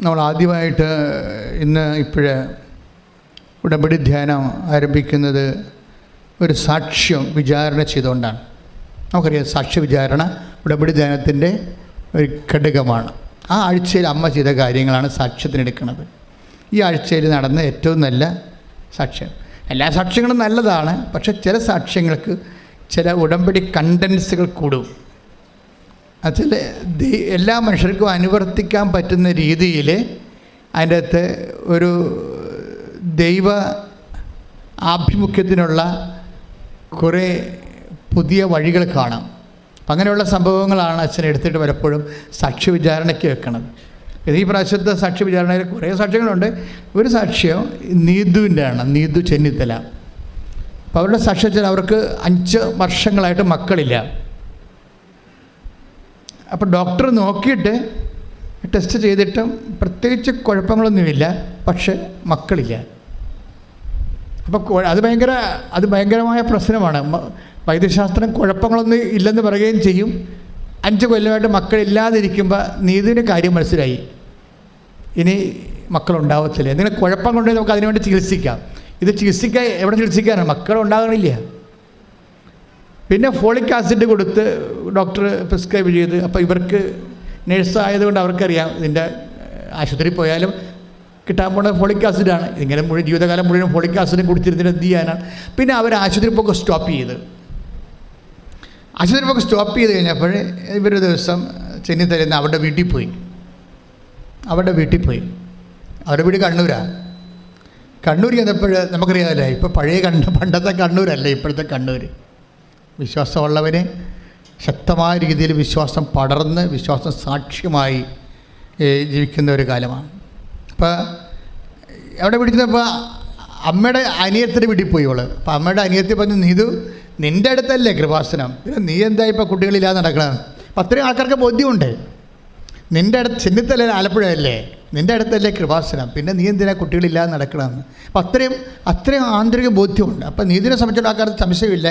നമ്മൾ ആദ്യമായിട്ട് ഇപ്പോഴേ ഉടമ്പടി ധ്യാനം ആരംഭിക്കുന്നത് ഒരു സാക്ഷ്യം വിചാരണ ചെയ്തുകൊണ്ടാണ്. നമുക്കറിയാം, സാക്ഷ്യ വിചാരണ ഉടമ്പടി ധ്യാനത്തിൻ്റെ ഒരു ഘടകമാണ്. ആ ആഴ്ചയിൽ അമ്മ ചെയ്ത കാര്യങ്ങളാണ് സാക്ഷ്യത്തിനെടുക്കുന്നത്. ഈ ആഴ്ചയിൽ നടന്ന ഏറ്റവും നല്ല സാക്ഷ്യം. എല്ലാ സാക്ഷ്യങ്ങളും നല്ലതാണ്, പക്ഷേ ചില സാക്ഷ്യങ്ങൾക്ക് ചില ഉടമ്പടി കണ്ടൻസുകൾ കൂടും. അതിൽ എല്ലാ മനുഷ്യർക്കും അനുവർത്തിക്കാൻ പറ്റുന്ന രീതിയിൽ അതിൻ്റെ അകത്ത് ഒരു ദൈവ ആഭിമുഖ്യത്തിനുള്ള കുറേ പുതിയ വഴികൾ കാണാം. അപ്പം അങ്ങനെയുള്ള സംഭവങ്ങളാണ് അച്ഛൻ എടുത്തിട്ട് പലപ്പോഴും സാക്ഷ്യ വിചാരണയ്ക്ക് വെക്കുന്നത്. ഈ പ്രാവശ്യത്തെ സാക്ഷ്യ വിചാരണയിൽ കുറേ സാക്ഷ്യങ്ങളുണ്ട്. ഒരു സാക്ഷ്യം നീതുവിൻ്റെ ആണ്, നീതു ചെന്നിത്തല. അപ്പോൾ അവരുടെ സാക്ഷ്യത്തിൽ അവർക്ക് 5 വർഷങ്ങളായിട്ട് മക്കളില്ല. അപ്പോൾ ഡോക്ടർ നോക്കിയിട്ട് ടെസ്റ്റ് ചെയ്തിട്ടും പ്രത്യേകിച്ച് കുഴപ്പങ്ങളൊന്നുമില്ല, പക്ഷെ മക്കളില്ല. അപ്പോൾ അത് ഭയങ്കരമായ പ്രശ്നമാണ്. വൈദ്യശാസ്ത്രം കുഴപ്പങ്ങളൊന്നും ഇല്ലെന്ന് പറയുകയും ചെയ്യും. 5 കൊല്ലമായിട്ട് മക്കളില്ലാതിരിക്കുമ്പോൾ നീതിൻ്റെ കാര്യം മനസ്സിലായി, ഇനി മക്കളുണ്ടാവത്തില്ല. എന്തെങ്കിലും കുഴപ്പം കൊണ്ടുപോയി നമുക്ക് അതിനുവേണ്ടി ചികിത്സിക്കാം. ഇത് എവിടെ ചികിത്സിക്കാനാണ്? മക്കളുണ്ടാകണില്ല. പിന്നെ ഫോളിക് ആസിഡ് കൊടുത്ത് ഡോക്ടർ പ്രിസ്ക്രൈബ് ചെയ്ത്, അപ്പോൾ ഇവർക്ക് നേഴ്സായതുകൊണ്ട് അവർക്കറിയാം ഇതിൻ്റെ ആശുപത്രി പോയാലും കിട്ടാൻ പോകുന്ന ഫോളിക് ആസിഡാണ്. ഇങ്ങനെ ജീവിതകാലം മുഴുവൻ ഫോളിക് ആസിഡ് കുടിച്ചിരുന്നിട്ട് എന്ത് ചെയ്യാനാണ്? പിന്നെ അവർ ആശുപത്രി പോക്ക് സ്റ്റോപ്പ് ചെയ്ത് കഴിഞ്ഞപ്പോൾ ഇവരൊരു ദിവസം ചെന്നിത്തലേന്ന് അവരുടെ വീട്ടിൽ പോയി. അവരുടെ വീട് കണ്ണൂരാണ്. കണ്ണൂർ ചെന്നപ്പോൾ നമുക്കറിയാമല്ലേ, ഇപ്പോൾ പണ്ടത്തെ കണ്ണൂരല്ല ഇപ്പോഴത്തെ കണ്ണൂർ. വിശ്വാസമുള്ളവന് ശക്തമായ രീതിയിൽ വിശ്വാസം പടർന്ന് വിശ്വാസം സാക്ഷ്യമായി ജീവിക്കുന്ന ഒരു കാലമാണ്. അപ്പോൾ അവിടെ പിടിച്ചപ്പോൾ അമ്മയുടെ അനിയത്തിൻ്റെ വീട്ടിൽ പോയി അവൾ. അപ്പോൾ അമ്മയുടെ അനിയത്തി പറഞ്ഞു, നീതു നിൻ്റെ അടുത്തല്ലേ കൃപാസനം, പിന്നെ നീ എന്താ ഇപ്പോൾ കുട്ടികളില്ലാതെ നടക്കണമെന്ന്. അപ്പം അത്രയും ആൾക്കാർക്ക് ബോധ്യമുണ്ട്. നിൻ്റെ അടുത്ത് ചെന്നിത്തല ആലപ്പുഴയല്ലേ, നിൻ്റെ അടുത്തല്ലേ കൃപാസനം, പിന്നെ നീ എന്തിനാ കുട്ടികളില്ലാതെ നടക്കണമെന്ന്. അപ്പം അത്രയും ആന്തരിക ബോധ്യമുണ്ട്. അപ്പം നീതിനെ സംബന്ധിച്ചുള്ള ആൾക്കാർക്ക് സംശയമില്ല,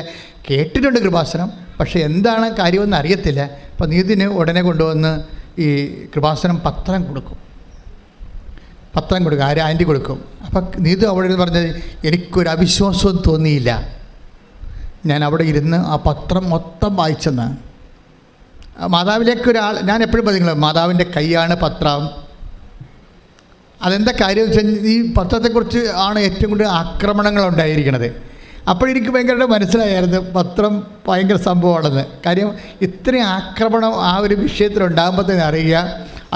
കേട്ടിട്ടുണ്ട് കൃപാസനം, പക്ഷേ എന്താണ് കാര്യമെന്ന് അറിയത്തില്ല. അപ്പം നീതിന് ഉടനെ കൊണ്ടുവന്ന് ഈ കൃപാസനം പത്രം കൊടുക്കും. ആൻറ്റി കൊടുക്കും. അപ്പം നീതു അവിടെ പറഞ്ഞത്, എനിക്കൊരു അവിശ്വാസവും തോന്നിയില്ല. ഞാൻ അവിടെ ഇരുന്ന് ആ പത്രം മൊത്തം വായിച്ചെന്ന്. മാതാവിലേക്ക് ഞാൻ എപ്പോഴും പറയുന്നത്, മാതാവിൻ്റെ കൈയാണ് പത്രം. അതെന്താ കാര്യം വെച്ചാൽ ഈ പത്രത്തെക്കുറിച്ച് ആണ് ഏറ്റവും കൂടുതൽ ആക്രമണങ്ങൾ ഉണ്ടായിരിക്കുന്നത്. അപ്പോഴെനിക്ക് ഭയങ്കരമായിട്ട് മനസ്സിലായിരുന്നു പത്രം ഭയങ്കര സംഭവമാണെന്ന്. കാര്യം ഇത്രയും ആക്രമണം ആ ഒരു വിഷയത്തിലുണ്ടാകുമ്പോൾ തന്നെ അറിയുക,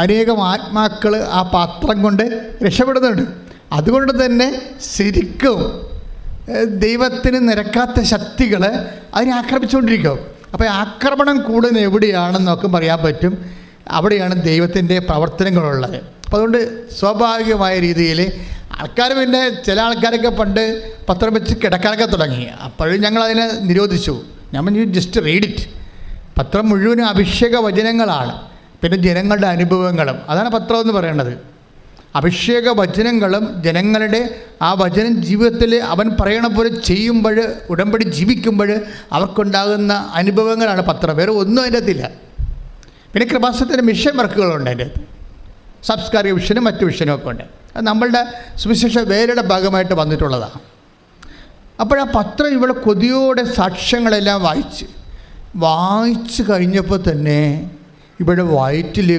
അനേകം ആത്മാക്കൾ ആ പത്രം കൊണ്ട് രക്ഷപ്പെടുന്നുണ്ട്. അതുകൊണ്ട് തന്നെ ശരിക്കും ദൈവത്തിന് നിരക്കാത്ത ശക്തികൾ അതിനെ ആക്രമിച്ചുകൊണ്ടിരിക്കും. അപ്പോൾ ആക്രമണം കൂടുന്ന എവിടെയാണെന്ന് നമുക്ക് പറയാൻ പറ്റും, അവിടെയാണ് ദൈവത്തിൻ്റെ പ്രവർത്തനങ്ങളുള്ളത്. അപ്പോൾ അതുകൊണ്ട് സ്വാഭാവികമായ രീതിയിൽ ആൾക്കാർ, പിന്നെ ചില ആൾക്കാരൊക്കെ പണ്ട് പത്രം വെച്ച് കിടക്കാനൊക്കെ തുടങ്ങി. അപ്പോഴും ഞങ്ങളതിനെ നിരോധിച്ചു. ഞാൻ ജസ്റ്റ് റീഡ് ഇറ്റ്. പത്രം മുഴുവനും അഭിഷേക വചനങ്ങളാണ്, പിന്നെ ജനങ്ങളുടെ അനുഭവങ്ങളും. അതാണ് പത്രം എന്ന് പറയുന്നത്. അഭിഷേക വചനങ്ങളും ജനങ്ങളുടെ ആ വചനം ജീവിതത്തിൽ അവൻ പറയണ പോലെ ചെയ്യുമ്പോൾ, ഉടമ്പടി ജീവിക്കുമ്പോൾ അവർക്കുണ്ടാകുന്ന അനുഭവങ്ങളാണ് പത്രം. വേറെ ഒന്നും അതിൻ്റെ അകത്തില്ല. പിന്നെ കൃപാസനത്തിൻ്റെ മിഷൻ വർക്കുകളുണ്ട് അതിൻ്റെ അകത്ത്, സാംസ്കാരിക വിഷനും മറ്റു വിഷനും ഒക്കെ ഉണ്ട്. അത് നമ്മളുടെ സുവിശേഷ വേലയുടെ ഭാഗമായിട്ട് വന്നിട്ടുള്ളതാണ്. അപ്പോഴാ പത്രം ഇവിടെ കൊതിയോടെ സാക്ഷ്യങ്ങളെല്ലാം വായിച്ച് കഴിഞ്ഞപ്പോൾ തന്നെ ഇവിടെ വയറ്റിൽ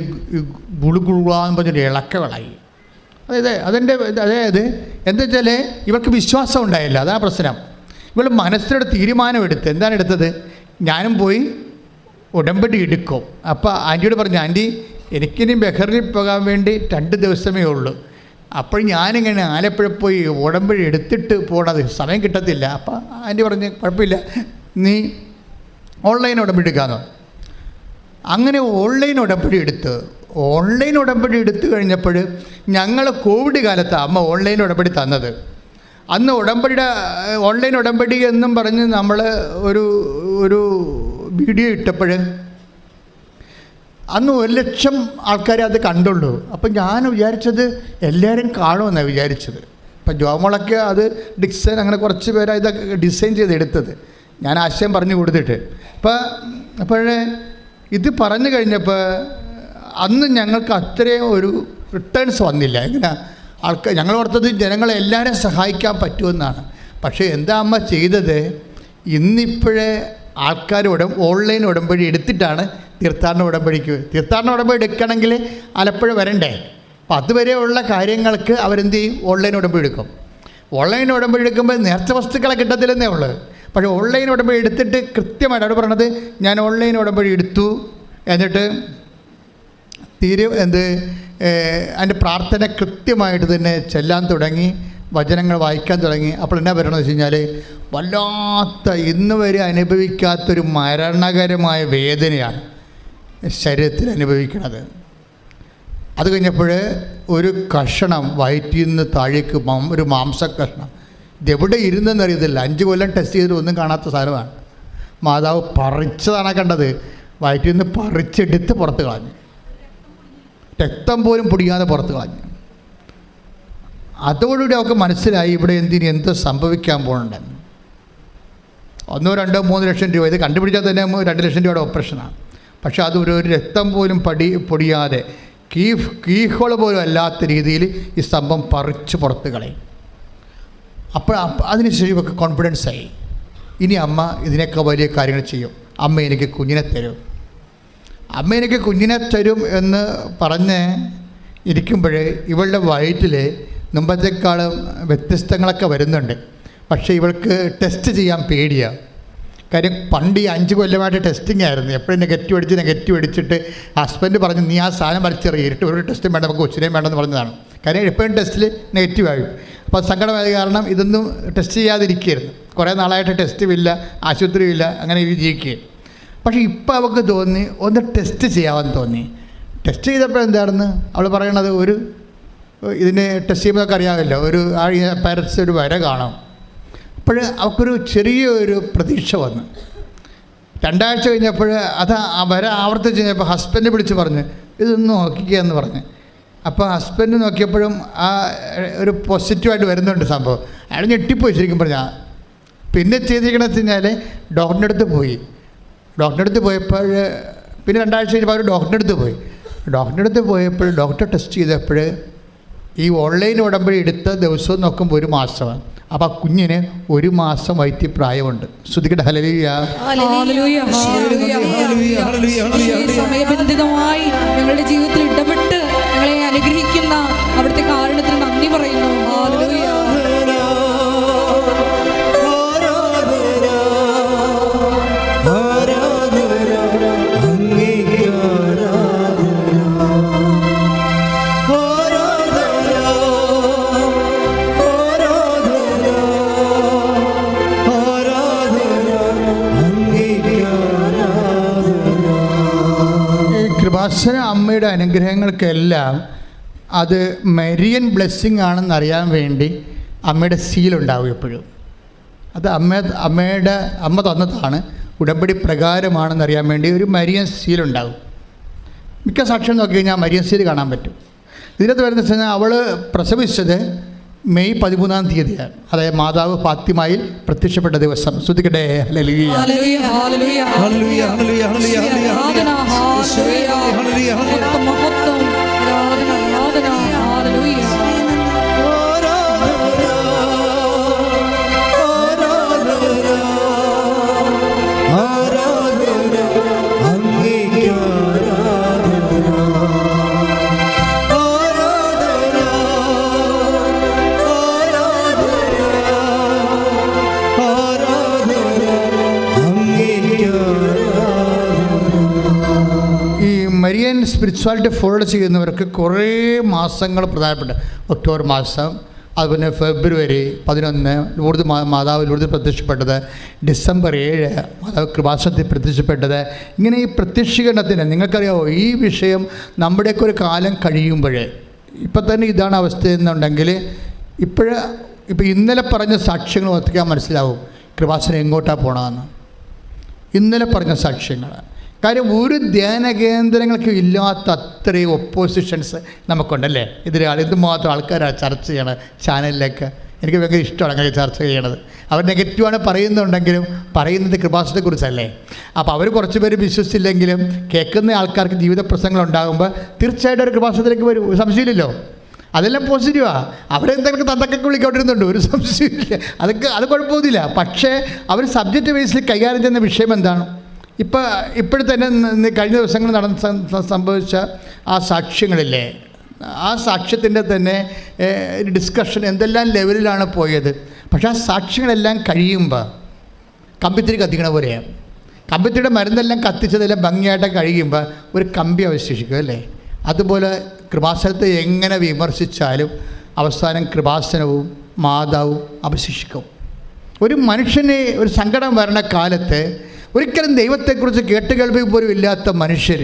ഗുളുഗുളാന്ന് പറഞ്ഞൊരു ഇളക്കകളായി. അതായത് എന്താ വെച്ചാൽ ഇവർക്ക് വിശ്വാസം ഉണ്ടായില്ല, അതാണ് പ്രശ്നം. ഇവൾ മനസ്സിലൊരു തീരുമാനമെടുത്ത്, എന്താണ് എടുത്തത്? ഞാനും പോയി ഉടമ്പടി എടുക്കും. അപ്പോൾ ആൻറ്റിയോട് പറഞ്ഞു, ആൻറ്റി എനിക്കിനി ബഹറിൽ പോകാൻ വേണ്ടി 2 ദിവസമേ ഉള്ളൂ. അപ്പോൾ ഞാനിങ്ങനെ ആലപ്പുഴ പോയി ഉടമ്പടി എടുത്തിട്ട് പോകണത് സമയം കിട്ടത്തില്ല. അപ്പോൾ ആൻറ്റി പറഞ്ഞ്, കുഴപ്പമില്ല, നീ ഓൺലൈൻ ഉടമ്പടി എടുക്കാമെന്നോ. അങ്ങനെ ഓൺലൈൻ ഉടമ്പടി എടുത്തു കഴിഞ്ഞപ്പോൾ ഞങ്ങൾ കോവിഡ് കാലത്ത് അമ്മ ഓൺലൈൻ ഉടമ്പടി തന്നത്. അന്ന് ഓൺലൈൻ ഉടമ്പടി എന്നും പറഞ്ഞ് നമ്മൾ ഒരു വീഡിയോ ഇട്ടപ്പോൾ അന്ന് 1,00,000 ആൾക്കാരെ അത് കണ്ടുള്ളൂ. അപ്പം ഞാൻ വിചാരിച്ചത് എല്ലാവരും കാണുമെന്നാണ് വിചാരിച്ചത്. അപ്പം ജോമോളൊക്കെ അത് അങ്ങനെ കുറച്ച് പേരാണ് ഇതൊക്കെ ഡിസൈൻ ചെയ്തെടുത്തത്. ഞാൻ ആശയം പറഞ്ഞു കൊടുത്തിട്ട്. അപ്പോഴേ ഇത് പറഞ്ഞു കഴിഞ്ഞപ്പോൾ അന്ന് ഞങ്ങൾക്ക് അത്രയും റിട്ടേൺസ് വന്നില്ല. ഇങ്ങനെ ആൾക്കാർ ഞങ്ങൾ ഓർത്തത് ജനങ്ങളെ എല്ലാവരും സഹായിക്കാൻ പറ്റുമെന്നാണ്. പക്ഷേ എന്താ അമ്മ ചെയ്തത്, ഇന്നിപ്പോഴേ ആൾക്കാർ ഓൺലൈൻ ഉടമ്പടി എടുത്തിട്ടാണ് തീർത്ഥാടന ഉടമ്പടി എടുക്കണമെങ്കിൽ ആലപ്പുഴ വരണ്ടേ. അപ്പോൾ അതുവരെയുള്ള കാര്യങ്ങൾക്ക് അവരെന്ത് ചെയ്യും, ഓൺലൈൻ ഉടമ്പടി എടുക്കും. ഓൺലൈൻ ഉടമ്പടി എടുക്കുമ്പോൾ നേർച്ച വസ്തുക്കളെ കിട്ടത്തില്ലെന്നേ ഉള്ളൂ. പക്ഷേ ഓൺലൈൻ ഉടമ്പടി എടുത്തിട്ട് കൃത്യമായിട്ട് അവിടെ പറയണത്, ഞാൻ ഓൺലൈൻ ഉടമ്പടി എടുത്തു, എന്നിട്ട് അതിൻ്റെ പ്രാർത്ഥന കൃത്യമായിട്ട് തന്നെ ചെല്ലാൻ തുടങ്ങി, വചനങ്ങൾ വായിക്കാൻ തുടങ്ങി. അപ്പോൾ എന്നാ പറയണമെന്ന് വെച്ച് കഴിഞ്ഞാൽ, വല്ലാത്ത ഇന്ന് വരെ അനുഭവിക്കാത്തൊരു മരണകരമായ വേദനയാണ് ശരീരത്തിൽ അനുഭവിക്കുന്നത്. അത് കഴിഞ്ഞപ്പോൾ ഒരു കഷണം വയറ്റിൽ നിന്ന് താഴേക്ക് ഒരു മാംസക്കഷണം, ഇതെവിടെ ഇരുന്നെന്നറിയത്തില്ല. 5 കൊല്ലം ടെസ്റ്റ് ചെയ്തിട്ട് ഒന്നും കാണാത്ത സാധനമാണ്. മാതാവ് പറിച്ചതാണ് കണ്ടത്, വയറ്റിൽ നിന്ന് പറിച്ചെടുത്ത് പുറത്ത് കളഞ്ഞു, രക്തം പോലും പൊടിയാതെ പുറത്ത് കളഞ്ഞു. അതോടുകൂടി അവർക്ക് മനസ്സിലായി ഇവിടെ എന്തോ സംഭവിക്കാൻ പോകുന്നുണ്ടെന്ന്. 1, 2, 3 ലക്ഷം രൂപ, ഇത് കണ്ടുപിടിച്ചാൽ തന്നെ 2 ലക്ഷം രൂപയുടെ ഓപ്പറേഷനാണ്. പക്ഷേ അത് ഒരു രക്തം പോലും പൊടിയാതെ കീഹോൾ പോലും അല്ലാത്ത രീതിയിൽ ഈ സ്തംഭം പറിച്ച് പുറത്ത് കളയും. അപ്പോൾ അതിനുശേഷം ഇവർക്ക് കോൺഫിഡൻസ് ആയി, ഇനി അമ്മ ഇതിനൊക്കെ വലിയ കാര്യങ്ങൾ ചെയ്യും, അമ്മ എനിക്ക് കുഞ്ഞിനെ തരും എന്ന് പറഞ്ഞ് ഇരിക്കുമ്പോൾ ഇവളുടെ വയറ്റിൽ മുമ്പത്തേക്കാളും വ്യത്യസ്തങ്ങളൊക്കെ വരുന്നുണ്ട്. പക്ഷേ ഇവൾക്ക് ടെസ്റ്റ് ചെയ്യാൻ പേടിയാണ്. കാര്യം പണ്ട് ഈ 5 കൊല്ലമായിട്ട് ടെസ്റ്റിംഗ് ആയിരുന്നു. എപ്പോഴും നെഗറ്റീവ് അടിച്ചിട്ട് ഹസ്ബൻഡ് പറഞ്ഞു, നീ ആ സാധനം വലിച്ചെറിയിട്ട് ഒരു ടെസ്റ്റും വേണ്ട, നമുക്ക് കൊച്ചിനെയും വേണ്ടെന്ന് പറഞ്ഞതാണ്. കാര്യം എപ്പോഴും ടെസ്റ്റിൽ നെഗറ്റീവായി. അപ്പോൾ സങ്കടമായ കാരണം ഇതൊന്നും ടെസ്റ്റ് ചെയ്യാതിരിക്കുകയായിരുന്നു. കുറേ നാളായിട്ട് ടെസ്റ്റുമില്ല, ആശുപത്രിയില്ല, അങ്ങനെ ജീവിക്കുകയും. പക്ഷേ ഇപ്പോൾ അവൾക്ക് തോന്നി ഒന്ന് ടെസ്റ്റ് ചെയ്യാമെന്ന് തോന്നി. ടെസ്റ്റ് ചെയ്തപ്പോൾ എന്താണെന്ന് അവൾ പറയണത്, ഇതിനെ ടെസ്റ്റ് ചെയ്യുമ്പോൾ അറിയാമല്ലോ, പാരറ്റ്സ് ഒരു വര കാണും. അപ്പോൾ അവൾക്കൊരു ചെറിയൊരു പ്രതീക്ഷ വന്നു. 2 ആഴ്ച കഴിഞ്ഞപ്പോൾ ആ വര ആവർത്തിച്ച് കഴിഞ്ഞപ്പോൾ ഹസ്ബൻഡ് വിളിച്ച് പറഞ്ഞു, ഇതൊന്ന് നോക്കിക്കുക എന്ന് പറഞ്ഞ്. അപ്പോൾ ഹസ്ബൻഡ് നോക്കിയപ്പോഴും ആ ഒരു പോസിറ്റീവായിട്ട് വരുന്നുണ്ട് സംഭവം. അയാൾ ഞെട്ടിപ്പോയി ശരിക്കും പറഞ്ഞാൽ. പിന്നെ ചെയ്തിരിക്കണമെന്ന് വെച്ച് കഴിഞ്ഞാൽ ഡോക്ടറിൻ്റെ അടുത്ത് പോയപ്പോൾ പിന്നെ 2 ആഴ്ച കഴിഞ്ഞപ്പോൾ അവർ ഡോക്ടറിൻ്റെ അടുത്ത് പോയപ്പോൾ ഡോക്ടർ ടെസ്റ്റ് ചെയ്തപ്പോൾ ഈ ഓൺലൈൻ ഉടമ്പടി എടുത്ത ദിവസവും നോക്കുമ്പോൾ 1 മാസമാണ്. അപ്പോൾ ആ കുഞ്ഞിന് 1 മാസം വയറ്റി പ്രായമുണ്ട്. ശ്രുതിക്കട്ടെ ഹല്ലേലൂയ. സമയബന്ധിതമായി ഞങ്ങളുടെ ജീവിതത്തിൽ ഇടപെട്ട് ഞങ്ങളെ അനുഗ്രഹിക്കുന്ന അവിടുത്തെ കാരണത്തിന് നന്ദി പറയുന്നു. കൃപാസന അമ്മയുടെ അനുഗ്രഹങ്ങൾക്കെല്ലാം അത് മരിയൻ ബ്ലെസ്സിങ് ആണെന്നറിയാൻ വേണ്ടി അമ്മയുടെ സീലുണ്ടാവും എപ്പോഴും. അത് അമ്മ തന്നതാണ്, ഉടമ്പടി പ്രകാരമാണെന്നറിയാൻ വേണ്ടി ഒരു മരിയൻ സീലുണ്ടാവും. മിക്ക സാക്ഷ്യം നോക്കി കഴിഞ്ഞാൽ മരിയൻ സീൽ കാണാൻ പറ്റും. ഇതിനകത്ത് വരുന്ന വെച്ച് കഴിഞ്ഞാൽ അവൾ പ്രസവിച്ചത് മെയ് 13-ാം തീയതിയാണ്. അതായത് മാതാവ് ഫാത്തിമയിൽ പ്രത്യക്ഷപ്പെട്ട ദിവസം. ശ്രുതിക്കട്ടെ ഹല്ലേലൂയ. മരിയൻ സ്പിരിച്വാലിറ്റി ഫോളോ ചെയ്യുന്നവർക്ക് കുറേ മാസങ്ങൾ പ്രധാനപ്പെട്ട ഒക്ടോബർ മാസം, അതുപോലെ ഫെബ്രുവരി 11 മാതാവ് ലൂർദിൽ പ്രത്യക്ഷപ്പെട്ടത്, ഡിസംബർ 7 മാതാവ് കൃപാസനത്തിൽ പ്രത്യക്ഷപ്പെട്ടത്. ഇങ്ങനെ ഈ പ്രത്യക്ഷീകരണത്തിന് നിങ്ങൾക്കറിയാമോ, ഈ വിഷയം നമ്മുടെയൊക്കെ ഒരു കാലം കഴിയുമ്പോൾ ഇപ്പം തന്നെ ഇതാണ് അവസ്ഥ എന്നുണ്ടെങ്കിൽ ഇപ്പോൾ ഇന്നലെ പറഞ്ഞ സാക്ഷ്യങ്ങൾ ഓർത്തിക്കാൻ മനസ്സിലാവും കൃപാസനം എങ്ങോട്ടാണ് പോകണമെന്ന്. ഇന്നലെ പറഞ്ഞ സാക്ഷ്യങ്ങൾ, കാര്യം ഒരു ധ്യാന കേന്ദ്രങ്ങൾക്ക് ഇല്ലാത്ത അത്രയും ഒപ്പോസിഷൻസ് നമുക്കുണ്ടല്ലേ. എന്തുമാത്രം ആൾക്കാരാണ് ചർച്ച ചെയ്യണം ചാനലിലേക്ക്. എനിക്ക് ഭയങ്കര ഇഷ്ടമാണ് അങ്ങനെ ചർച്ച ചെയ്യണത്. അവർ നെഗറ്റീവാണ് പറയുന്നുണ്ടെങ്കിലും പറയുന്നത് കൃപാസനത്തെക്കുറിച്ചല്ലേ. അപ്പോൾ അവർ കുറച്ച് പേര് വിശ്വസിച്ചില്ലെങ്കിലും കേൾക്കുന്ന ആൾക്കാർക്ക് ജീവിത പ്രശ്നങ്ങളുണ്ടാകുമ്പോൾ തീർച്ചയായിട്ടും ഒരു കൃപാസനത്തിലേക്ക് വരും, ഒരു സംശയമില്ലല്ലോ. അതെല്ലാം പോസിറ്റീവാണ്. അവരെന്തെങ്കിലും തന്തക്കൊക്കെ വിളിക്കൊണ്ടിരുന്നുണ്ട്, ഒരു സംശയമില്ല, അത് കുഴപ്പമൊന്നുമില്ല. പക്ഷേ അവർ സബ്ജക്റ്റ് ബേസിൽ കൈകാര്യം ചെയ്യുന്ന വിഷയം എന്താണ്? ഇപ്പോഴത്തെ തന്നെ കഴിഞ്ഞ ദിവസങ്ങൾ സംഭവിച്ച ആ സാക്ഷ്യങ്ങളില്ലേ, ആ സാക്ഷ്യത്തിൻ്റെ തന്നെ ഡിസ്കഷൻ എന്തെല്ലാം ലെവലിലാണ് പോയത്. പക്ഷേ ആ സാക്ഷ്യങ്ങളെല്ലാം കഴിയുമ്പോൾ കമ്പിത്തിരി കത്തിക്കണ പോലെയാണ്. കമ്പിത്തിരിയുടെ മരുന്നെല്ലാം കത്തിച്ചതെല്ലാം ഭംഗിയായിട്ട് കഴിയുമ്പോൾ ഒരു കമ്പി അവശേഷിക്കും അല്ലേ. അതുപോലെ കൃപാസനത്തെ എങ്ങനെ വിമർശിച്ചാലും അവസാനം കൃപാസനവും മാതാവും അവശേഷിക്കും. ഒരു മനുഷ്യന് ഒരു സങ്കടം വരണ കാലത്ത് ഒരിക്കലും ദൈവത്തെക്കുറിച്ച് കേട്ടുകേൾവി പോലും ഇല്ലാത്ത മനുഷ്യർ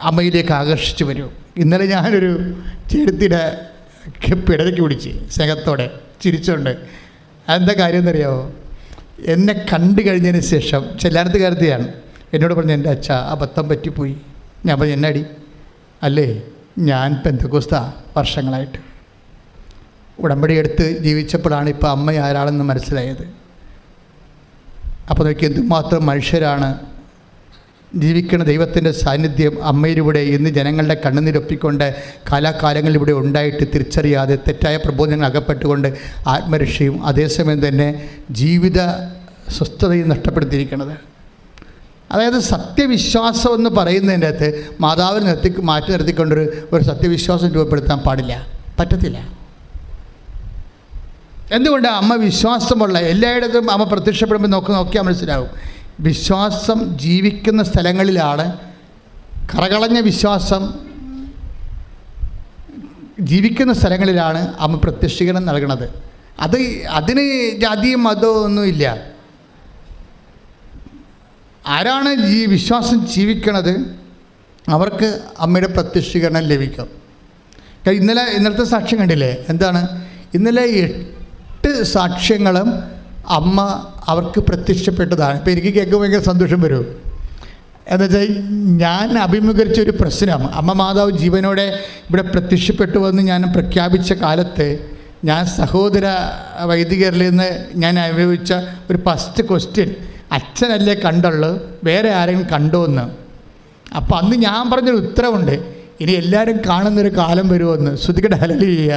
അമ്മയിലേക്ക് ആകർഷിച്ചു വരും. ഇന്നലെ ഞാനൊരു ചേർത്തിയുടെ പിടലേക്ക് പിടിച്ച് സ്നേഹത്തോടെ ചിരിച്ചുകൊണ്ട്. അതെന്താ കാര്യം എന്നറിയാമോ? എന്നെ കണ്ടു കഴിഞ്ഞതിന് ശേഷം ചെല്ലാനത്തുകാരത്തെയാണ് എന്നോട് പറഞ്ഞു, എൻ്റെ അച്ഛ അബദ്ധം പറ്റിപ്പോയി. ഞാൻ പറഞ്ഞു, എന്നാടി? അല്ലേ, ഞാൻ പെന്തക്കോസ്താ വർഷങ്ങളായിട്ട് ഉടമ്പടി എടുത്ത് ജീവിച്ചപ്പോഴാണ് ഇപ്പോൾ അമ്മ ആരാളെന്ന് മനസ്സിലായത്. അപ്പോൾ നോക്കി എന്തുമാത്രം മനുഷ്യരാണ് ജീവിക്കുന്ന ദൈവത്തിൻ്റെ സാന്നിധ്യം അമ്മയിലൂടെ ഇന്ന് ജനങ്ങളുടെ കണ്ണുനീരൊപ്പിക്കൊണ്ട് കാലാകാലങ്ങളിൽ ഇവിടെ ഉണ്ടായിട്ട് തിരിച്ചറിയാതെ തെറ്റായ പ്രബോധനങ്ങൾ അകപ്പെട്ടുകൊണ്ട് ആത്മരക്ഷയും അതേസമയം തന്നെ ജീവിത സ്വസ്ഥതയും നഷ്ടപ്പെടുത്തിയിരിക്കുന്നത്. അതായത് സത്യവിശ്വാസം എന്ന് പറയുന്നതിൻ്റെ അകത്ത് മാതാവിനെ മാറ്റി നിർത്തിക്കൊണ്ടൊരു സത്യവിശ്വാസം രൂപപ്പെടുത്താൻ പാടില്ല, പറ്റത്തില്ല. എന്തുകൊണ്ടാണ്? അമ്മ വിശ്വാസമുള്ള എല്ലായിടത്തും അമ്മ പ്രത്യക്ഷപ്പെടുമ്പോൾ നോക്കിയാൽ മനസ്സിലാവും. വിശ്വാസം ജീവിക്കുന്ന സ്ഥലങ്ങളിലാണ്, കറകളഞ്ഞ വിശ്വാസം ജീവിക്കുന്ന സ്ഥലങ്ങളിലാണ് അമ്മ പ്രത്യക്ഷീകരണം നൽകുന്നത്. അതിന് ജാതിയും മതവും ഒന്നുമില്ല. ആരാണ് വിശ്വാസം ജീവിക്കണത് അവർക്ക് അമ്മയുടെ പ്രത്യക്ഷീകരണം ലഭിക്കും. ഇന്നലത്തെ സാക്ഷ്യം കണ്ടില്ലേ? എന്താണ്? ഇന്നലെ 8 സാക്ഷ്യങ്ങളും അമ്മ അവർക്ക് പ്രത്യക്ഷപ്പെട്ടതാണ്. ഇപ്പോൾ എനിക്ക് കേൾക്കുമ്പോൾ ഭയങ്കര സന്തോഷം വരും. എന്നുവെച്ചാൽ ഞാൻ അഭിമുഖീകരിച്ചൊരു പ്രശ്നം അമ്മ മാതാവ് ജീവനോടെ ഇവിടെ പ്രത്യക്ഷപ്പെട്ടുവെന്ന് ഞാൻ പ്രഖ്യാപിച്ച കാലത്ത് ഞാൻ സഹോദര വൈദികരിൽ നിന്ന് ഞാൻ അനുഭവിച്ച ഒരു ഫസ്റ്റ് ക്വസ്റ്റ്യൻ, അച്ഛനല്ലേ കണ്ടുള്ളൂ, വേറെ ആരെങ്കിലും കണ്ടോ എന്ന്. അപ്പോൾ അന്ന് ഞാൻ പറഞ്ഞൊരു ഉത്തരവുണ്ട്, ഇനി എല്ലാവരും കാണുന്നൊരു കാലം വരുമെന്ന്. ശ്രുതിക്കട്ടെ, ഹല്ലേലൂയ.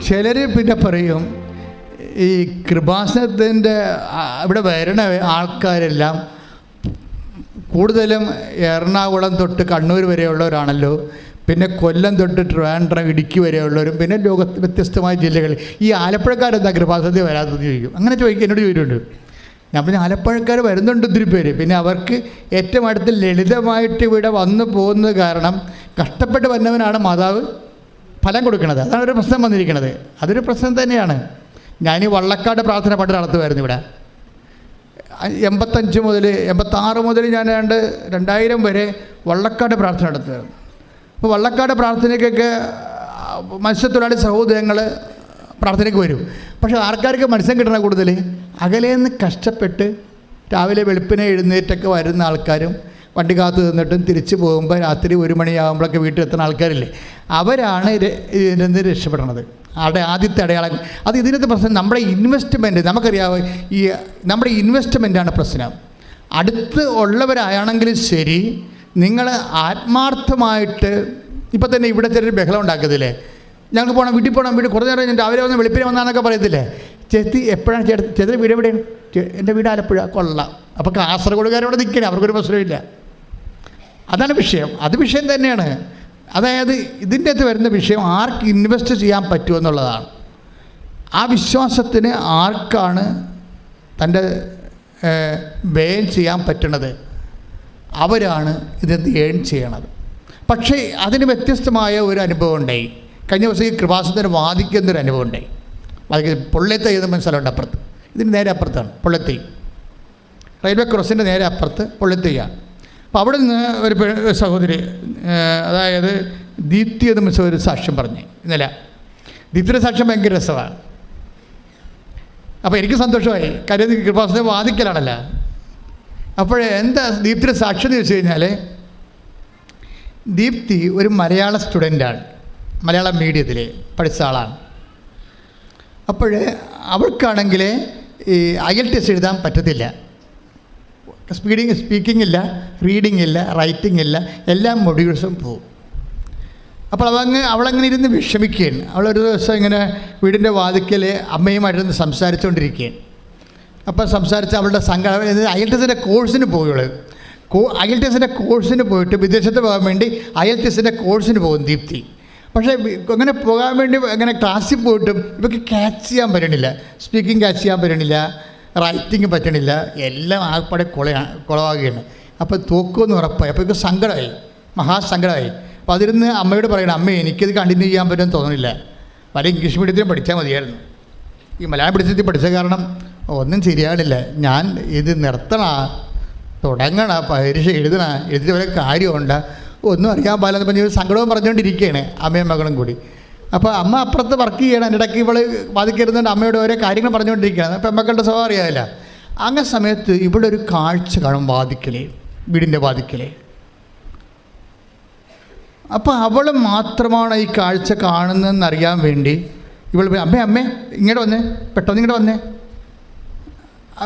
ചിലർ പിന്നെ പറയും ഈ കൃപാസനത്തിൻ്റെ ഇവിടെ വരണ ആൾക്കാരെല്ലാം കൂടുതലും എറണാകുളം തൊട്ട് കണ്ണൂർ വരെയുള്ളവരാണല്ലോ, പിന്നെ കൊല്ലം തൊട്ട് ട്രിവാൻഡ്രം ഇടുക്കി വരെയുള്ളവരും, പിന്നെ ലോകത്ത് വ്യത്യസ്തമായ ജില്ലകളിൽ ഈ ആലപ്പുഴക്കാരെന്താ കൃപാസനത്തിൽ വരാത്തതെന്ന് ചോദിക്കും. അങ്ങനെ ചോദിക്കും, എന്നോട് ചോദിച്ചിട്ടുണ്ട്. ഞാൻ പിന്നെ ആലപ്പുഴക്കാർ വരുന്നുണ്ട് ഒത്തിരി പേര്. പിന്നെ അവർക്ക് ഏറ്റവും അടുത്ത് ലളിതമായിട്ട് ഇവിടെ വന്നു പോകുന്നത് കാരണം കഷ്ടപ്പെട്ട് വന്നവനാണ് മാതാവ് ഫലം കൊടുക്കുന്നത്. അതാണ് ഒരു പ്രശ്നം വന്നിരിക്കുന്നത്. അതൊരു പ്രശ്നം തന്നെയാണ്. ഞാൻ ഈ വള്ളക്കാട് പ്രാർത്ഥന പണ്ട് നടത്തുമായിരുന്നു ഇവിടെ. 85 മുതൽ 86 മുതൽ ഞാൻ 2000 വരെ വള്ളക്കാട് പ്രാർത്ഥന നടത്തുമായിരുന്നു. അപ്പോൾ വള്ളക്കാട് പ്രാർത്ഥനയ്ക്കൊക്കെ മത്സ്യത്തൊഴിലാളി സഹോദരങ്ങൾ പ്രാർത്ഥനയ്ക്ക് വരും. പക്ഷേ ആൾക്കാർക്ക് മത്സ്യം കിട്ടണ കൂടുതൽ അകലേന്ന് കഷ്ടപ്പെട്ട് രാവിലെ വെളുപ്പിനെ എഴുന്നേറ്റൊക്കെ വരുന്ന ആൾക്കാരും വണ്ടി കാത്തു നിന്നിട്ടും തിരിച്ചു പോകുമ്പോൾ രാത്രി 1 മണിയാകുമ്പോഴൊക്കെ വീട്ടിലെത്തുന്ന ആൾക്കാരില്ലേ, അവരാണ് ഇതിൽ രക്ഷപ്പെടണത്. ആദ്യത്തെ അടയാളം അത്. ഇതിനകത്ത് പ്രശ്നം നമ്മുടെ ഇൻവെസ്റ്റ്മെൻറ്റ്, നമുക്കറിയാമോ, ഈ നമ്മുടെ ഇൻവെസ്റ്റ്മെൻറ്റാണ് പ്രശ്നം. അടുത്ത് ഉള്ളവരാണെങ്കിലും ശരി, നിങ്ങൾ ആത്മാർത്ഥമായിട്ട് ഇപ്പം തന്നെ ഇവിടെ ചെറിയൊരു ബഹളം ഉണ്ടാക്കത്തില്ലേ, ഞങ്ങൾക്ക് പോകണം, വീട്ടിൽ പോകണം, വീട്ടിൽ കുറേ നേരം രാവിലെ വന്ന് വെളുപ്പിനെ വന്നാന്നൊക്കെ പറയത്തില്ലേ. ചേച്ചി എപ്പോഴാണ് ചേട്ടൻ വീട് എവിടെയാണ്? എൻ്റെ വീട് ആലപ്പുഴ. കൊള്ളാം. അപ്പോൾ കാസർഗോഡുകാരോട് നിൽക്കണേ, അവർക്കൊരു പ്രശ്നമില്ല. അതാണ് വിഷയം. അത് വിഷയം തന്നെയാണ്. അതായത് ഇതിൻ്റെ അകത്ത് വരുന്ന വിഷയം ആർക്ക് ഇൻവെസ്റ്റ് ചെയ്യാൻ പറ്റുമെന്നുള്ളതാണ്. ആ വിശ്വാസത്തിന് ആർക്കാണ് തൻ്റെ വ്യയം ചെയ്യാൻ പറ്റണത്, അവരാണ് ഇത് ഏൺ ചെയ്യണത്. പക്ഷേ അതിന് വ്യത്യസ്തമായ ഒരു അനുഭവം ഉണ്ടായി. കഴിഞ്ഞ ദിവസം ഈ കൃപാസനത്തിന് വാദിക്കുന്നൊരു അനുഭവം ഉണ്ടായി. പൊള്ളത്തൈ എന്ന സ്ഥലമുണ്ട് അപ്പുറത്ത്, ഇതിന് നേരെ അപ്പുറത്താണ് പൊള്ളത്തൈ, റെയിൽവേ ക്രോസിൻ്റെ നേരെ അപ്പുറത്ത് പൊള്ളത്തൈയാണ്. അപ്പോൾ അവിടെ നിന്ന് ഒരു സഹോദരി, അതായത് ദീപ്തി എന്ന ഒരു സാക്ഷ്യം പറഞ്ഞ് ഇന്നലെ. ദീപ്തിയുടെ സാക്ഷ്യം ഭയങ്കര രസമാണ്. അപ്പോൾ എനിക്ക് സന്തോഷമായി, കാര്യം കൃപാസനം വാദിക്കലാണല്ലോ. അപ്പോൾ എന്താ ദീപ്തിയുടെ സാക്ഷ്യം എന്ന് ചോദിച്ചു കഴിഞ്ഞാൽ, ദീപ്തി ഒരു മലയാള സ്റ്റുഡൻ്റാണ്, മലയാളം മീഡിയത്തിൽ പഠിച്ച ആളാണ്. അപ്പോൾ അവൾക്കാണെങ്കിൽ ഈ IELTS എഴുതാൻ പറ്റത്തില്ല. സ്പീക്കിംഗ് ഇല്ല, റീഡിംഗ് ഇല്ല, റൈറ്റിംഗ് ഇല്ല, എല്ലാ മൊഡ്യൂൾസും പോവും. അപ്പോൾ അവളങ്ങനെ ഇരുന്ന് വിഷമിക്കുകയാണ്. അവളൊരു ദിവസം ഇങ്ങനെ വീടിൻ്റെ വാതിക്കൽ അമ്മയുമായിട്ടിരുന്ന് സംസാരിച്ചുകൊണ്ടിരിക്കുകയാണ്. അപ്പോൾ സംസാരിച്ച് അവളുടെ സങ്കടം, IELTSൻ്റെ കോഴ്സിന് പോവുകയുള്ളൂ. IELTSൻ്റെ കോഴ്സിന് പോയിട്ട് വിദേശത്ത് പോകാൻ വേണ്ടി IELTSൻ്റെ കോഴ്സിന് പോകും ദീപ്തി. പക്ഷേ അങ്ങനെ പോകാൻ വേണ്ടി അങ്ങനെ ക്ലാസ്സിൽ പോയിട്ടും ഇവർക്ക് ക്യാച്ച് ചെയ്യാൻ പറ്റണില്ല. സ്പീക്കിംഗ് ക്യാച്ച് ചെയ്യാൻ പറ്റണില്ല, റൈറ്റിംഗ് പറ്റണില്ല, എല്ലാം ആകപ്പാടെ കുളവാകുകയാണ്. അപ്പോൾ തോക്കുമെന്ന് ഉറപ്പായി. അപ്പോൾ ഇവർക്ക് സങ്കടമായി, മഹാസങ്കടമായി. അപ്പോൾ അതിരുന്ന് അമ്മയോട് പറയണം, അമ്മേ എനിക്കിത് കണ്ടിന്യൂ ചെയ്യാൻ പറ്റുമെന്ന് തോന്നുന്നില്ല, പല ഇംഗ്ലീഷ് മീഡിയത്തിലും പഠിച്ചാൽ മതിയായിരുന്നു. ഈ മലയാളം പഠിച്ചത്തിൽ പഠിച്ച കാരണം ഒന്നും ശരിയാണില്ല, ഞാൻ ഇത് തുടങ്ങണ പരീക്ഷ എഴുതിയിട്ട് വരെ കാര്യമുണ്ട്, ഒന്നും അറിയാൻ പാടില്ലെന്ന് പറഞ്ഞ് സങ്കടവും പറഞ്ഞുകൊണ്ടിരിക്കുകയാണ് അമ്മയും മകളും കൂടി. അപ്പോൾ അമ്മ അപ്പുറത്ത് വർക്ക് ചെയ്യണം, എൻ്റെ ഇടയ്ക്ക് ഇവൾ വാദിക്കരുന്നുണ്ട്, അമ്മയോട് ഓരോ കാര്യങ്ങൾ പറഞ്ഞുകൊണ്ടിരിക്കുകയാണ്. അപ്പം മക്കളുടെ സ്വഭാവം അറിയാമില്ല. അങ്ങനെ സമയത്ത് ഇവിടെ ഒരു കാഴ്ച കാണും വാതിക്കലേ, വീടിൻ്റെ വാതിക്കലേ. അപ്പോൾ അവൾ മാത്രമാണ് ഈ കാഴ്ച കാണുന്നതെന്നറിയാൻ വേണ്ടി ഇവൾ അമ്മേ ഇങ്ങോട്ട് വന്നേ, പെട്ടെന്ന് ഇങ്ങോട്ട് വന്നേ,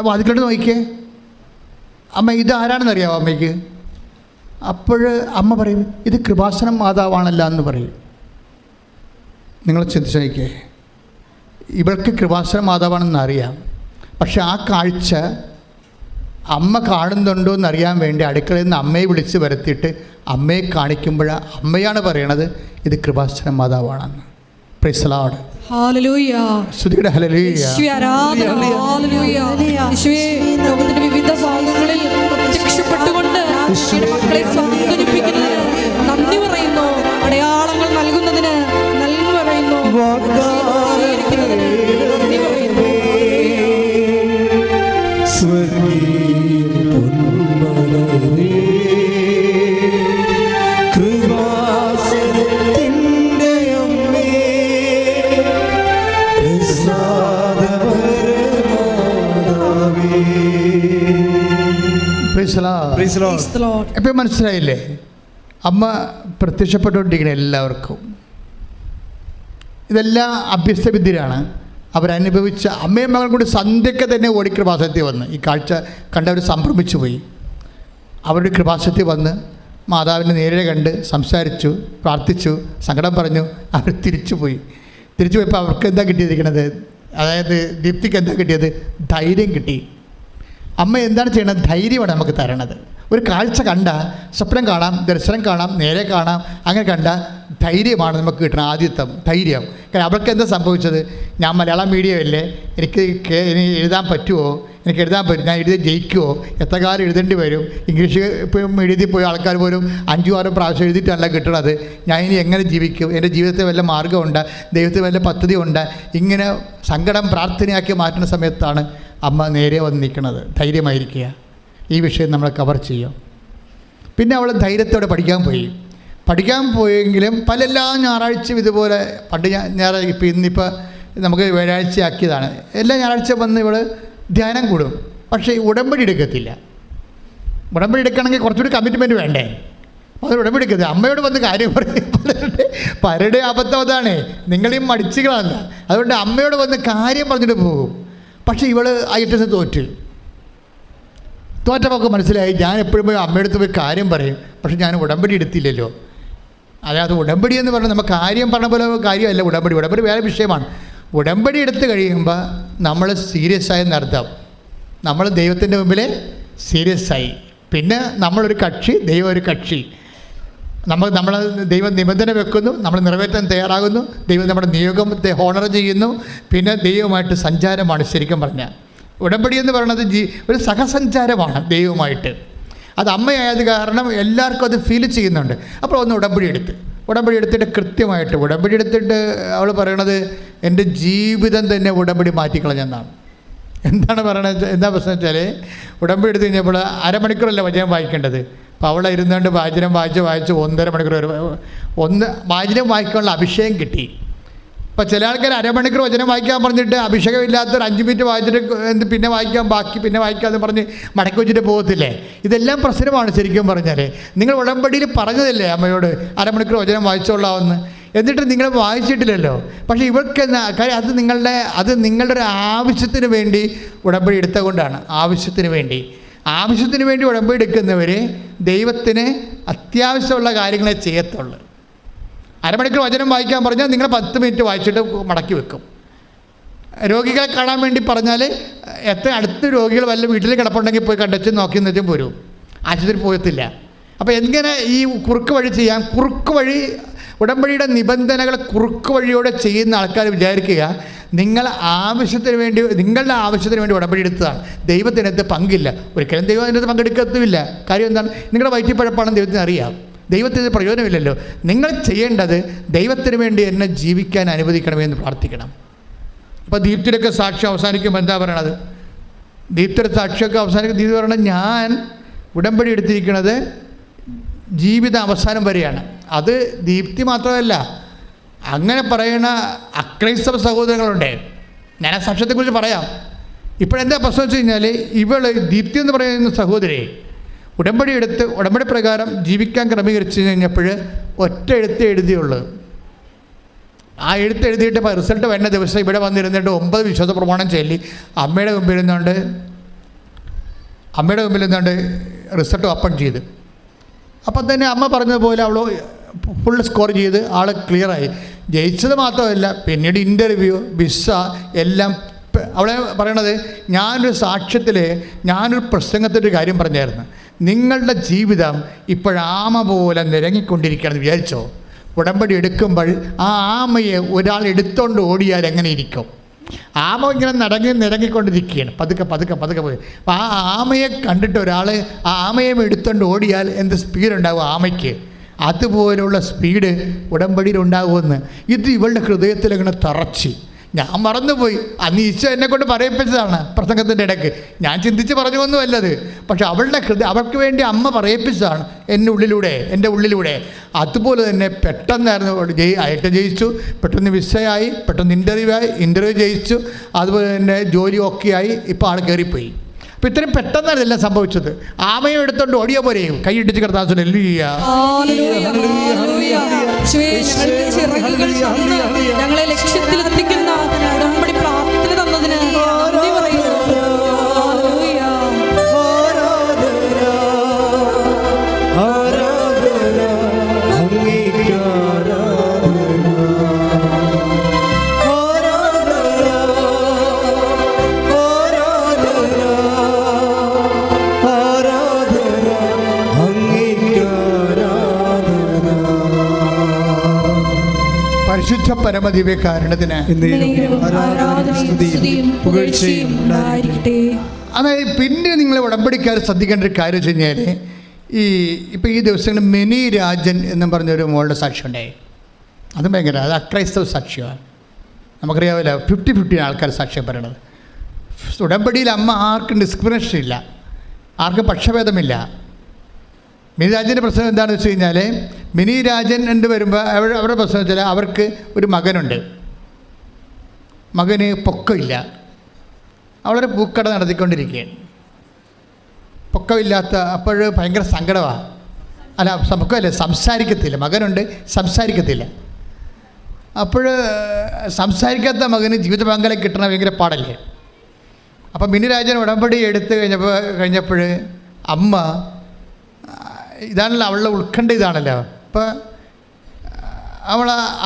വാതിക്കലോട്ട് നോക്കിക്കേ, അമ്മ ഇത് ആരാണെന്നറിയാമോ അമ്മയ്ക്ക്? അപ്പോൾ അമ്മ പറയും, ഇത് കൃപാസനം മാതാവാണല്ല എന്ന് പറയും. നിങ്ങൾ ചിന്തിച്ച് നോക്കിയേ, ഇവൾക്ക് കൃപാസനം മാതാവാണെന്ന് അറിയാം, പക്ഷെ ആ കാഴ്ച അമ്മ കാണുന്നുണ്ടോ എന്നറിയാൻ വേണ്ടി അടുക്കളയിൽ നിന്ന് അമ്മയെ വിളിച്ച് വരുത്തിയിട്ട് അമ്മയെ കാണിക്കുമ്പോൾ അമ്മയാണ് പറയണത് ഇത് കൃപാസനം മാതാവാണെന്ന്. Praise the Lord. ഹല്ലേലൂയ. സ്തുതിക്കട്ടെ. ഹല്ലേലൂയ. യേശുവേ ആരാധന. ഹല്ലേലൂയ. യേശുവേ ലോകത്തിന്റെ വിവിധ ഭാഗങ്ങളിൽ പ്രത്യക്ഷപ്പെട്ടുകൊണ്ട് മക്കളെ സാന്ത്വനിപ്പിക്കുന്നതിന് നന്ദി പറയുന്നു. അടയാളങ്ങൾ നൽകുന്നതിന് നന്ദി പറയുന്നു. നന്ദി പറയുന്നു. എപ്പോൾ മനസ്സിലായില്ലേ? അമ്മ പ്രത്യക്ഷപ്പെട്ടുകൊണ്ടിരിക്കണം എല്ലാവർക്കും. ഇതെല്ലാം അഭ്യസ്തവിദ്യരാണ്. അവരനുഭവിച്ച അമ്മയും മകളും കൂടി സന്ധ്യയ്ക്ക് തന്നെ ഓടി കൃപാസനത്തിൽ വന്ന് ഈ കാഴ്ച കണ്ടവർ സംഭ്രമിച്ചു പോയി. അവരുടെ കൃപാസനത്തിൽ വന്ന് മാതാവിനെ നേരെ കണ്ട് സംസാരിച്ചു, പ്രാർത്ഥിച്ചു, സങ്കടം പറഞ്ഞു. അവർ തിരിച്ചു പോയപ്പോൾ അവർക്ക് എന്താ കിട്ടിയിരിക്കണത്? അതായത് ദീപ്തിക്ക് എന്താ കിട്ടിയത്? ധൈര്യം കിട്ടി. അമ്മ എന്താണ് ചെയ്യണത്? ധൈര്യമാണ് നമുക്ക് തരണത്. ഒരു കാഴ്ച കണ്ട, സ്വപ്നം കാണാം, ദർശനം കാണാം, നേരെ കാണാം, അങ്ങനെ കണ്ട ധൈര്യമാണ് നമുക്ക് കിട്ടണം. ആദ്യത്തെ ധൈര്യം. കാരണം അവൾക്ക് എന്താ സംഭവിച്ചത്? ഞാൻ മലയാളം മീഡിയമല്ലേ, എനിക്ക് എഴുതാൻ പറ്റുമോ? എനിക്ക് എഴുതാൻ പറ്റും, ഞാൻ എഴുതി ജയിക്കുമോ? എത്ര കാലം എഴുതേണ്ടി വരും? ഇംഗ്ലീഷ് ഇപ്പോൾ മീഡിയത്തിൽ പോയ ആൾക്കാർ പോലും 5-6 പ്രാവശ്യം എഴുതിയിട്ടല്ല കിട്ടണത്. ഞാൻ ഇനി എങ്ങനെ ജീവിക്കും? എൻ്റെ ജീവിതത്തിൽ വല്ല മാർഗ്ഗമുണ്ട്? ദൈവത്തിൽ വല്ല പദ്ധതിയുണ്ട്? ഇങ്ങനെ സങ്കടം പ്രാർത്ഥനയാക്കി മാറ്റുന്ന സമയത്താണ് അമ്മ നേരെ വന്ന് നിൽക്കുന്നത്. ധൈര്യമായിരിക്കുക. ഈ വിഷയം നമ്മൾ കവർ ചെയ്യും. പിന്നെ അവൾ ധൈര്യത്തോടെ പഠിക്കാൻ പോയെങ്കിലും എല്ലാ ഞായറാഴ്ചയും ഇതുപോലെ പണ്ട് ഞായറാഴ്ച, ഇന്നിപ്പോൾ നമുക്ക് വ്യാഴാഴ്ചയാക്കിയതാണ്. എല്ലാ ഞായറാഴ്ച വന്ന് ഇവൾ ധ്യാനം കൂടും. പക്ഷേ ഉടമ്പടി എടുക്കത്തില്ല. ഉടമ്പടി എടുക്കണമെങ്കിൽ കുറച്ചുകൂടി കമ്മിറ്റ്മെൻറ്റ് വേണ്ടേ? അത് ഉടമ്പടി എടുക്കത്തില്ല. അമ്മയോട് വന്ന് കാര്യം പറയും. പലരുടെ അബദ്ധം അതാണ്. നിങ്ങളീ മടിച്ചുകളല്ല. അതുകൊണ്ട് അമ്മയോട് വന്ന് കാര്യം പറഞ്ഞിട്ട് പോകും. പക്ഷേ ഇവൾ IELTS തോറ്റപ്പോൾ മനസ്സിലായി, ഞാൻ എപ്പോഴും പോയി അമ്മയുടെ അടുത്ത് പോയി കാര്യം പറയും, പക്ഷെ ഞാൻ ഉടമ്പടി എടുത്തില്ലല്ലോ. അതായത് ഉടമ്പടി എന്ന് പറഞ്ഞാൽ നമ്മൾ കാര്യം പറഞ്ഞ പോലെ കാര്യമല്ല. ഉടമ്പടി വേറെ വിഷയമാണ്. ഉടമ്പടി എടുത്ത് കഴിയുമ്പോൾ നമ്മൾ സീരിയസ് ആയെന്ന് അർത്ഥം. നമ്മൾ ദൈവത്തിൻ്റെ മുമ്പിൽ സീരിയസ് ആയി. പിന്നെ നമ്മളൊരു കക്ഷി, ദൈവം ഒരു കക്ഷി. നമ്മൾ ദൈവം നിബന്ധന വെക്കുന്നു, നമ്മൾ നിറവേറ്റാൻ തയ്യാറാകുന്നു, ദൈവം നമ്മുടെ നിയോഗത്തെ ഹോണർ ചെയ്യുന്നു. പിന്നെ ദൈവമായിട്ട് സഞ്ചാരമാണ് ശരിക്കും പറഞ്ഞാൽ. ഉടമ്പടി എന്ന് പറയുന്നത് ഒരു സഹസഞ്ചാരമാണ് ദൈവമായിട്ട്. അത് അമ്മയായത് കാരണം എല്ലാവർക്കും അത് ഫീൽ ചെയ്യുന്നുണ്ട്. അപ്പോൾ ഒന്ന് ഉടമ്പടി എടുത്തിട്ട് കൃത്യമായിട്ട് ഉടമ്പടി എടുത്തിട്ട് അവൾ പറയണത് എൻ്റെ ജീവിതം തന്നെ ഉടമ്പടി മാറ്റിക്കളഞ്ഞെന്നാണ്. എന്താണ് പറയണത്? എന്താ പ്രശ്നം വെച്ചാൽ ഉടമ്പടി എടുത്ത് കഴിഞ്ഞപ്പോൾ അരമണിക്കൂറല്ല വചനം വായിക്കേണ്ടത്. അപ്പോൾ അവളെ ഇരുന്നുകൊണ്ട് വാചനം വായിച്ച് 1.5 മണിക്കൂർ വാചനം വായിക്കാനുള്ള അഭിഷേകം കിട്ടി. ഇപ്പോൾ ചില ആൾക്കാർ അരമണിക്കൂർ വചനം വായിക്കാൻ പറഞ്ഞിട്ട് അഭിഷേകമില്ലാത്തൊരു 5 മിനിറ്റ് വായിച്ചിട്ട് പിന്നെ വായിക്കാം, ബാക്കി പിന്നെ വായിക്കാമെന്ന് പറഞ്ഞ് മടക്കി വെച്ചിട്ട് പോകത്തില്ലേ? ഇതെല്ലാം പ്രശ്നമാണ് ശരിക്കും പറഞ്ഞാൽ. നിങ്ങൾ ഉടമ്പടിയിൽ പറഞ്ഞതല്ലേ അമ്മയോട് അരമണിക്കൂർ വചനം വായിച്ചോളാമെന്ന്, എന്നിട്ട് നിങ്ങൾ വായിച്ചിട്ടില്ലല്ലോ. പക്ഷേ ഇവർക്ക് കാര്യം അത് നിങ്ങളുടെ ഒരു ആവശ്യത്തിന് വേണ്ടി ഉടമ്പടി എടുത്തുകൊണ്ടാണ്. ആവശ്യത്തിന് വേണ്ടി ഉടമ്പടി എടുക്കുന്നവർ ദൈവത്തിന് അത്യാവശ്യമുള്ള കാര്യങ്ങളെ ചെയ്യത്തുള്ളൂ. അരമണിക്കൂർ വചനം വായിക്കാൻ പറഞ്ഞാൽ നിങ്ങൾ 10 മിനിറ്റ് വായിച്ചിട്ട് മടക്കി വെക്കും. രോഗികളെ കാണാൻ വേണ്ടി പറഞ്ഞാൽ എത്ര അടുത്ത് രോഗികൾ വല്ല വീട്ടിൽ കിടപ്പുണ്ടെങ്കിൽ പോയി കണ്ടച്ച് നോക്കി വെച്ചും പോരും, ആശുപത്രി പോകത്തില്ല. അപ്പോൾ എങ്ങനെ ഈ കുറുക്ക് വഴി ചെയ്യാം? കുറുക്ക് വഴി ഉടമ്പടിയുടെ നിബന്ധനകൾ കുറുക്ക് വഴിയോടെ ചെയ്യുന്ന ആൾക്കാർ വിചാരിക്കുക നിങ്ങളുടെ ആവശ്യത്തിന് വേണ്ടി ഉടമ്പടി എടുത്തതാണ്, ദൈവത്തിനകത്ത് പങ്കില്ല. ഒരിക്കലും ദൈവം അതിനകത്ത് പങ്കെടുക്കത്തുമില്ല. കാര്യം എന്താണ്? നിങ്ങളുടെ വയറ്റിപ്പഴപ്പാണെന്ന് ദൈവത്തിന് അറിയാം. ദൈവത്തിന് പ്രയോജനമില്ലല്ലോ. നിങ്ങൾ ചെയ്യേണ്ടത് ദൈവത്തിന് വേണ്ടി എന്നെ ജീവിക്കാൻ അനുവദിക്കണമെന്ന് പ്രാർത്ഥിക്കണം. ഇപ്പോൾ ദീപ്തിയുടെയൊക്കെ സാക്ഷ്യം അവസാനിക്കുമ്പോൾ എന്താ പറയണത്? ദീപ്തിയുടെ സാക്ഷിയൊക്കെ അവസാനിക്കും. ദീപ്തി പറയണത് ഞാൻ ഉടമ്പടി എടുത്തിരിക്കുന്നത് ജീവിത അവസാനം വരെയാണ്. അത് ദീപ്തി മാത്രമല്ല, അങ്ങനെ പറയുന്ന അക്രൈസ്തവ സഹോദരങ്ങളുണ്ട്. ഞാൻ ആ സാക്ഷ്യത്തെക്കുറിച്ച് പറയാം. ഇപ്പോഴെന്താ പ്രശ്നം വെച്ച് കഴിഞ്ഞാൽ ദീപ്തി എന്ന് പറയുന്ന സഹോദരി ഉടമ്പടി പ്രകാരം ജീവിക്കാൻ ക്രമീകരിച്ച് കഴിഞ്ഞപ്പോൾ ഒറ്റ എഴുതിയുള്ളൂ. ആ എഴുതിയിട്ട് റിസൾട്ട് വരുന്ന ദിവസം ഇവിടെ വന്നിരുന്നിട്ട് 9 വിശ്വാസ പ്രമാണം ചൊല്ലി അമ്മയുടെ മുമ്പിൽ നിന്നുകൊണ്ട് റിസൾട്ട് ഓപ്പൺ ചെയ്ത്, അപ്പം തന്നെ അമ്മ പറഞ്ഞതുപോലെ അവൾ ഫുൾ സ്കോർ ചെയ്ത് ആൾ ക്ലിയറായി. ജയിച്ചത് മാത്രമല്ല, പിന്നീട് ഇൻ്റർവ്യൂ, വിസ എല്ലാം. അവളെ പറയണത് ഞാനൊരു പ്രസംഗത്തിൻ്റെ കാര്യം പറഞ്ഞായിരുന്നു. നിങ്ങളുടെ ജീവിതം ഇപ്പോഴാമ പോലെ നിരങ്ങിക്കൊണ്ടിരിക്കുകയാണെന്ന് വിചാരിച്ചോ? ഉടമ്പടി എടുക്കുമ്പോൾ ആ ആമയെ ഒരാൾ എടുത്തുകൊണ്ട് ഓടിയാൽ എങ്ങനെ ഇരിക്കും? ആമ ഇങ്ങനെ നിരങ്ങിക്കൊണ്ടിരിക്കുകയാണ്, പതുക്കെ പോയി. അപ്പോൾ ആ ആമയെ കണ്ടിട്ട് ഒരാൾ ആ ആമയെ എടുത്തുകൊണ്ട് ഓടിയാൽ എന്ത് സ്പീഡ് ഉണ്ടാവും ആമയ്ക്ക്? അതുപോലുള്ള സ്പീഡ് ഉടമ്പടിയിൽ ഉണ്ടാകുമെന്ന്. ഇത് ഇവളുടെ ഹൃദയത്തിൽ അങ്ങനെ തറച്ച് ഞാൻ മറന്നുപോയി. അന്ന് ഈശോ എന്നെ കൊണ്ട് പറയിപ്പിച്ചതാണ് പ്രസംഗത്തിൻ്റെ ഇടയ്ക്ക്. ഞാൻ ചിന്തിച്ച് പറഞ്ഞൊന്നുമല്ലത്. പക്ഷെ അവൾക്ക് വേണ്ടി അമ്മ പറയിപ്പിച്ചതാണ് എൻ്റെ ഉള്ളിലൂടെ. അതുപോലെ തന്നെ പെട്ടെന്നായിരുന്നു അയറ്റം ജയിച്ചു, പെട്ടെന്ന് വിസയായി, പെട്ടെന്ന് ഇൻ്റർവ്യൂ ജയിച്ചു, അതുപോലെ തന്നെ ജോലി ഒക്കെ ആയി. ഇപ്പോൾ ആൾ കയറിപ്പോയി. അപ്പോൾ ഇത്രയും പെട്ടെന്നാണ് ഇതെല്ലാം സംഭവിച്ചത്. ആമയും എടുത്തോണ്ട് ഓടിയ പോലെയും കൈയിട്ടിച്ച് കർത്താവിനെ ഞങ്ങളെ ലക്ഷ്യത്തിലെത്തിക്കുന്ന ഉടമ്പടി പ്രാർത്ഥന തന്നതിന് നന്ദി പറയുന്നു. പരിശുദ്ധ പരമദിവ്യകാരുണ്യത്തിന് അതായത് പിന്നെ നിങ്ങൾ ഉടമ്പടിക്കാർ ശ്രദ്ധിക്കേണ്ട ഒരു കാര്യം വെച്ച് കഴിഞ്ഞാൽ ഇപ്പോൾ ഈ ദിവസങ്ങളിൽ മിനി രാജൻ എന്നും പറഞ്ഞൊരു മോളുടെ സാക്ഷ്യം ഉണ്ടായി. അത് ഭയങ്കര അത് അക്രൈസ്തവ സാക്ഷ്യമാണ്. നമുക്കറിയാമല്ലോ 50-50 ആൾക്കാർ സാക്ഷ്യം പറയണത്. ഉടമ്പടിയിൽ അമ്മ ആർക്കും ഡിസ്ക്രിമിനേഷൻ ഇല്ല, ആർക്കും പക്ഷഭേദമില്ല. മിനി രാജൻ്റെ പ്രശ്നം എന്താണെന്ന് വെച്ച് കഴിഞ്ഞാൽ മിനി രാജൻ എന്ന് വരുമ്പോൾ അവരുടെ പ്രശ്നം വെച്ചാൽ അവർക്ക് ഒരു മകനുണ്ട്. മകന് പൊക്കമില്ല. അവളൊരു പൂക്കട നടത്തിക്കൊണ്ടിരിക്കുകയാണ്. പൊക്കമില്ലാത്ത അപ്പോൾ ഭയങ്കര സങ്കടമാണ്. അല്ല പൊക്കമല്ല, സംസാരിക്കത്തില്ല. മകനുണ്ട്, സംസാരിക്കത്തില്ല. അപ്പോൾ സംസാരിക്കാത്ത മകന് ജീവിത പങ്കാളി കിട്ടണ ഭയങ്കര പാടല്ലേ. അപ്പം മിനി രാജൻ ഉടമ്പടി എടുത്ത് കഴിഞ്ഞപ്പോൾ അമ്മ ഇതാണല്ലോ അവളുടെ ഉത്കണ്ഠ ഇതാണല്ലോ. അപ്പോൾ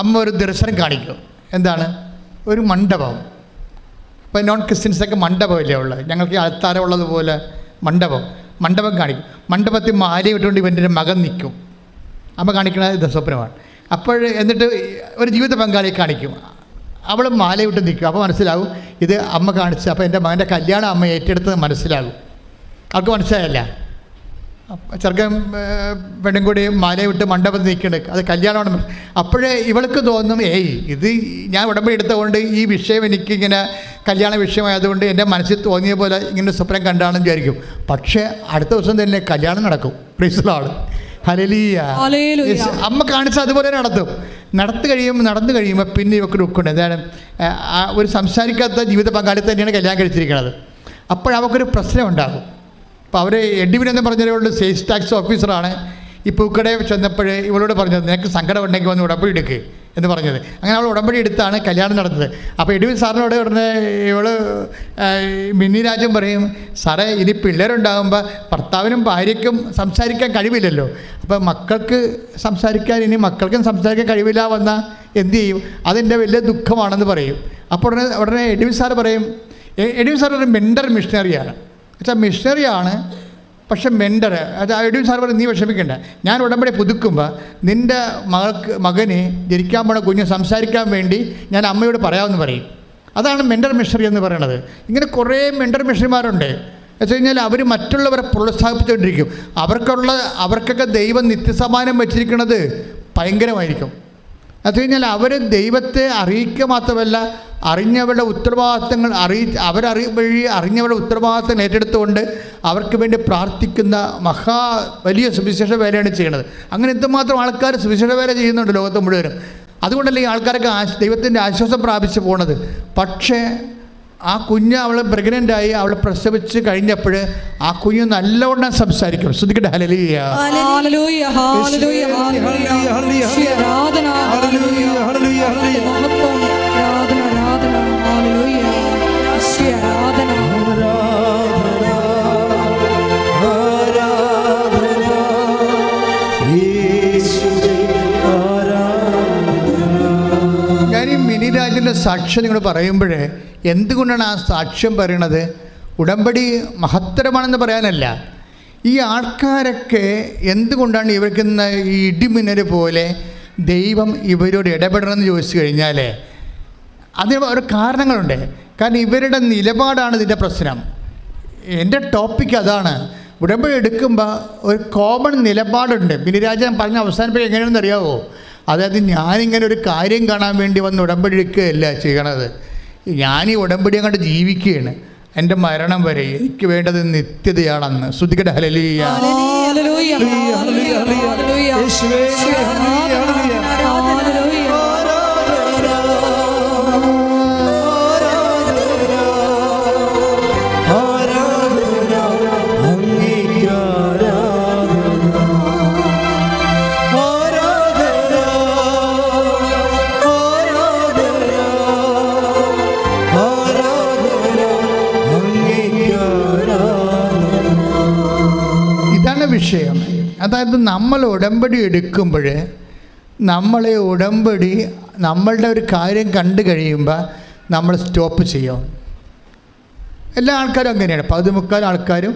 അമ്മ ഒരു ദർശനം കാണിക്കും. എന്താണ്? ഒരു മണ്ഡപം. ഇപ്പോൾ നോൺ ക്രിസ്ത്യൻസൊക്കെ മണ്ഡപമില്ലേ ഉള്ളത്, ഞങ്ങൾക്ക് അൾത്താരം ഉള്ളതുപോലെ മണ്ഡപം കാണിക്കും. മണ്ഡപത്തിൽ മാല ഇട്ടുകൊണ്ട് ഇവൻ്റെ മകൻ നിൽക്കും. അമ്മ കാണിക്കുന്നത് ഇത് സ്വപ്നമാണ്. അപ്പോൾ എന്നിട്ട് ഒരു ജീവിത പങ്കാളിയെ കാണിക്കും. അവൾ മാലയിട്ട് നിൽക്കും. അപ്പോൾ മനസ്സിലാവും ഇത് അമ്മ കാണിച്ച്. അപ്പോൾ എൻ്റെ മകൻ്റെ കല്യാണം അമ്മ ഏറ്റെടുത്തത് മനസ്സിലാകും. അവൾക്ക് മനസ്സിലായല്ല. ചെറുക്കൻ പെണ്ണും കൂടി മാലയിട്ട് മണ്ഡപത്തിൽ നിൽക്കുന്നുണ്ട്, അത് കല്യാണമാണ്. അപ്പോഴേ ഇവൾക്ക് തോന്നും, ഇത് ഞാൻ ഉടമ്പടി എടുത്തതുകൊണ്ട് ഈ വിഷയം എനിക്കിങ്ങനെ കല്യാണ വിഷയമായതുകൊണ്ട് എൻ്റെ മനസ്സിൽ തോന്നിയ പോലെ ഇങ്ങനെ സ്വപ്നം കണ്ടാണെന്ന് വിചാരിക്കും. പക്ഷേ അടുത്ത ദിവസം തന്നെ കല്യാണം നടക്കും. Price the Lord. ഹല്ലേലൂയ. അമ്മ കാണിച്ച അതുപോലെ നടന്നു കഴിയുമ്പോൾ പിന്നെ ഇവർക്ക് ദുഃഖമുണ്ട്. എന്താണ്? ഒരു സംസാരിക്കാത്ത ജീവിത പങ്കാളി തന്നെയാണ് കല്യാണം കഴിച്ചിരിക്കുന്നത്. അപ്പോഴവർക്കൊരു പ്രശ്നം ഉണ്ടാകും. അപ്പോൾ അവർ എഡ്വിനെന്ന് പറഞ്ഞതുകൊണ്ട് സെയിൽസ് ടാക്സ് ഓഫീസറാണ്. ഈ പൂക്കടയിൽ ചെന്നപ്പോൾ ഇവളോട് പറഞ്ഞത്, നിനക്ക് സങ്കടം ഉണ്ടെങ്കിൽ വന്ന് ഉടമ്പടി എടുക്കുക എന്ന് പറഞ്ഞത്. അങ്ങനെ അവൾ ഉടമ്പടി എടുത്താണ് കല്യാണം നടന്നത്. അപ്പോൾ എഡ്വിൻ സാറിനോട് ഉടനെ ഇവൾ മിന്നി രാജൻ പറയും, സാറേ ഇനി പിള്ളേരുണ്ടാകുമ്പോൾ ഭർത്താവിനും ഭാര്യയ്ക്കും സംസാരിക്കാൻ കഴിവില്ലല്ലോ. അപ്പോൾ മക്കൾക്കും സംസാരിക്കാൻ കഴിവില്ല വന്നാൽ എന്തു ചെയ്യും? അതെൻ്റെ വലിയ ദുഃഖമാണെന്ന് പറയും. അപ്പോൾ ഉടനെ എഡ്വിൻ സാർ പറയും, എഡ്വിൻ സാർ ഒരു മെൻഡർ മിഷണറിയാണ്. വെച്ചാൽ മിഷണറിയാണ്, പക്ഷെ മെൻഡർ. അത് എഡ്വിൻ സാർ പറയും, നീ വിഷമിക്കണ്ട, ഞാൻ ഉടമ്പടി പുതുക്കുമ്പോൾ നിൻ്റെ മകന് ജനിക്കാൻ പോണ കുഞ്ഞ് സംസാരിക്കാൻ വേണ്ടി ഞാൻ അമ്മയോട് പറയാമെന്ന് പറയും. അതാണ് മെൻഡർ മിഷണറി എന്ന് പറയുന്നത്. ഇങ്ങനെ കുറേ മെൻഡർ മിഷണറിമാരുണ്ട്. വെച്ച് കഴിഞ്ഞാൽ അവർ മറ്റുള്ളവരെ പ്രോത്സാഹിപ്പിച്ചുകൊണ്ടിരിക്കും. അവർക്കൊക്കെ ദൈവം നിത്യസമാനം വെച്ചിരിക്കുന്നത് ഭയങ്കരമായിരിക്കും. അത് കഴിഞ്ഞാൽ അവർ ദൈവത്തെ അറിയിക്കുക മാത്രമല്ല, അറിഞ്ഞവരുടെ ഉത്തരവാദിത്തങ്ങൾ അറിഞ്ഞവരുടെ ഉത്തരവാദിത്തങ്ങൾ ഏറ്റെടുത്തുകൊണ്ട് അവർക്ക് വേണ്ടി പ്രാർത്ഥിക്കുന്ന വലിയ സുവിശേഷ വേലയാണ് ചെയ്യുന്നത്. അങ്ങനെ എന്തുമാത്രം ആൾക്കാർ സുവിശേഷ വേല ചെയ്യുന്നുണ്ട് ലോകത്ത് മുഴുവനും. അതുകൊണ്ടല്ലേ ഈ ആൾക്കാരൊക്കെ ദൈവത്തിൻ്റെ ആശ്വാസം പ്രാപിച്ച് പോണത്. പക്ഷേ ആ കുഞ്ഞ് അവൾ പ്രഗ്നൻ്റായി, അവൾ പ്രസവിച്ച് കഴിഞ്ഞപ്പോൾ ആ കുഞ്ഞ് നല്ലവണ്ണം സംസാരിക്കും. ശ്രദ്ധിക്കട്ടെ. ഹല്ലേലൂയ. ഹല്ലേലൂയ. ഹല്ലേലൂയ. ഹല്ലേലൂയ. ആരാധന. ഹല്ലേലൂയ. ഹല്ലേലൂയ. മഹത്വം. ആരാധന. ആരാധന. ഹല്ലേലൂയ. ആരാധന. മിനിരാജിൻ്റെ സാക്ഷ്യം നിങ്ങൾ പറയുമ്പോൾ എന്തുകൊണ്ടാണ് ആ സാക്ഷ്യം പറയണത്? ഉടമ്പടി മഹത്തരമാണെന്ന് പറയാനല്ല. ഈ ആൾക്കാരൊക്കെ എന്തുകൊണ്ടാണ് ഇവർക്ക് ഈ ഇടിമിന്നൽ പോലെ ദൈവം ഇവരോട് ഇടപെടണമെന്ന് ചോദിച്ചു കഴിഞ്ഞാൽ അതിന് ഒരു കാരണങ്ങളുണ്ട്. കാരണം ഇവരുടെ നിലപാടാണ് ഇതിൻ്റെ പ്രശ്നം. എൻ്റെ ടോപ്പിക്ക് അതാണ്. ഉടമ്പടി എടുക്കുമ്പോൾ ഒരു കോമൺ നിലപാടുണ്ട്. മിനിരാജൻ പറഞ്ഞ അവസാനിപ്പിക്കുക എങ്ങനെയാണെന്ന് അറിയാമോ? അതായത് ഞാനിങ്ങനെ ഒരു കാര്യം കാണാൻ വേണ്ടി വന്ന് ഉടമ്പടി എടുക്കുകയല്ല ചെയ്യണത്. ഞാൻ ഈ ഉടമ്പടി അങ്ങോട്ട് ജീവിക്കുകയാണ്. എൻ്റെ മരണം വരെ എനിക്ക് വേണ്ടത് നിത്യതയാണെന്ന്. ശ്രദ്ധിക്കട്ടെ. ഹല്ലേലൂയ. വിഷയം. അതായത് നമ്മൾ ഉടമ്പടി എടുക്കുമ്പോൾ നമ്മളുടെ ഒരു കാര്യം കണ്ടു കഴിയുമ്പോൾ നമ്മൾ സ്റ്റോപ്പ് ചെയ്യും. എല്ലാ ആൾക്കാരും അങ്ങനെയാണ്. 15 ആൾക്കാരും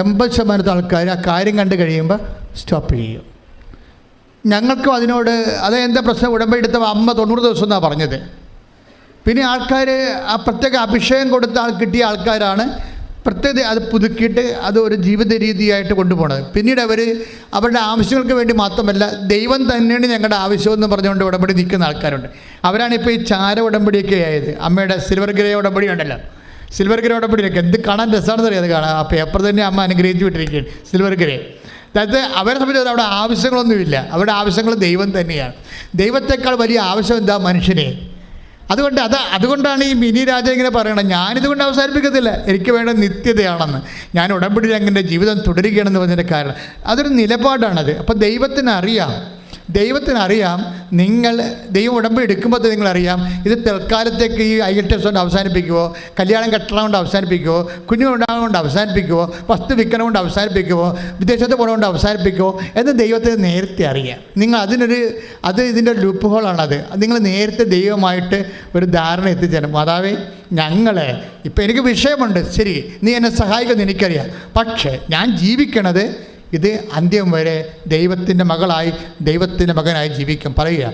80% ആൾക്കാർ ആ കാര്യം കണ്ടു കഴിയുമ്പോൾ സ്റ്റോപ്പ് ചെയ്യും. ഞങ്ങൾക്കും അതിനോട് അതെന്താ പ്രശ്നം? ഉടമ്പടി എടുത്ത അമ്മ 90 ദിവസം എന്നാണ് പറഞ്ഞത്. പിന്നെ ആൾക്കാർ ആ പ്രത്യേക അഭിഷേകം കൊടുത്ത കിട്ടിയ ആൾക്കാരാണ് പ്രത്യേകത അത് പുതുക്കിയിട്ട് അത് ഒരു ജീവിത രീതിയായിട്ട് കൊണ്ടുപോകുന്നത്. പിന്നീട് അവരുടെ ആവശ്യങ്ങൾക്ക് വേണ്ടി മാത്രമല്ല, ദൈവം തന്നെയാണ് ഞങ്ങളുടെ ആവശ്യമെന്ന് പറഞ്ഞുകൊണ്ട് ഉടമ്പടി നിൽക്കുന്ന ആൾക്കാരുണ്ട്. അവരാണിപ്പോൾ ഈ ചാര ഉടമ്പടിയൊക്കെ ആയത്. അമ്മയുടെ സിൽവർ ഗ്രേ ഉടമ്പടി ഉണ്ടല്ലോ, സിൽവർ ഗ്രേ ഉടമ്പടിയൊക്കെ എന്ത് കാണാൻ രസമാണെന്ന് അറിയാതെ കാണാം. ആ പേപ്പർ തന്നെ അമ്മ അനുഗ്രഹിച്ച് വിട്ടിരിക്കുകയാണ് സിൽവർ ഗ്രേ. അതായത് അവരെ സംബന്ധിച്ച് അവിടെ ആവശ്യങ്ങളൊന്നുമില്ല. അവരുടെ ആവശ്യങ്ങൾ ദൈവം തന്നെയാണ്. ദൈവത്തെക്കാൾ വലിയ ആവശ്യം എന്താ? മനുഷ്യനെ. അതുകൊണ്ടാണ് ഈ മിനി രാജ ഇങ്ങനെ പറയണം, ഞാനിതുകൊണ്ട് അവസാനിപ്പിക്കത്തില്ല, എനിക്ക് വേണ്ട നിത്യതയാണെന്ന്, ഞാൻ ഉടമ്പടി അങ്ങനെ ജീവിതം തുടരുകയാണെന്ന് പറഞ്ഞതിൻ്റെ കാരണം അതൊരു നിലപാടാണത്. അപ്പോൾ ദൈവത്തിന് അറിയാം, ദൈവത്തിനറിയാം ദൈവം ഉടമ്പടി എടുക്കുമ്പോൾ നിങ്ങളറിയാം ഇത് തൽക്കാലത്തേക്ക് ഈ IELTS കൊണ്ട് അവസാനിപ്പിക്കുമോ, കല്യാണം കെട്ടണം കൊണ്ട് അവസാനിപ്പിക്കുമോ, കുഞ്ഞുങ്ങളുണ്ടാകുന്നത് കൊണ്ട് അവസാനിപ്പിക്കുമോ, വസ്തു വിൽക്കണം കൊണ്ട് അവസാനിപ്പിക്കുമോ, വിദേശത്ത് പോകണം കൊണ്ട് അവസാനിപ്പിക്കുമോ എന്ന് ദൈവത്തിന് നേരത്തെ അറിയാം. നിങ്ങൾ ഇതിൻ്റെ ലൂപ്പ് ഹോളാണത്. നിങ്ങൾ നേരത്തെ ദൈവമായിട്ട് ഒരു ധാരണ എത്തിച്ചേരണം. മാതാവേ, ഇപ്പം എനിക്ക് വിഷയമുണ്ട്, ശരി, നീ എന്നെ സഹായിക്കുമെന്ന് എനിക്കറിയാം, പക്ഷേ ഞാൻ ജീവിക്കണത് ഇത് അന്ത്യം വരെ ദൈവത്തിൻ്റെ മകളായി ദൈവത്തിൻ്റെ മകനായി ജീവിക്കും. പറയുക,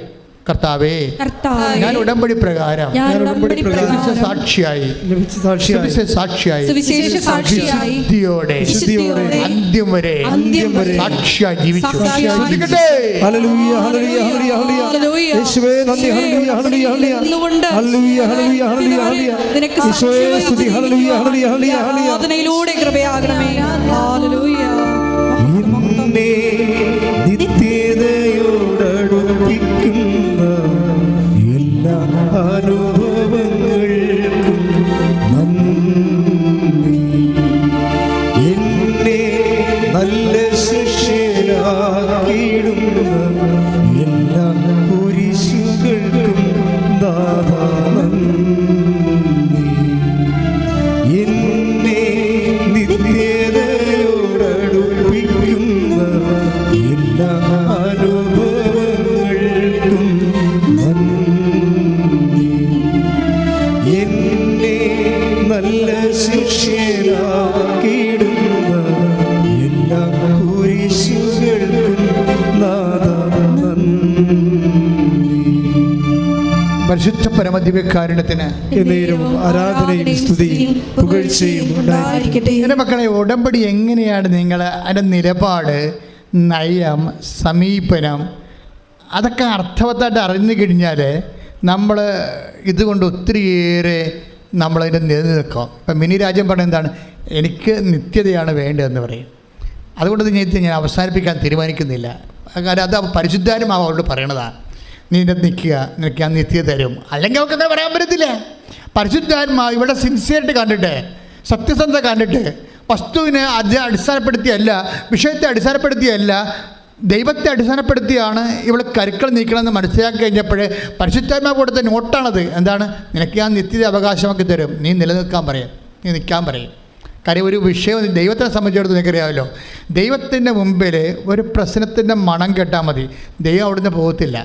കർത്താവേ, ഞാൻ ഉടമ്പടി പ്രകാരം സാക്ഷിയായി വിശുദ്ധിയോടെ അന്ത്യം വരെ സാക്ഷിയായി ജീവിച്ചു. നിത്യതയോടടുപ്പിക്കുന്ന എല്ലാ അനുഭവങ്ങൾക്കും നന്ദി. എന്നെ നല്ല ശിഷ്യരാക്കിയിടുന്ന എല്ലാ കുരിശുകൾക്കും നാഥാ നന്ദി. എന്നെ നിത്യതയോടടുപ്പിക്കുന്ന എല്ലാ അനുഭവങ്ങൾക്കും നന്ദി. എന്നെ നല്ല ശിഷ്യരാക്കിയിടുന്ന എല്ലാ കുരിശുകൾക്കും നാഥാ നന്ദി. പരിശുദ്ധ പരമദിവ്യകാരുണ്യത്തിന് എന്നേരവും ആരാധനയും സ്തുതിയും പുകഴ്ചയും ഉണ്ടായിരിക്കട്ടെ. എൻ്റെ മക്കളെ, ഉടമ്പടി എങ്ങനെയാണ് നിങ്ങൾ അതിൻ്റെ നിലപാട്, നയം, സമീപനം അതൊക്കെ അർത്ഥവത്തായിട്ട് അറിഞ്ഞു കഴിഞ്ഞാൽ നമ്മൾ ഇതുകൊണ്ട് ഒത്തിരിയേറെ നമ്മളതിൻ്റെ നിലനിൽക്കും. ഇപ്പം മിനി രാജ്യം പറഞ്ഞ എന്താണ്, എനിക്ക് നിത്യതയാണ് വേണ്ടതെന്ന് പറയും. അതുകൊണ്ട് ഞാൻ അവസാനിപ്പിക്കാൻ തീരുമാനിക്കുന്നില്ല. കാരണം അത് പരിശുദ്ധാത്മാവ് അവരോട് പറയണതാണ്. നീ നിൽക്കുക, നിനക്ക് ഞാൻ നിത്യത തരും. അല്ലെങ്കിൽ അവർക്ക് എന്താ പറയാൻ പറ്റത്തില്ല. പരിശുദ്ധാത്മാവ് ഇവിടെ സിൻസിയറിറ്റി കണ്ടിട്ട്, സത്യസന്ധത കണ്ടിട്ട്, വസ്തുവിനെ അടിസ്ഥാനപ്പെടുത്തിയല്ല, വിഷയത്തെ അടിസ്ഥാനപ്പെടുത്തിയല്ല, ദൈവത്തെ അടിസ്ഥാനപ്പെടുത്തിയാണ് ഇവിടെ കരുക്കൾ നീക്കണമെന്ന് മനസ്സിലാക്കി കഴിഞ്ഞപ്പോൾ പരിശുദ്ധാത്മാവ് കൊടുത്ത നോട്ടാണത്. എന്താണ്, നിനക്ക് ഞാൻ നിത്യത അവകാശമാക്കി തരും, നീ നിലനിൽക്കാൻ പറയും, നീ നിൽക്കാൻ പറയും. കാര്യം ഒരു വിഷയം ദൈവത്തെ സംബന്ധിച്ചിടത്തോളം നിനക്കറിയാമല്ലോ, ദൈവത്തിൻ്റെ മുമ്പിൽ ഒരു പ്രശ്നത്തിൻ്റെ മണം കേട്ടാൽ മതി, ദൈവം അവിടുന്ന് പോകത്തില്ല.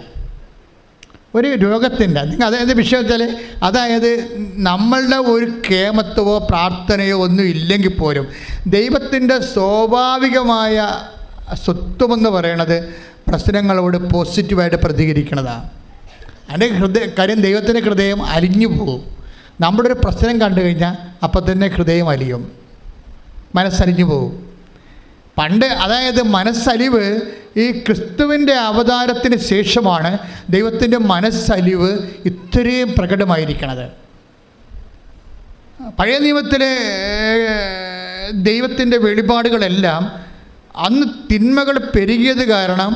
ഒരു രോഗത്തിൻ്റെ അതായത് വിഷയം വെച്ചാൽ, അതായത് നമ്മളുടെ ഒരു കേമത്വമോ പ്രാർത്ഥനയോ ഒന്നും ഇല്ലെങ്കിൽ പോലും ദൈവത്തിൻ്റെ സ്വാഭാവികമായ സ്വത്വമെന്ന് പറയണത് പ്രശ്നങ്ങളോട് പോസിറ്റീവായിട്ട് പ്രതികരിക്കണതാണ്. അതിൻ്റെ കാര്യം ദൈവത്തിൻ്റെ ഹൃദയം അലിഞ്ഞു പോകും. നമ്മുടെ ഒരു പ്രശ്നം കണ്ടു കഴിഞ്ഞാൽ അപ്പം തന്നെ ഹൃദയം അലിയും, മനസ്സലിഞ്ഞു പോകും. പണ്ട് അതായത് മനസ്സലിവ് ഈ ക്രിസ്തുവിൻ്റെ അവതാരത്തിന് ശേഷമാണ് ദൈവത്തിൻ്റെ മനസ്സലിവ് ഇത്രയും പ്രകടമായിരിക്കുന്നത്. പഴയ നിയമത്തിലെ ദൈവത്തിൻ്റെ വെളിപാടുകളെല്ലാം അന്ന് തിന്മകൾ പെരുകിയത് കാരണം,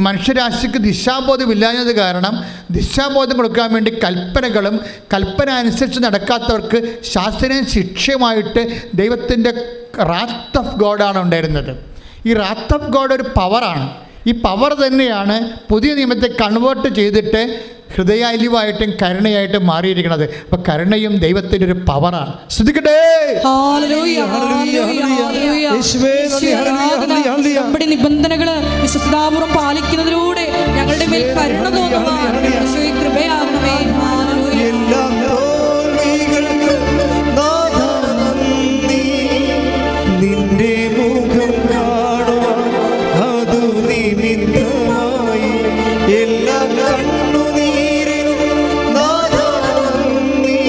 മനുഷ്യരാശിക്ക് ദിശാബോധമില്ലാഞ്ഞത് കാരണം ദിശാബോധം കൊടുക്കാൻ വേണ്ടി കൽപ്പനകളും കൽപ്പന അനുസരിച്ച് നടക്കാത്തവർക്ക് ശാസ്ത്രീയ ശിക്ഷയുമായിട്ട് ദൈവത്തിൻ്റെ റാത്ത് ഓഫ് ഗോഡാണ് ഉണ്ടായിരുന്നത്. ഈ റാത്ത് ഓഫ് ഗോഡ് ഒരു പവറാണ്. ഈ പവർ തന്നെയാണ് പുതിയ നിയമത്തെ കൺവേർട്ട് ചെയ്തിട്ട് ഹൃദയാലിവായിട്ടും കരുണയായിട്ടും മാറിയിരിക്കുന്നത്. അപ്പോൾ കരുണയും ദൈവത്തിൻ്റെ ഒരു പവറാണ്. ശ്രദ്ധിക്കട്ടെ. നിബന്ധനകള് വിശ്വസ്താപൂർവം പാലിക്കുന്നതിലൂടെ ഞങ്ങളുടെ മേൽ കരുണ തോന്നുവാൻ കൃപയാകണമേ. നിന്റെ മുഖം കാണുവാൻ അതു നിമിത്തമായി എല്ലാ കണ്ണുനീരിനും നാഥാ നന്ദി.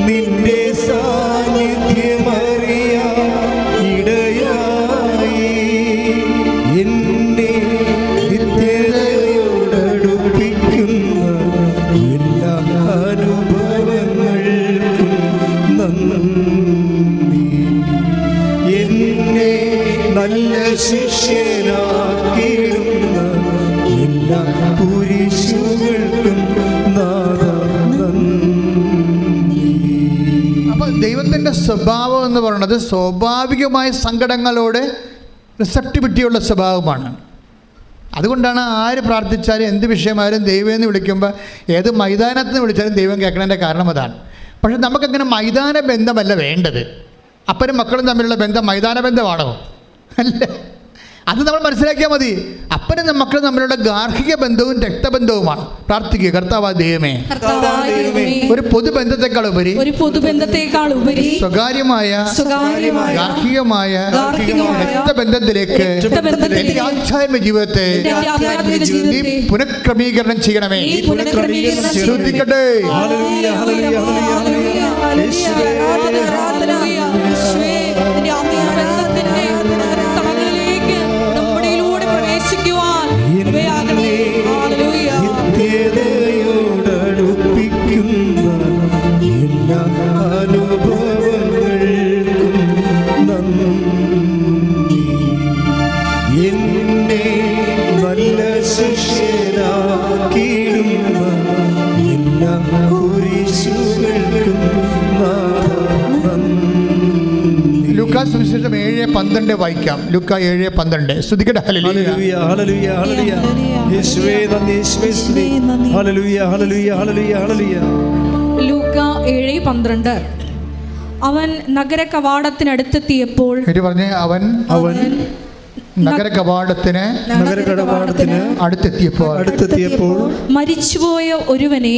നിന്റെ സാന്നിധ്യമറിയാൻ ഇടയായി എന്നെ നിത്യതയോടടുപ്പിക്കുന്ന എല്ലാ അനുഭവങ്ങൾക്കും നന്ദി. എന്നെ നല്ല ശിഷ്യനാക്കിയിടുന്ന എല്ലാ കുരിശുകൾക്കും നാഥാ നന്ദി. അപ്പോൾ ദൈവത്തിൻ്റെ സ്വഭാവം എന്ന് പറയുന്നത് സ്വാഭാവികമായ സങ്കടങ്ങളോട് റിസപ്റ്റിവിറ്റിയുള്ള സ്വഭാവമാണ്. അതുകൊണ്ടാണ് ആര് പ്രാർത്ഥിച്ചാലും എന്ത് വിഷയമായാലും ദൈവം എന്ന് വിളിക്കുമ്പോൾ ഏത് മൈതാനത്ത് നിന്ന് വിളിച്ചാലും ദൈവം കേൾക്കണതിൻ്റെ കാരണം അതാണ്. പക്ഷെ നമുക്കങ്ങനെ മൈതാന ബന്ധമല്ല വേണ്ടത്. അപ്പനും മക്കളും തമ്മിലുള്ള ബന്ധം മൈതാന ബന്ധമാണോ? അല്ല. അത് നമ്മൾ മനസ്സിലാക്കിയാൽ മതി. അപ്പനും മക്കളും തമ്മിലുള്ള ഗാർഹിക ബന്ധവും രക്തബന്ധവുമാണ്. പ്രാർത്ഥിക്കുക, കർത്താവായ ദൈവമേ, ഒരു പൊതുബന്ധത്തെക്കാൾ ഉപരി സ്വകാര്യമായ ഗാർഹികമായ രക്തബന്ധത്തിലേക്ക് എൻ്റെ ആധ്യാത്മിക ജീവിതത്തെ നീ പുനഃക്രമീകരണം ചെയ്യണമേ. ശ്രദ്ധിക്കട്ടെ. സുവിശേഷം 7:12 വായിക്കാം. ലൂക്ക 7:12. സ്തുതിക്കട്ടെ. ഹല്ലേലൂയ ഹല്ലേലൂയ ഹല്ലേലൂയ. യേശുവേ നന്ദി, യേശുവേ സ്തുതി. ഹല്ലേലൂയ ഹല്ലേലൂയ ഹല്ലേലൂയ ഹല്ലേലൂയ. ലൂക്ക 7:12. അവൻ നഗര കവാടത്തിനടുത്തെത്തിയപ്പോൾ അവൻ നഗര കവാടത്തിന് അടുത്തെത്തിയപ്പോൾ മരിച്ചുപോയ ഒരുവനെ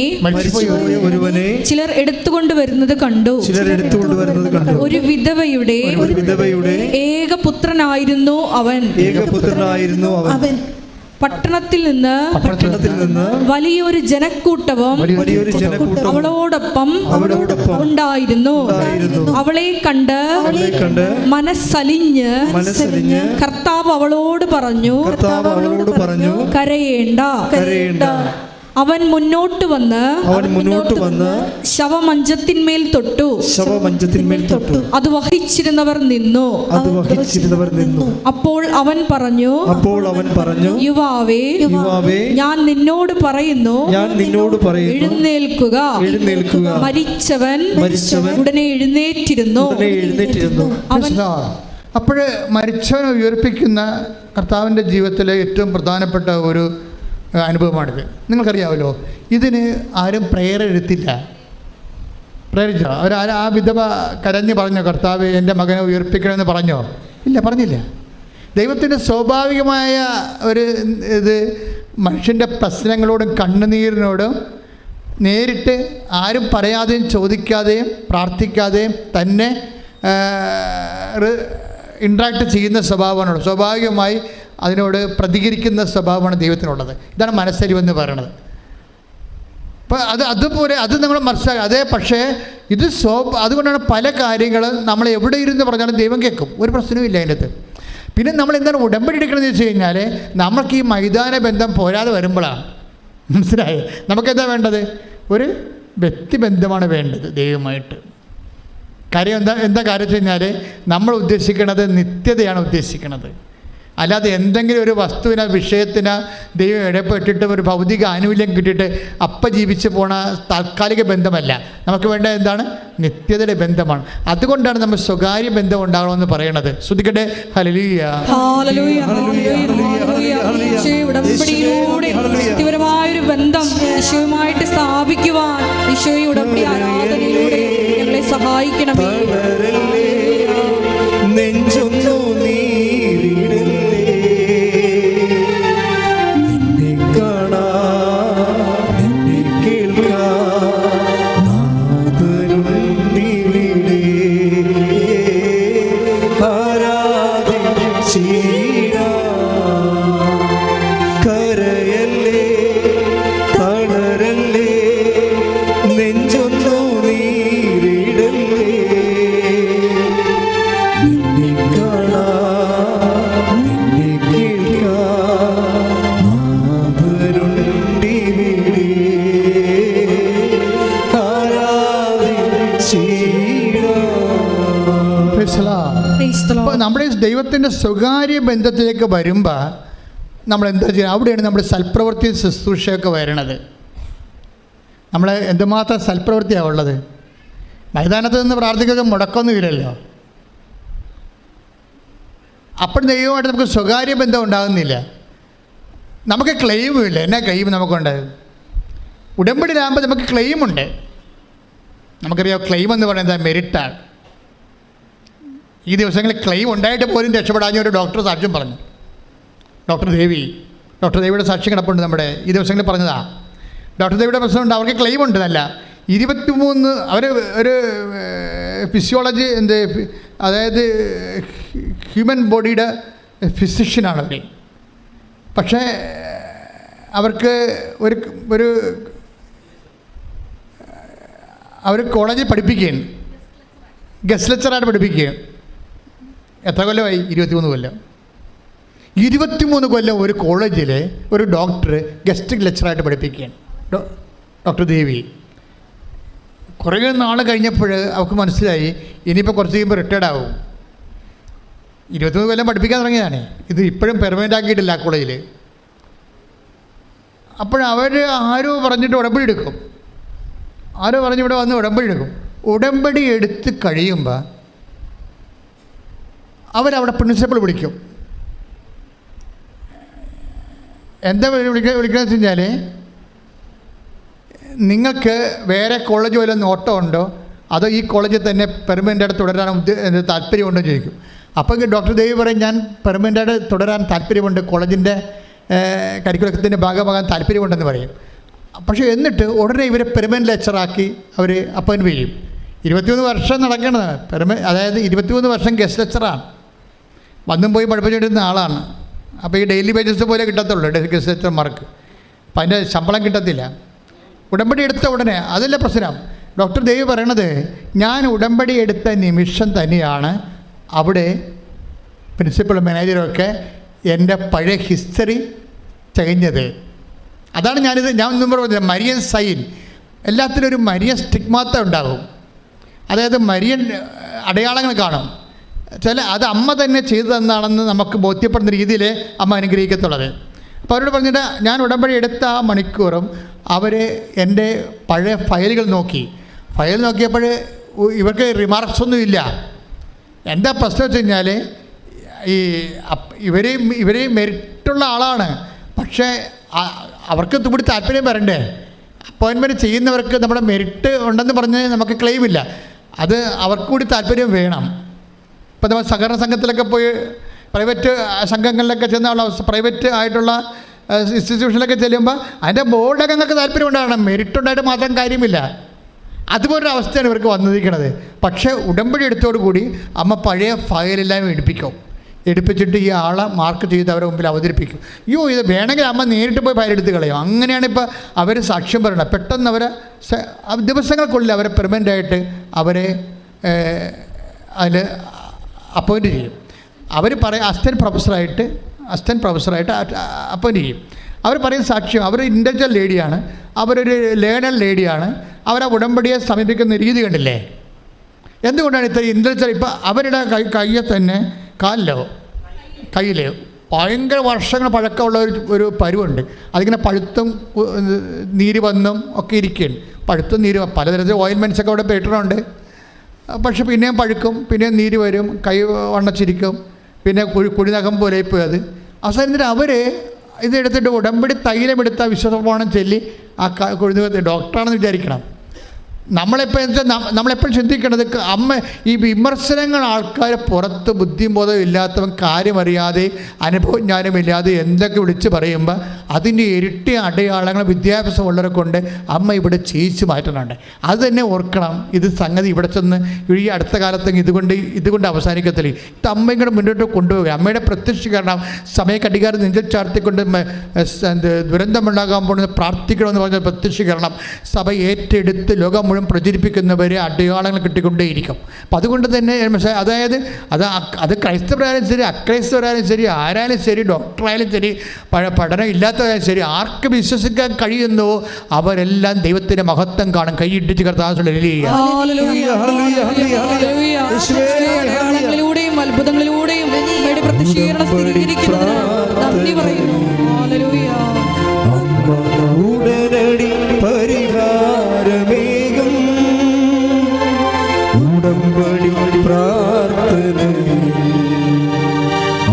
ചിലർ എടുത്തുകൊണ്ട് വരുന്നത് കണ്ടു. ഒരു വിധവയുടെ ഏകപുത്രനായിരുന്നു അവൻ. പട്ടണത്തിൽ നിന്ന് വലിയൊരു ജനക്കൂട്ടവും അവളോടൊപ്പം ഉണ്ടായിരുന്നു. അവളെ കണ്ട് മനസ്സലിഞ്ഞ് കർത്താവ് അവളോട് പറഞ്ഞു, കരയേണ്ട. അവൻ മുന്നോട്ട് വന്ന് ശവമഞ്ചത്തിന്മേൽ തൊട്ടു. അത് വഹിച്ചിരുന്നവർ നിന്നു. അപ്പോൾ അവൻ പറഞ്ഞു, യുവാവേ, ഞാൻ നിന്നോട് പറയുന്നു, എഴുന്നേൽക്കുക. മരിച്ചവൻ ഉടനെ എഴുന്നേറ്റിരുന്നു. അപ്പോഴ് മരിച്ചവനെ ഉയർപ്പിക്കുന്ന കർത്താവിൻ്റെ ജീവിതത്തിലെ ഏറ്റവും പ്രധാനപ്പെട്ട ഒരു അനുഭവമാണിത്. നിങ്ങൾക്കറിയാമല്ലോ, ഇതിന് ആരും പ്രേയർ എടുത്തില്ല. പ്രേരിച്ചോ? ആ വിധവ കരഞ്ഞ് പറഞ്ഞോ, കർത്താവ് എൻ്റെ മകനെ ഉയർപ്പിക്കണമെന്ന് പറഞ്ഞോ? ഇല്ല, പറഞ്ഞില്ല. ദൈവത്തിൻ്റെ സ്വാഭാവികമായ ഒരു ഇത് മനുഷ്യൻ്റെ പ്രശ്നങ്ങളോടും കണ്ണുനീരിനോടും നേരിട്ട് ആരും പറയാതെയും ചോദിക്കാതെയും പ്രാർത്ഥിക്കാതെയും തന്നെ ഇൻട്രാക്ട് ചെയ്യുന്ന സ്വഭാവമാണുള്ളത്. സ്വാഭാവികമായി അതിനോട് പ്രതികരിക്കുന്ന സ്വഭാവമാണ് ദൈവത്തിനുള്ളത്. ഇതാണ് മനസ്സരിവെന്ന് പറയുന്നത്. അപ്പം അതുപോലെ അത് നമ്മൾ മനസ്സിലാക്കുക. അതേ പക്ഷേ ഇത് അതുകൊണ്ടാണ് പല കാര്യങ്ങളും നമ്മൾ എവിടെ ഇരുന്ന് പറഞ്ഞാലും ദൈവം കേൾക്കും. ഒരു പ്രശ്നവും ഇല്ല അതിൻ്റെ അകത്ത്. പിന്നെ നമ്മൾ എന്താണ് ഉടമ്പടി എടുക്കണമെന്ന് വെച്ച് കഴിഞ്ഞാൽ നമ്മൾക്ക് ഈ മൈതാന ബന്ധം പോരാതെ വരുമ്പോഴാണ് മനസ്സിലായത്. നമുക്കെന്താ വേണ്ടത്? ഒരു വ്യക്തിബന്ധമാണ് വേണ്ടത് ദൈവമായിട്ട്. കാര്യം എന്താ കാര്യം വെച്ച് കഴിഞ്ഞാൽ നമ്മൾ ഉദ്ദേശിക്കുന്നത് നിത്യതയാണ് ഉദ്ദേശിക്കുന്നത്. അല്ലാതെ എന്തെങ്കിലും ഒരു വസ്തുവിന വിഷയത്തിന് ദൈവം ഇടപെട്ടിട്ട് ഒരു ഭൗതിക ആനുകൂല്യം കിട്ടിയിട്ട് ജീവിച്ച് പോണ താൽക്കാലിക ബന്ധമല്ല. നമുക്ക് വേണ്ട എന്താണ്? നിത്യതയുടെ ബന്ധമാണ്. അതുകൊണ്ടാണ് നമ്മൾ സ്വകാര്യ ബന്ധം ഉണ്ടാകണമെന്ന് പറയണത്. ശ്രദ്ധിക്കട്ടെ. ഹല്ലേലൂയ ഹല്ലേലൂയ വ്യക്തിപരമായൊരു ബന്ധം ഈശോയുമായിട്ട് സ്ഥാപിക്കുവാൻ ഈശോയെ ഉടമ്പടി ആരാധനയിലൂടെ ഞങ്ങളെ സഹായിക്കണമേ. നെഞ്ചൊന്നു നമ്മുടെ ദൈവത്തിൻ്റെ സ്വകാര്യ ബന്ധത്തിലേക്ക് വരുമ്പോൾ നമ്മൾ എന്താ ചെയ്യുക? അവിടെയാണ് നമ്മുടെ സൽപ്രവൃത്തി ശുശ്രൂഷയൊക്കെ വരണത്. നമ്മൾ എന്തുമാത്രം സൽപ്രവൃത്തിയാണ് ഉള്ളത്. മൈതാനത്ത് നിന്ന് പ്രാർത്ഥിക്കുക മുടക്കൊന്നുമില്ലല്ലോ. അപ്പോൾ ദൈവമായിട്ട് നമുക്ക് സ്വകാര്യ ബന്ധം ഉണ്ടാകുന്നില്ല. നമുക്ക് ക്ലെയിമും ഇല്ല. എന്നാ ക്ലെയിം നമുക്കുണ്ട്? ഉടമ്പടിയിലാകുമ്പോൾ നമുക്ക് ക്ലെയിമുണ്ട്. നമുക്കറിയാം ക്ലെയിം എന്ന് പറയുന്നത് മെരിറ്റാണ്. ഈ ദിവസങ്ങളിൽ ക്ലെയിം ഉണ്ടായിട്ട് പോലും രക്ഷപ്പെടാഞ്ഞ ഒരു ഡോക്ടർ സാക്ഷ്യം പറഞ്ഞു. ഡോക്ടർ ദേവിയുടെ സാക്ഷ്യം കിടപ്പുണ്ട് നമ്മുടെ ഈ ദിവസങ്ങളിൽ പറഞ്ഞതാണ്. ഡോക്ടർ ദേവിയുടെ പ്രശ്നമുണ്ട്, അവർക്ക് ക്ലെയിം ഉണ്ട്. നല്ല 23 അവർ ഒരു ഫിസിയോളജി അതായത് ഹ്യൂമൻ ബോഡിയുടെ ഫിസിഷ്യനാണ് അവർ. പക്ഷേ അവർക്ക് അവർ കോളേജിൽ പഠിപ്പിക്കുകയാണ്, ഗസ്റ്റ് ലെക്ചറായിട്ട് പഠിപ്പിക്കുകയാണ്. എത്ര കൊല്ലമായി? 23 കൊല്ലം. 23 കൊല്ലം ഒരു കോളേജിൽ ഒരു ഡോക്ടർ ഗസ്റ്റ് ലെക്ചറായിട്ട് പഠിപ്പിക്കുകയാണ്, ഡോക്ടർ ദേവി. കുറേ നാൾ കഴിഞ്ഞപ്പോൾ അവർക്ക് മനസ്സിലായി ഇനിയിപ്പോൾ കുറച്ച് കഴിയുമ്പോൾ റിട്ടയർഡ് ആവും. 23 കൊല്ലം പഠിപ്പിക്കാൻ തുടങ്ങിയതാണ്. ഇത് ഇപ്പോഴും പെർമനൻ്റ് ആക്കിയിട്ടില്ല ആ കോളേജിൽ. അപ്പോഴവർ ആരോ പറഞ്ഞിട്ട് ഉടമ്പടി എടുക്കും. ആരോ പറഞ്ഞ് ഇവിടെ വന്ന് ഉടമ്പടി എടുക്കും. ഉടമ്പടി എടുത്ത് കഴിയുമ്പോൾ അവരവിടെ പ്രിൻസിപ്പൾ വിളിക്കും. എന്താ വിളിക്കുന്നത് വെച്ച് കഴിഞ്ഞാൽ, നിങ്ങൾക്ക് വേറെ കോളേജ് വല്ലതും നോട്ടം ഉണ്ടോ, അതോ ഈ കോളേജിൽ തന്നെ പെർമനൻ്റായിട്ട് തുടരാൻ താല്പര്യമുണ്ടോ ചോദിക്കും. അപ്പോൾ ഡോക്ടർ ദേവി പറയും, ഞാൻ പെർമനൻ്റായിട്ട് തുടരാൻ താല്പര്യമുണ്ട്, കോളേജിൻ്റെ കരിക്കുലത്തിൻ്റെ ഭാഗമാകാൻ താല്പര്യമുണ്ടെന്ന് പറയും. പക്ഷേ എന്നിട്ട് ഉടനെ ഇവരെ പെർമനൻ്റ് ലെക്ചറാക്കി അവർ അപ്പോയിൻറ്റ് ചെയ്യും. 23 വർഷം നടക്കേണ്ടതാണ്. അതായത് 23 വർഷം ഗസ്റ്റ് ലെക്ചറാണ്, വന്നും പോയി പഠിപ്പിച്ചുകൊണ്ടിരുന്ന ആളാണ്. അപ്പോൾ ഈ ഡെയിലി വേജസ് പോലെ കിട്ടത്തുള്ളൂ ഗസ്റ്റ് ലെക്ചർമാർക്ക്. അപ്പം അതിൻ്റെ ശമ്പളം കിട്ടത്തില്ല. ഉടമ്പടി എടുത്ത ഉടനെ അതല്ല പ്രശ്നം. ഡോക്ടർ ദേവി പറയണത്, ഞാൻ ഉടമ്പടി എടുത്ത നിമിഷം തന്നെയാണ് അവിടെ പ്രിൻസിപ്പൽ മാനേജറൊക്കെ എൻ്റെ പഴയ ഹിസ്റ്ററി തികഞ്ഞത്. അതാണ് ഞാൻ മുമ്പ് പറഞ്ഞത്, മരിയൻ സൈൻ. എല്ലാത്തിനും ഒരു മരിയൻ സ്റ്റിഗ്മാത്ത ഉണ്ടാകും. അതായത് മരിയൻ അടയാളങ്ങൾ കാണും. അത് അമ്മ തന്നെ ചെയ്തു തന്നാണെന്ന് നമുക്ക് ബോധ്യപ്പെടുന്ന രീതിയിൽ അമ്മ അനുഗ്രഹിക്കത്തുള്ളത്. അപ്പോൾ അവരോട് പറഞ്ഞിട്ട് ഞാൻ ഉടമ്പടി എടുത്ത ആ മണിക്കൂറും അവർ എൻ്റെ പഴയ ഫയലുകൾ നോക്കിയപ്പോൾ ഇവർക്ക് റിമാർക്സ് ഒന്നുമില്ല. എന്താ പ്രശ്നം വെച്ച് കഴിഞ്ഞാൽ, ഇവരെയും മെറിറ്റുള്ള ആളാണ്. പക്ഷേ അവർക്ക് കൂടി താല്പര്യം വരണ്ടേ? അപ്പോയിൻമെൻറ്റ് ചെയ്യുന്നവർക്ക് നമ്മുടെ മെറിറ്റ് ഉണ്ടെന്ന് പറഞ്ഞ് നമുക്ക് ക്ലെയിം ഇല്ല. അത് അവർക്ക് കൂടി താല്പര്യം വേണം. ഇപ്പോൾ നമ്മൾ സഹകരണ സംഘത്തിലൊക്കെ പോയി പ്രൈവറ്റ് സംഘങ്ങളിലൊക്കെ ചെന്നുള്ള പ്രൈവറ്റ് ആയിട്ടുള്ള ഇൻസ്റ്റിറ്റ്യൂഷനിലൊക്കെ ചെല്ലുമ്പോൾ അതിൻ്റെ ബോർഡൊക്കെ നിങ്ങൾക്ക് താല്പര്യം ഉണ്ടാകണം, മെറിറ്റ് ഉണ്ടായിട്ട് മാത്രം കാര്യമില്ല. അതുപോലൊരു അവസ്ഥയാണ് ഇവർക്ക് വന്നിരിക്കുന്നത്. പക്ഷേ ഉടമ്പടി എടുത്തോടുകൂടി അമ്മ പഴയ ഫയലെല്ലാം എടുപ്പിച്ചിട്ട് ഈ ആളെ മാർക്ക് ചെയ്ത് അവരുടെ മുമ്പിൽ അവതരിപ്പിക്കും. ഇത് വേണമെങ്കിൽ അമ്മ നേരിട്ട് പോയി ഫയലെടുത്ത് കളയും. അങ്ങനെയാണ് ഇപ്പോൾ അവർ സാക്ഷ്യം പറയുന്നത്. പെട്ടെന്ന് അവരെ ദിവസങ്ങൾക്കുള്ളിൽ അവരെ പെർമനൻ്റായിട്ട് അവരെ അതിൽ അപ്പോയിൻറ്റ് ചെയ്യും. അവർ പറയും അസിസ്റ്റൻറ്റ് പ്രൊഫസറായിട്ട് അപ്പോയിൻറ്റ് ചെയ്യും. അവർ പറയും സാക്ഷ്യം, അവർ ഇൻ്റലക്ച്വൽ ലേഡിയാണ്, അവരൊരു ലേണൽ ലേഡിയാണ്. അവരാ ഉടമ്പടിയെ സമീപിക്കുന്ന രീതി കണ്ടില്ലേ? എന്തുകൊണ്ടാണ് ഇത്ര ഇൻ്റലക്ച്വൽ? ഇപ്പോൾ അവരുടെ കയ്യിൽ തന്നെ കയ്യിൽ ഭയങ്കര വർഷങ്ങൾ പഴക്കമുള്ള ഒരു പരുവുണ്ട്. അതിങ്ങനെ പഴുത്തും നീര് വന്നും ഒക്കെ ഇരിക്കുകയാണ്. പഴുത്തും നീര് പലതരത്തിൽ ഓയിൽമെൻറ്റ്സൊക്കെ അവിടെ പെട്ടിട്ടുണ്ട്. പക്ഷെ പിന്നെയും പഴുക്കും, പിന്നെയും നീര് വരും, കൈ വണ്ണച്ചിരിക്കും, പിന്നെ കുഴിനകം പോലെ ഇപ്പോൾ അത് അവസാനത്തിൽ അവർ ഇതെടുത്തിട്ട് ഉടമ്പടി തൈലമെടുത്ത വിശ്വപ്രമാണം ചൊല്ലി ആ കുഴിനകത്ത് ഡോക്ടറാണെന്ന് വിചാരിക്കണം. നമ്മളെപ്പോഴും ചിന്തിക്കേണ്ടത്, അമ്മ ഈ വിമർശനങ്ങൾ ആൾക്കാരെ പുറത്ത് ബുദ്ധിയും ബോധവും ഇല്ലാത്തവൻ കാര്യമറിയാതെ അനുഭവജ്ഞാനമില്ലാതെ എന്തൊക്കെ വിളിച്ച് പറയുമ്പോൾ അതിൻ്റെ ഇരട്ടി അടയാളങ്ങൾ വിദ്യാഭ്യാസമുള്ളവരെ കൊണ്ട് അമ്മ ഇവിടെ ചെയ്യിച്ചു മാറ്റുന്നുണ്ട്. അത് തന്നെ ഓർക്കണം. ഇത് സംഗതി ഇവിടെ ചെന്ന് ഈ അടുത്ത കാലത്ത് ഇതുകൊണ്ട് അവസാനിക്കത്തില്ല. ഇത് അമ്മയും കൂടെ മുന്നോട്ട് കൊണ്ടുപോവുക. അമ്മയുടെ പ്രത്യക്ഷീകരണം സമയക്കടികാരം നെഞ്ചിൽ ചാർത്തിക്കൊണ്ട് ദുരന്തമുണ്ടാകാൻ പോകുന്നത് പ്രാർത്ഥിക്കണമെന്ന് പറഞ്ഞ പ്രത്യക്ഷീകരണം സഭ ഏറ്റെടുത്ത് ലോകം മുഴുവൻ പ്രചരിപ്പിക്കുന്നവരെ അടയാളങ്ങൾ കിട്ടിക്കൊണ്ടേയിരിക്കും. അപ്പം അതുകൊണ്ട് തന്നെ അതായത് അത് ക്രൈസ്തവരായാലും ശരി, അക്രൈസ്തവരായാലും ശരി, ആരായാലും ശരി, ഡോക്ടറായാലും ശരി, പഠനം ഇല്ലാത്തവരായാലും ശരി, ആർക്ക് വിശ്വസിക്കാൻ കഴിയുന്നുവോ അവരെല്ലാം ദൈവത്തിൻ്റെ മഹത്വം കാണും. കൈയിട്ടിച്ച് കർത്താവിലൂടെയും അത്ഭുതങ്ങളിലൂടെയും പ്രത്യക്ഷീകരണം സ്ഥിരീകരിക്കുന്നതിന് നന്ദി പറയുന്നു. ഉടനടി പരിഹാരമേകും ഉടമ്പടി പ്രാർത്ഥനയിൽ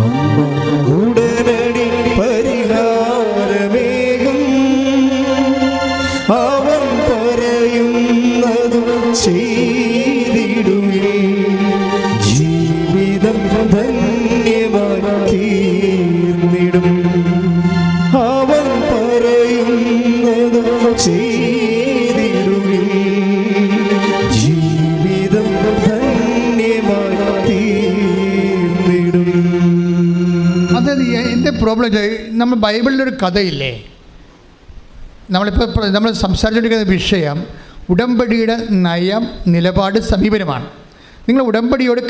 അമ്മ ഉടനടി പരിഹാരമേകും എൻ്റെ പ്രോബ്ലം നമ്മൾ ബൈബിളിലൊരു കഥയില്ലേ, നമ്മൾ സംസാരിച്ചുകൊണ്ടിരിക്കുന്ന വിഷയം ഉടമ്പടിയുടെ നയം, നിലപാട്, സമീപനമാണ്. നിങ്ങൾ ഉടമ്പടിയോട്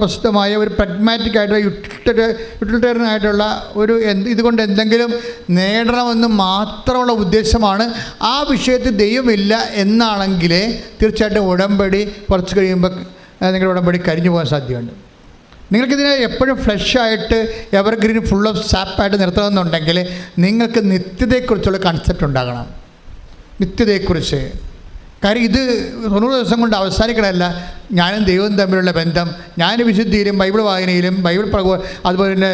പ്രസിദ്ധമായ ഒരു പ്രഗ്മാറ്റിക് ആയിട്ടുള്ള യൂട്ടിലിറ്റേറിയൻ ആയിട്ടുള്ള ഒരു ഇതുകൊണ്ട് എന്തെങ്കിലും നേടണമെന്ന് മാത്രമുള്ള ഉദ്ദേശമാണ്. ആ വിഷയത്തിൽ ദൈവമില്ല എന്നാണെങ്കിൽ തീർച്ചയായിട്ടും ഉടമ്പടി കുറച്ച് കഴിയുമ്പോൾ നിങ്ങളുടെ ഉടമ്പടി കരിഞ്ഞു പോകാൻ സാധ്യതയുണ്ട്. നിങ്ങൾക്കിതിനെ എപ്പോഴും ഫ്ലഷായിട്ട് എവർഗ്രീൻ ഫുൾ ഓഫ് സാപ്പായിട്ട് നിർത്തണമെന്നുണ്ടെങ്കിൽ നിങ്ങൾക്ക് നിത്യതയെക്കുറിച്ചുള്ള കൺസെപ്റ്റ് ഉണ്ടാകണം. നിത്യതയെക്കുറിച്ച്. കാര്യം ഇത് 90 ദിവസം കൊണ്ട് അവസാനിക്കണമല്ല. ഞാനും ദൈവവും തമ്മിലുള്ള ബന്ധം, ഞാൻ വിശുദ്ധിയിലും ബൈബിൾ വായനയിലും അതുപോലെ തന്നെ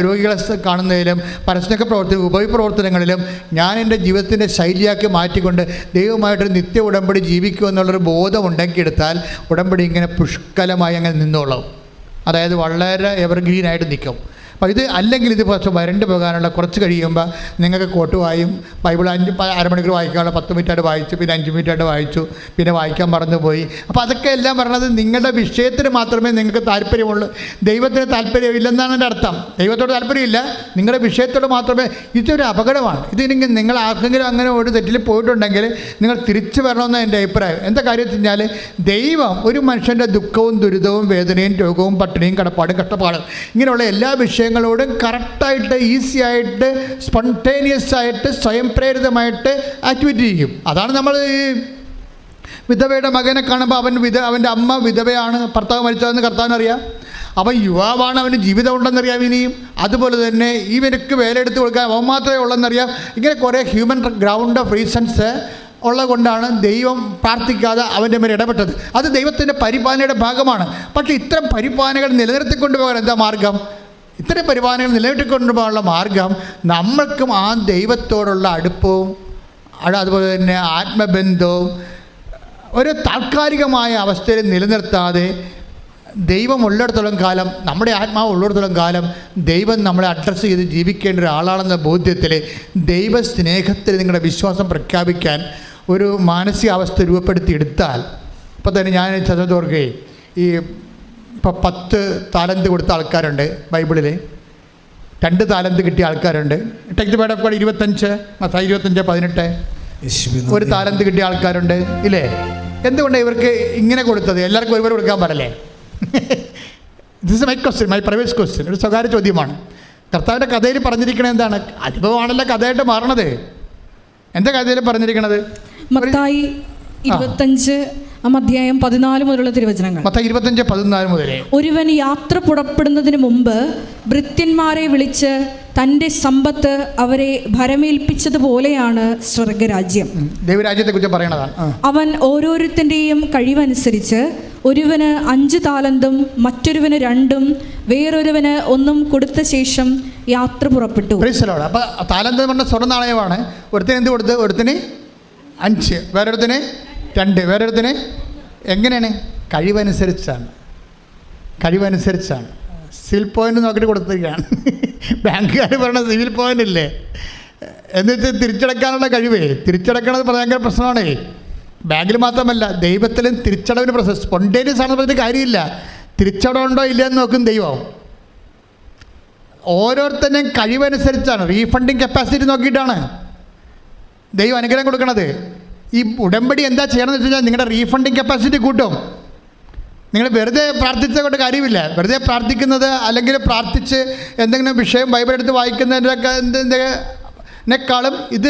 രോഗികളെ കാണുന്നതിലും പരസ്പര ഉപപ്രവർത്തനങ്ങളിലും ഞാൻ എൻ്റെ ജീവിതത്തിൻ്റെ ശൈലിയാക്കി മാറ്റിക്കൊണ്ട് ദൈവമായിട്ടൊരു നിത്യ ഉടമ്പടി ജീവിക്കുമെന്നുള്ളൊരു ബോധം ഉണ്ടാക്കിയെടുത്താൽ ഉടമ്പടി ഇങ്ങനെ പുഷ്കലമായി അങ്ങനെ നിന്നോളും. അതായത് വളരെ എവർഗ്രീനായിട്ട് നിൽക്കും. അപ്പോൾ ഇത് അല്ലെങ്കിൽ ഇത് കുറച്ച് വരണ്ട് പോകാനുള്ള കുറച്ച് കഴിയുമ്പോൾ നിങ്ങൾക്ക് കോട്ടുവായും ബൈബിൾ അരമണിക്കൂർ വായിക്കാനുള്ള 10 മിനിറ്റായിട്ട് വായിച്ചു, പിന്നെ 5 മിനിറ്റായിട്ട് വായിച്ചു, പിന്നെ വായിക്കാൻ മറന്നുപോയി. അപ്പോൾ അതൊക്കെ എല്ലാം പറഞ്ഞത് നിങ്ങളുടെ വിഷയത്തിന് മാത്രമേ നിങ്ങൾക്ക് താല്പര്യമുള്ളൂ. ദൈവത്തിന് താല്പര്യമില്ലെന്നാണ് എൻ്റെ അർത്ഥം. ദൈവത്തോട് താല്പര്യമില്ല, നിങ്ങളുടെ വിഷയത്തോട് മാത്രമേ. ഇതൊരു അപകടമാണ്. ഇതിനെങ്കിൽ നിങ്ങൾ ആർക്കെങ്കിലും അങ്ങനെ ഒരു തെറ്റിൽ പോയിട്ടുണ്ടെങ്കിൽ നിങ്ങൾ തിരിച്ചു വരണമെന്നാണ് എൻ്റെ അഭിപ്രായം. എന്താ കാര്യം വെച്ച് കഴിഞ്ഞാൽ ദൈവം ഒരു മനുഷ്യൻ്റെ ദുഃഖവും ദുരിതവും വേദനയും രോഗവും പട്ടിണിയും കടപ്പാടും കഷ്ടപ്പാടും ഇങ്ങനെയുള്ള എല്ലാ വിഷയങ്ങളോടും കറക്റ്റായിട്ട്, ഈസി ആയിട്ട്, സ്പോണ്ടേനിയസ് ആയിട്ട്, സ്വയം പ്രേരിതമായിട്ട് ആക്ടിവിറ്റി ചെയ്യും. അതാണ് നമ്മൾ ഈ വിധവയുടെ മകനെ കാണുമ്പോൾ അവൻ്റെ അമ്മ വിധവയാണ്, ഭർത്താവ് മരിച്ചതെന്ന് കർത്താവിനറിയാം. അവൻ യുവാവാണ്, അവന് ജീവിതം ഉണ്ടെന്നറിയാം. ഇനിയും അതുപോലെ തന്നെ ഇവനക്ക് വേലയെടുത്ത് കൊടുക്കാൻ അവൻ മാത്രമേ ഉള്ളെന്നറിയാം. ഇങ്ങനെ കുറേ ഹ്യൂമൻ ഗ്രൗണ്ട് ഓഫ് റീസൺസ് ഉള്ളത് കൊണ്ടാണ് ദൈവം പ്രാർത്ഥിക്കാതെ അവൻ്റെ മേലെ ഇടപെട്ടത്. അത് ദൈവത്തിൻ്റെ പരിപാലനയുടെ ഭാഗമാണ്. പക്ഷേ ഇത്തരം പരിപാലനകൾ നിലനിർത്തിക്കൊണ്ടുപോകാൻ എന്താ മാർഗം? ഇത്തരം പരിപാലനകൾ നിലനിർത്തിക്കൊണ്ടുപോകാനുള്ള മാർഗം നമ്മൾക്കും ആ ദൈവത്തോടുള്ള അടുപ്പവും അതുപോലെ തന്നെ ആത്മബന്ധവും ഒരു താൽക്കാലികമായ അവസ്ഥയിൽ നിലനിർത്താതെ ദൈവം ഉള്ളിടത്തോളം കാലം, നമ്മുടെ ആത്മാവ് ഉള്ളിടത്തോളം കാലം ദൈവം നമ്മളെ അഡ്രസ്സ് ചെയ്ത് ജീവിക്കേണ്ട ഒരാളാണെന്ന ബോധ്യത്തിൽ ദൈവസ്നേഹത്തിൽ നിങ്ങളുടെ വിശ്വാസം പ്രഖ്യാപിക്കാൻ ഒരു മാനസികാവസ്ഥ രൂപപ്പെടുത്തിയെടുത്താൽ, ഇപ്പോൾ തന്നെ ഞാൻ ചതോർക്കുകയും ഇപ്പോൾ 10 താലന്ത് കൊടുത്ത ആൾക്കാരുണ്ട് ബൈബിളിൽ, 2 താലന്ത് കിട്ടിയ ആൾക്കാരുണ്ട്. ടെക്സ്റ്റ് ബൈഡ് ഓഫ് ഗോഡ് 25 18 1 താലന്ത് കിട്ടിയ ആൾക്കാരുണ്ട് ഇല്ലേ? എന്തുകൊണ്ടാണ് ഇവർക്ക് ഇങ്ങനെ കൊടുത്തത്? എല്ലാവർക്കും ഒരുപോലെ കൊടുക്കാൻ പാടില്ലേ? This my question, my private question, ഒരു സ്വകാര്യ ചോദ്യമാണ്. കർത്താവിൻ്റെ കഥയിൽ പറഞ്ഞിരിക്കണത് എന്താണ്? അനുഭവമാണല്ലോ കഥയായിട്ട് മാറണത്. എന്താ കഥയിൽ പറഞ്ഞിരിക്കണത്? മത്തായി 25 അധ്യായം 14 മുതലുള്ള തിരുവചനങ്ങൾ. മത്തായി 25:14 മുതൽ. ഒരുവൻ യാത്ര പുറപ്പെടുന്നതിന് മുമ്പ് ഭൃത്യന്മാരെ വിളിച്ച് തൻ്റെ സമ്പത്ത് അവരെ ഭരമേൽപ്പിച്ചതുപോലെയാണ് സ്വർഗരാജ്യം. ദൈവരാജ്യത്തെ കുറിച്ച് പറയണതാണ്. അവൻ ഓരോരുത്തൻ്റെയും കഴിവനുസരിച്ച് ഒരുവന് 5 താലന്തും മറ്റൊരുവന് 2ഉം വേറൊരുവന് 1ഉം കൊടുത്ത ശേഷം യാത്ര പുറപ്പെട്ടു. അപ്പോൾ താലന്ത് പറഞ്ഞ സ്വർണ്ണ നാണയമാണ്. ഒരുത്തിന് എന്ത് കൊടുത്ത്? ഒരുത്തിന് 5, വേറൊരുത്തിന് 2, വേറൊരുത്തിന്. എങ്ങനെയാണ്? കഴിവനുസരിച്ചാണ്. സിവിൽ പോയിൻ്റ് നോക്കിയിട്ട് കൊടുത്തിരിക്കുകയാണ്. ബാങ്കുകാർ പറഞ്ഞ സിവിൽ പോയിൻ്റ് ഇല്ലേ എന്നുവെച്ചാൽ തിരിച്ചടക്കാനുള്ള കഴിവേ. തിരിച്ചടക്കണത് ഭയങ്കര പ്രശ്നമാണ്. ബാങ്കിൽ മാത്രമല്ല, ദൈവത്തിലും തിരിച്ചടവിന് പ്രശ്നം. സ്പോണ്ടേനിയസ് ആണെന്ന് പറഞ്ഞിട്ട് കാര്യമില്ല. തിരിച്ചടവുണ്ടോ ഇല്ലയെന്ന് നോക്കും ദൈവം. ഓരോരുത്തരുടെയും കഴിവനുസരിച്ചാണ്, റീഫണ്ടിങ് കപ്പാസിറ്റി നോക്കിയിട്ടാണ് ദൈവം അനുഗ്രഹം കൊടുക്കണത്. ഈ ഉടമ്പടി എന്താ ചെയ്യണമെന്ന് വെച്ച് കഴിഞ്ഞാൽ നിങ്ങളുടെ റീഫണ്ടിങ് കപ്പാസിറ്റി കൂട്ടും. നിങ്ങൾ വെറുതെ പ്രാർത്ഥിച്ച കൊണ്ട് കാര്യമില്ല. വെറുതെ പ്രാർത്ഥിക്കുന്നത് അല്ലെങ്കിൽ പ്രാർത്ഥിച്ച് എന്തെങ്കിലും വിഷയം ബൈബിൾ എടുത്ത് വായിക്കുന്നതിനേക്കാളും ഇത്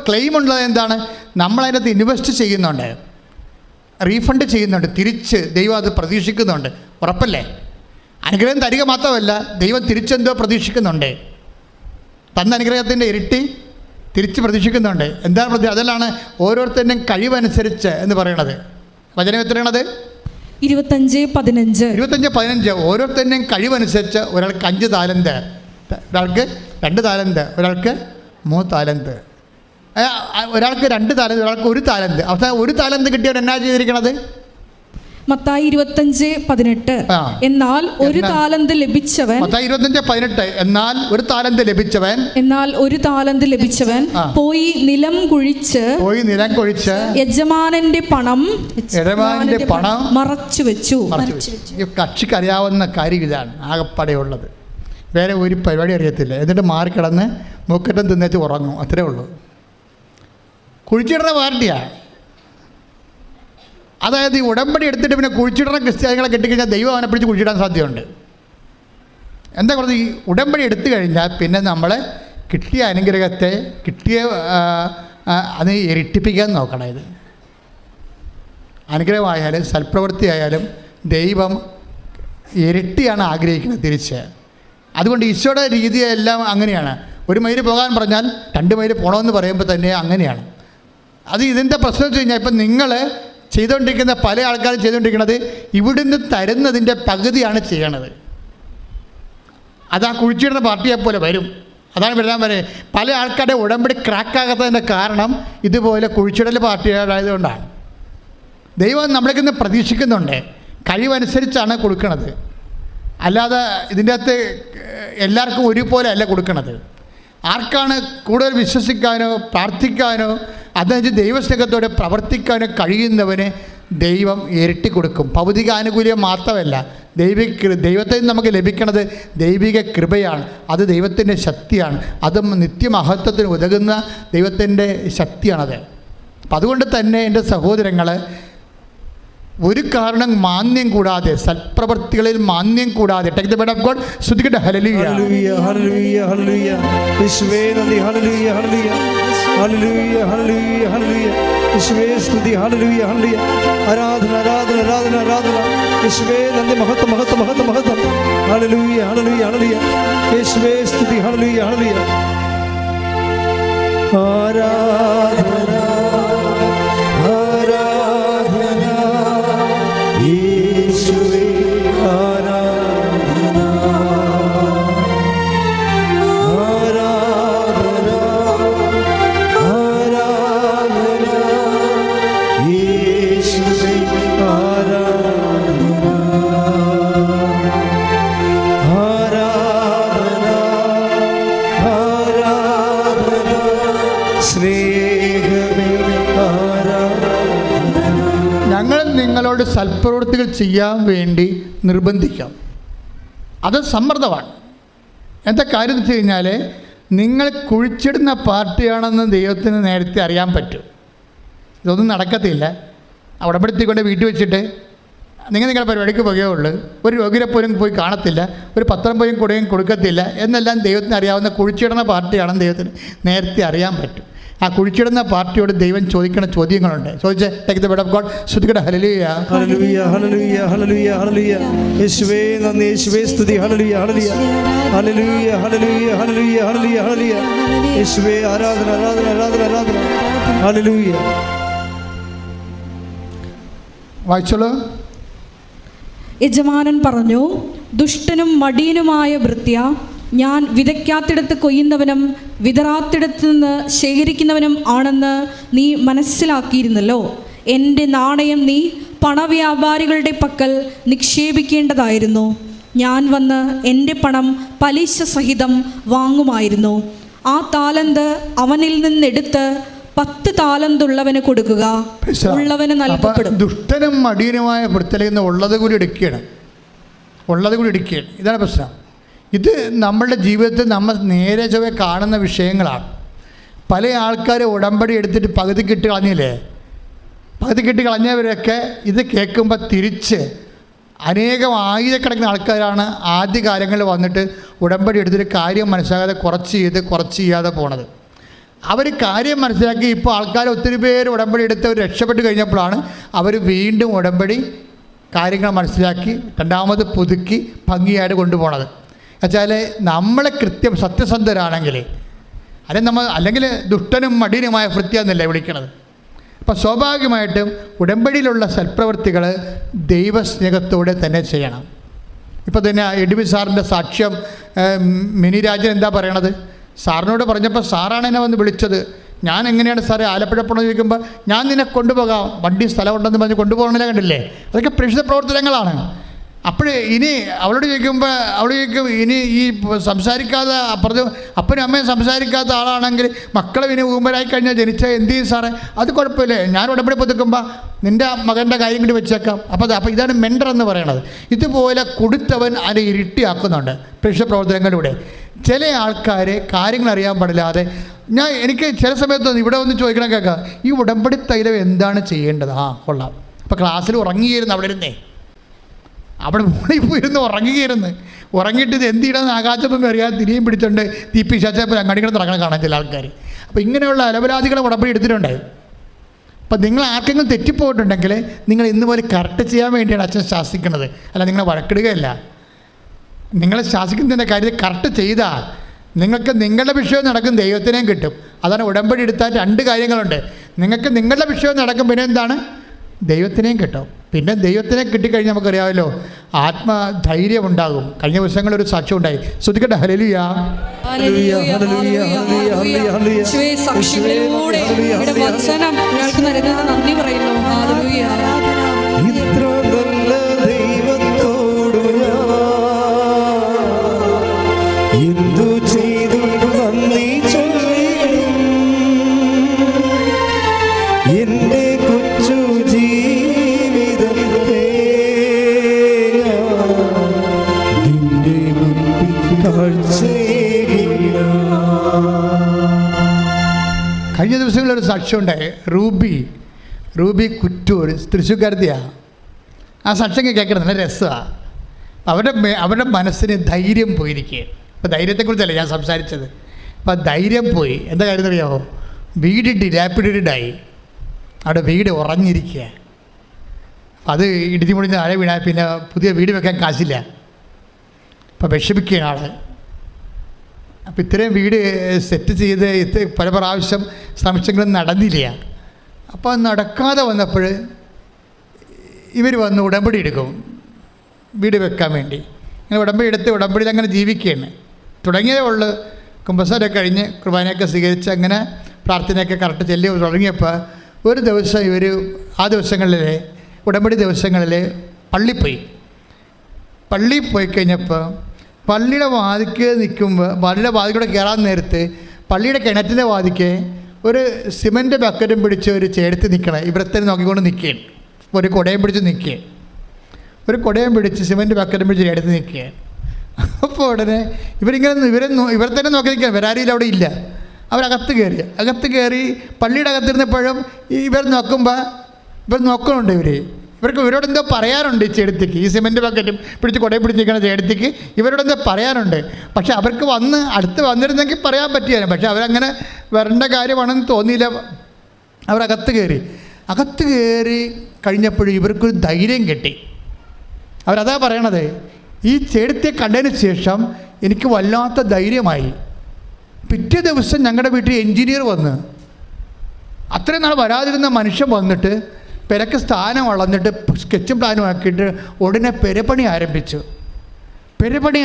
ക്ലെയിം ഉള്ളത് എന്താണ്? നമ്മളതിനകത്ത് ഇൻവെസ്റ്റ് ചെയ്യുന്നുണ്ട്, റീഫണ്ട് ചെയ്യുന്നുണ്ട്, തിരിച്ച് ദൈവം അത് പ്രതീക്ഷിക്കുന്നുണ്ട്. ഉറപ്പല്ലേ? അനുഗ്രഹം തരിക മാത്രമല്ല, ദൈവം തിരിച്ചെന്തോ പ്രതീക്ഷിക്കുന്നുണ്ട്. തന്ന അനുഗ്രഹത്തിൻ്റെ ഇരട്ടി തിരിച്ച് പ്രതീക്ഷിക്കുന്നുണ്ട്. എന്താണ് അതിലാണ് ഓരോരുത്തരുടെയും കഴിവനുസരിച്ച് എന്ന് പറയണത്. വചനം എത്രയാണത്? 25:15. ഓരോരുത്തരുടെയും കഴിവനുസരിച്ച് ഒരാൾക്ക് 5 താലന്ത്, ഒരാൾക്ക് 2 താലന്ത്, ഒരാൾക്ക് 3 താലന്ത്, ഒരാൾക്ക് 2 താലന്ത്, ഒരാൾക്ക് 1 താലന്ത്. അവസാനം 1 താലന്ത് കിട്ടിയവർ എന്നാ ചെയ്തിരിക്കണത്? മത്തായി 25:18. ആ. എന്നാൽ ഒരു താലന്ത് ലഭിച്ചവൻ മത്തായി 25:18 എന്നാൽ ഒരു താലന്ത് ലഭിച്ചവൻ പോയി നിലം കുഴിച്ച് യജമാനന്റെ പണം മറച്ചു വെച്ചു. കക്ഷിക്ക് അറിയാവുന്ന കാര്യം ഇതാണ് ആകെപ്പടയുള്ളത്. വേറെ ഒരു പരിപാടി അറിയത്തില്ല. എന്നിട്ട് മാറിക്കിടന്ന് മുക്കറ്റം തിന്നേച്ച് ഉറങ്ങും, അത്രേ ഉള്ളൂ. കുഴിച്ചിടുന്ന പാർട്ടിയാണ്. അതായത് ഈ ഉടമ്പടി എടുത്തിട്ട് പിന്നെ കുഴിച്ചിടുന്ന ക്രിസ്ത്യാനികളെ കെട്ടിക്കഴിഞ്ഞാൽ ദൈവം അവനെ പിടിച്ച് കുഴിച്ചിടാൻ സാധ്യതയുണ്ട്. എന്താ പറയുക, ഈ ഉടമ്പടി എടുത്തു കഴിഞ്ഞാൽ പിന്നെ നമ്മൾ കിട്ടിയ അനുഗ്രഹത്തെ അത് ഇരട്ടിപ്പിക്കാൻ നോക്കണം. ഇത് അനുഗ്രഹമായാലും സൽപ്രവൃത്തിയായാലും ദൈവം ഇരട്ടിയാണ് ആഗ്രഹിക്കുന്നത് തിരിച്ച്. അതുകൊണ്ട് ഈശോയുടെ രീതിയെല്ലാം അങ്ങനെയാണ്. 1 മൈൽ പോകാൻ പറഞ്ഞാൽ 2 മൈൽ പോകണമെന്ന് പറയുമ്പോൾ തന്നെ അങ്ങനെയാണ്. അത് ഇതിൻ്റെ പ്രശ്നം വെച്ച് കഴിഞ്ഞാൽ ഇപ്പം നിങ്ങൾ ചെയ്തുകൊണ്ടിരിക്കുന്ന പല ആൾക്കാരും ചെയ്തുകൊണ്ടിരിക്കുന്നത് ഇവിടുന്ന് തരുന്നതിൻ്റെ പകുതിയാണ് ചെയ്യണത്. അത് ആ കുഴിച്ചിടുന്ന പാർട്ടിയെപ്പോലെ വരും. അതാണ് വരാൻ വരെ പല ആൾക്കാരുടെ ഉടമ്പടി ക്രാക്കാകാത്തതിൻ്റെ കാരണം ഇതുപോലെ കുഴിച്ചിടൽ പാർട്ടികളായതുകൊണ്ടാണ്. ദൈവം നമ്മളേക്ക് ഇന്ന് പ്രതീക്ഷിക്കുന്നുണ്ട്, കഴിവനുസരിച്ചാണ് കൊടുക്കുന്നത്. അല്ലാതെ ഇതിൻ്റെ അകത്ത് എല്ലാവർക്കും ഒരുപോലെ അല്ല കൊടുക്കണത്. ആർക്കാണ് കൂടുതൽ വിശ്വസിക്കാനോ പ്രാർത്ഥിക്കാനോ അതനുസരിച്ച് ദൈവസ്നേഹത്തോടെ പ്രവർത്തിക്കാനോ കഴിയുന്നവന് ദൈവം ഇരട്ടി കൊടുക്കും. ഭൗതിക ആനുകൂല്യം മാത്രമല്ല, ദൈവത്തിൽ നമുക്ക് ലഭിക്കുന്നത് ദൈവിക കൃപയാണ്. അത് ദൈവത്തിൻ്റെ ശക്തിയാണ്. അതും നിത്യമഹത്വത്തിന് ഉതകുന്ന ദൈവത്തിൻ്റെ ശക്തിയാണത്. അപ്പം അതുകൊണ്ട് തന്നെ എൻ്റെ സഹോദരങ്ങൾ, ഒരു കാരണം മാന്യം കൂടാതെ, സൽപ്രവൃത്തികളിൽ മാന്യം കൂടാതെ, take the word of God, സ്തുതിക്കട്ടെ. ഹല്ലേലൂയ ഹല്ലേലൂയ ഹല്ലേലൂയ ഹല്ലേലൂയ യേശുവേ നന്ദി. ഹല്ലേലൂയ ഹല്ലേലൂയ ഹല്ലേലൂയ ഹല്ലേലൂയ ഹല്ലേലൂയ യേശുവേ സ്തുതി. ഹല്ലേലൂയ ഹല്ലേലൂയ ആരാധന ആരാധന ആരാധന ആരാധന യേശുവേ നന്ദി. മഹത്വം മഹത്വം മഹത്വം മഹത്വം. ഹല്ലേലൂയ ഹല്ലേലൂയ ഹല്ലേലൂയ യേശുവേ സ്തുതി. ഹല്ലേലൂയ ഹല്ലേലൂയ ആരാധന നിങ്ങളോട് സൽപ്രവൃത്തികൾ ചെയ്യാൻ വേണ്ടി നിർബന്ധിക്കാം. അത് സമ്മർദ്ദമാണ്. എന്താ കാര്യം എന്ന് വെച്ച് കഴിഞ്ഞാൽ, നിങ്ങൾ കുഴിച്ചിടുന്ന പാർട്ടിയാണെന്ന് ദൈവത്തിന് നേരത്തെ അറിയാൻ പറ്റും. ഇതൊന്നും നടക്കത്തില്ല. ഉടമ്പടിത്തിക്കൊണ്ട് വീട്ടിൽ വെച്ചിട്ട് നിങ്ങളുടെ പരിപാടിക്ക് പോകുകയുള്ളൂ. ഒരു രോഗിയെ പോലും പോയി കാണത്തില്ല, ഒരു പത്രം പോലും കൊടുക്കത്തില്ല എന്നെല്ലാം ദൈവത്തിന് അറിയാവുന്ന കുഴിച്ചിടുന്ന പാർട്ടിയാണെന്ന് ദൈവത്തിന് നേരത്തെ അറിയാൻ പറ്റും. ആ കുഴിച്ചിടുന്ന പാർട്ടിയോട് ദൈവം ചോദിക്കുന്ന ചോദ്യങ്ങളുണ്ട്. ചോദിച്ചേ, take the word of God, സ്തുതിക്കട്ടെ. ഹല്ലേലൂയ ഹല്ലേലൂയ ഹല്ലേലൂയ ഹല്ലേലൂയ ഹല്ലേലൂയ യേശുവേ നന്ദി. യേശുവേ സ്തുതി. ഹല്ലേലൂയ ഹല്ലേലൂയ ഹല്ലേലൂയ ഹല്ലേലൂയ ഹല്ലേലൂയ ഹല്ലേലൂയ ഹല്ലേലൂയ യേശുവേ ആരാധന ആരാധന ആരാധന ആരാധന. ഹല്ലേലൂയ. വായിച്ചോളൂ. യജമാനൻ പറഞ്ഞു, ദുഷ്ടനും മടിയനുമായ ഭൃത്യ, ഞാൻ വിതയ്ക്കാത്തിടത്ത് കൊയ്യുന്നവനും വിതറാത്തിടത്ത് നിന്ന് ശേഖരിക്കുന്നവനും ആണെന്ന് നീ മനസ്സിലാക്കിയിരുന്നല്ലോ. എൻ്റെ നാണയം നീ പണവ്യാപാരികളുടെ പക്കൽ നിക്ഷേപിക്കേണ്ടതായിരുന്നു. ഞാൻ വന്ന് എൻ്റെ പണം പലിശ സഹിതം വാങ്ങുമായിരുന്നു. ആ താലന്ത് അവനിൽ നിന്നെടുത്ത് 10 താലന്തുള്ളവന് കൊടുക്കുക, ഉള്ളവന് നൽകപ്പെടും. ദുഷ്ടനും മടിയനുമായ ഭൃത്യനിൽ നിന്ന് ഉള്ളത് കൂടി എടുക്കുകയാണ്. ഇതാണ് പ്രശ്നം. ഇത് നമ്മളുടെ ജീവിതത്തിൽ നമ്മൾ നേരെ ചൊവ്വേ കാണുന്ന വിഷയങ്ങളാണ്. പല ആൾക്കാർ ഉടമ്പടി എടുത്തിട്ട് പകുതി കിട്ടി കളഞ്ഞില്ലേ? പകുതി കിട്ടി കളഞ്ഞവരൊക്കെ ഇത് കേൾക്കുമ്പോൾ തിരിച്ച് അനേകം ആയിരക്കണക്കിന് ആൾക്കാരാണ് ആദ്യകാലങ്ങളിൽ വന്നിട്ട് ഉടമ്പടി എടുത്തിട്ട് കാര്യം മനസ്സിലാകാതെ കുറച്ച് ചെയ്യാതെ പോണത്. അവർ കാര്യം മനസ്സിലാക്കി ഇപ്പോൾ ആൾക്കാർ ഒത്തിരി പേര് ഉടമ്പടി എടുത്ത് അവർ രക്ഷപ്പെട്ട് കഴിഞ്ഞപ്പോഴാണ് അവർ വീണ്ടും ഉടമ്പടി കാര്യങ്ങൾ മനസ്സിലാക്കി രണ്ടാമത് പുതുക്കി ഭംഗിയായിട്ട് കൊണ്ടുപോകണത്. എന്നുവെച്ചാൽ നമ്മളെ കൃത്യം സത്യസന്ധരാണെങ്കിൽ അല്ലെങ്കിൽ ദുഷ്ടനും മടിയനുമായ ഭൃത്യാന്നല്ലേ വിളിക്കണത്. അപ്പം സ്വാഭാവികമായിട്ടും ഉടമ്പടിയിലുള്ള സൽപ്രവൃത്തികൾ ദൈവസ്നേഹത്തോടെ തന്നെ ചെയ്യണം. ഇപ്പോൾ തന്നെ എഡ്വി സാറിൻ്റെ സാക്ഷ്യം മിനി രാജൻ എന്താ പറയണത്? സാറിനോട് പറഞ്ഞപ്പോൾ സാറാണ് എന്നെ വന്ന് വിളിച്ചത്. ഞാൻ എങ്ങനെയാണ് സാറേ ആലപ്പുഴ പോകണമെന്ന് ചോദിക്കുമ്പോൾ ഞാൻ നിന്നെ കൊണ്ടുപോകാം, വണ്ടി സ്ഥലമുണ്ടെന്ന് പറഞ്ഞ് കൊണ്ടുപോകണമെന്നില്ല, കണ്ടില്ലേ? അതൊക്കെ പ്രേക്ഷിത പ്രവർത്തനങ്ങളാണ്. അപ്പോൾ ഇനി അവളോട് ചോദിക്കുമ്പോൾ അവൾ ചോദിക്കും, ഇനി ഈ സംസാരിക്കാതെ അപ്പുറത്ത് അപ്പനും അമ്മയും സംസാരിക്കാത്ത ആളാണെങ്കിൽ മക്കളെ ഇനി ഊമ്പരായി കഴിഞ്ഞാൽ ജനിച്ചാൽ എന്ത് ചെയ്യും സാറേ? അത് കുഴപ്പമില്ലേ, ഞാൻ ഉടമ്പടി പുതുക്കുമ്പോൾ നിൻ്റെ മകൻ്റെ കാര്യം കൂടി വെച്ചേക്കാം. അപ്പോൾ ഇതാണ് മെൻഡർ എന്ന് പറയണത്. ഇതുപോലെ കൊടുത്തവൻ അതിനെ ഇരട്ടിയാക്കുന്നുണ്ട് പ്രേക്ഷിത പ്രവർത്തനങ്ങളിലൂടെ. ചില ആൾക്കാർ കാര്യങ്ങൾ അറിയാൻ പാടില്ലാതെ എനിക്ക് ചില സമയത്ത് ഇവിടെ ഒന്ന് ചോദിക്കണം, കേൾക്കാം, ഈ ഉടമ്പടി തൈലം എന്താണ് ചെയ്യേണ്ടത്? കൊള്ളാം. അപ്പോൾ ക്ലാസ്സിൽ ഉറങ്ങിയിരുന്നു അവിടെ മുകളിൽ പോയിരുന്ന് ഉറങ്ങിയിട്ട് ഇത് എന്ത് ചെയ്യണമെന്ന് ആകാശത്തൊന്നും അറിയാതെ തിരിയും പിടിച്ചുകൊണ്ട് തീപ്പിശാച്ചപ്പോൾ അങ്ങടിക്കണം തുടങ്ങണം കാണാൻ ചില ആൾക്കാർ. അപ്പോൾ ഇങ്ങനെയുള്ള അലപരാധികളെ ഉടമ്പടി എടുത്തിട്ടുണ്ട്. അപ്പം നിങ്ങൾ ആർക്കെങ്കിലും തെറ്റിപ്പോയിട്ടുണ്ടെങ്കിൽ നിങ്ങൾ ഇന്ന് പോലെ കറക്റ്റ് ചെയ്യാൻ വേണ്ടിയാണ് അച്ഛൻ ശാസിക്കുന്നത്, അല്ല നിങ്ങളെ വഴക്കിടുകയല്ല. നിങ്ങളെ ശാസിക്കുന്നതിൻ്റെ കാര്യത്തിൽ കറക്റ്റ് ചെയ്താൽ നിങ്ങൾക്ക് നിങ്ങളുടെ വിഷയം നടക്കും, ദൈവത്തിനെയും കിട്ടും. അതാണ് ഉടമ്പടി എടുത്താൽ 2 കാര്യങ്ങളുണ്ട്. നിങ്ങൾക്ക് നിങ്ങളുടെ വിഷയം നടക്കും, പിന്നെ എന്താണ്? ദൈവത്തിനെയും കിട്ടും. പിന്നെ ദൈവത്തിനെ കിട്ടിക്കഴിഞ്ഞാൽ നമുക്കറിയാമല്ലോ, ആത്മധൈര്യം ഉണ്ടാകും. കഴിഞ്ഞ ദിവസങ്ങളൊരു സാക്ഷ്യം ഉണ്ടായി. ശ്രദ്ധിക്കട്ടെ. ഹല്ലേലൂയ. നന്ദി പറയുന്നു. കഴിഞ്ഞ ദിവസങ്ങളൊരു സാക്ഷ്യമുണ്ടായി. റൂബി കുറ്റൂർ, തൃശ്ശൂർക്കാരത്തിയാണ്. ആ സാക്ഷ്യം കേൾക്കണം, നല്ല രസമാണ്. അവരുടെ മനസ്സിന് ധൈര്യം പോയിരിക്കുക. അപ്പോൾ ധൈര്യത്തെക്കുറിച്ചല്ല ഞാൻ സംസാരിച്ചത്. അപ്പോൾ ധൈര്യം പോയി. എന്താ കാര്യം എന്നറിയാമോ? വീട് ഡിലാപ്പിഡേറ്റഡായി. അവിടെ വീട് ഉറഞ്ഞിരിക്കുക. അത് ഇടിഞ്ഞു മുടിഞ്ഞ് താഴെ വീണാൽ പിന്നെ പുതിയ വീട് വെക്കാൻ കാശില്ല. അപ്പോൾ വിഷമിക്കുകയാണ് ആൾ. അപ്പോൾ ഇത്രയും വീട് സെറ്റ് ചെയ്ത് പല പ്രാവശ്യം ശ്രമിച്ചെങ്കിലും നടന്നില്ല. അപ്പോൾ നടക്കാതെ വന്നപ്പോൾ ഇവർ വന്ന് ഉടമ്പടി എടുക്കും വീട് വെക്കാൻ വേണ്ടി. ഇങ്ങനെ ഉടമ്പടി എടുത്ത് ഉടമ്പടിയിൽ അങ്ങനെ ജീവിക്കുകയാണ്. തുടങ്ങിയതേ ഉള്ളൂ. കുമ്പസാരമൊക്കെ കഴിഞ്ഞ് കുർബാനയൊക്കെ സ്വീകരിച്ച് അങ്ങനെ പ്രാർത്ഥനയൊക്കെ കറക്റ്റ് ചെല്ലി തുടങ്ങിയപ്പോൾ ഒരു ദിവസം ഇവർ ആ ദിവസങ്ങളിൽ ഉടമ്പടി ദിവസങ്ങളിൽ പള്ളിയിൽ പോയി കഴിഞ്ഞപ്പോൾ പള്ളിയുടെ വാതിക്ക് നിൽക്കുമ്പോൾ പള്ളിയുടെ വാതിക്കൂടെ കയറാൻ നേരത്ത് പള്ളിയുടെ കിണറ്റിൻ്റെ വാതിക്ക് ഒരു സിമൻറ്റ് ബക്കറ്റും പിടിച്ച് ഒരു ചേർത്ത് നിൽക്കണം. ഇവിടത്തെ നോക്കിക്കൊണ്ട് നിൽക്കുകയാണ്. ഒരു കുടയും പിടിച്ച് നിൽക്കുകയാണ്. ഒരു കുടയും പിടിച്ച് സിമൻറ്റ് ബക്കറ്റും പിടിച്ച് ചേർത്ത് നിൽക്കുകയാണ്. അപ്പോൾ ഉടനെ ഇവർ തന്നെ നോക്കി നിൽക്കുകയാണ്. വരാരിയിൽ അവിടെ ഇല്ല. അവരകത്ത് കയറി പള്ളിയുടെ അകത്തിരുന്നപ്പോഴും ഇവർ നോക്കുന്നുണ്ട്. ഇവരോടെന്തോ പറയാനുണ്ട്. ഈ ചേടത്തിക്ക്, ഈ സിമൻറ്റ് ബക്കറ്റും പിടിച്ച് കുടയും പിടിച്ച് നിൽക്കുന്ന ചേടത്തിക്ക് ഇവരോടെന്തോ പറയാനുണ്ട്. പക്ഷെ അവർക്ക് അടുത്ത് വന്നിരുന്നെങ്കിൽ പറയാൻ പറ്റിയാലും, പക്ഷെ അവരങ്ങനെ വരേണ്ട കാര്യമാണെന്ന് തോന്നിയില്ല. അവരകത്ത് കയറി കഴിഞ്ഞപ്പോഴും ഇവർക്കൊരു ധൈര്യം കിട്ടി. അവരതാ പറയണത്, ഈ ചേടത്തിയെ കണ്ടതിന് ശേഷം എനിക്ക് വല്ലാത്ത ധൈര്യമായി. പിറ്റേ ദിവസം ഞങ്ങളുടെ വീട്ടിൽ എൻജിനീയർ വന്ന്, അത്രയും നാൾ വരാതിരുന്ന മനുഷ്യൻ വന്നിട്ട് പെരക്ക് സ്ഥാനം വളർന്നിട്ട് സ്കെച്ചും പ്ലാനും ആക്കിയിട്ട് ഉടനെ പെരപ്പണി ആരംഭിച്ചു. പെരപ്പണി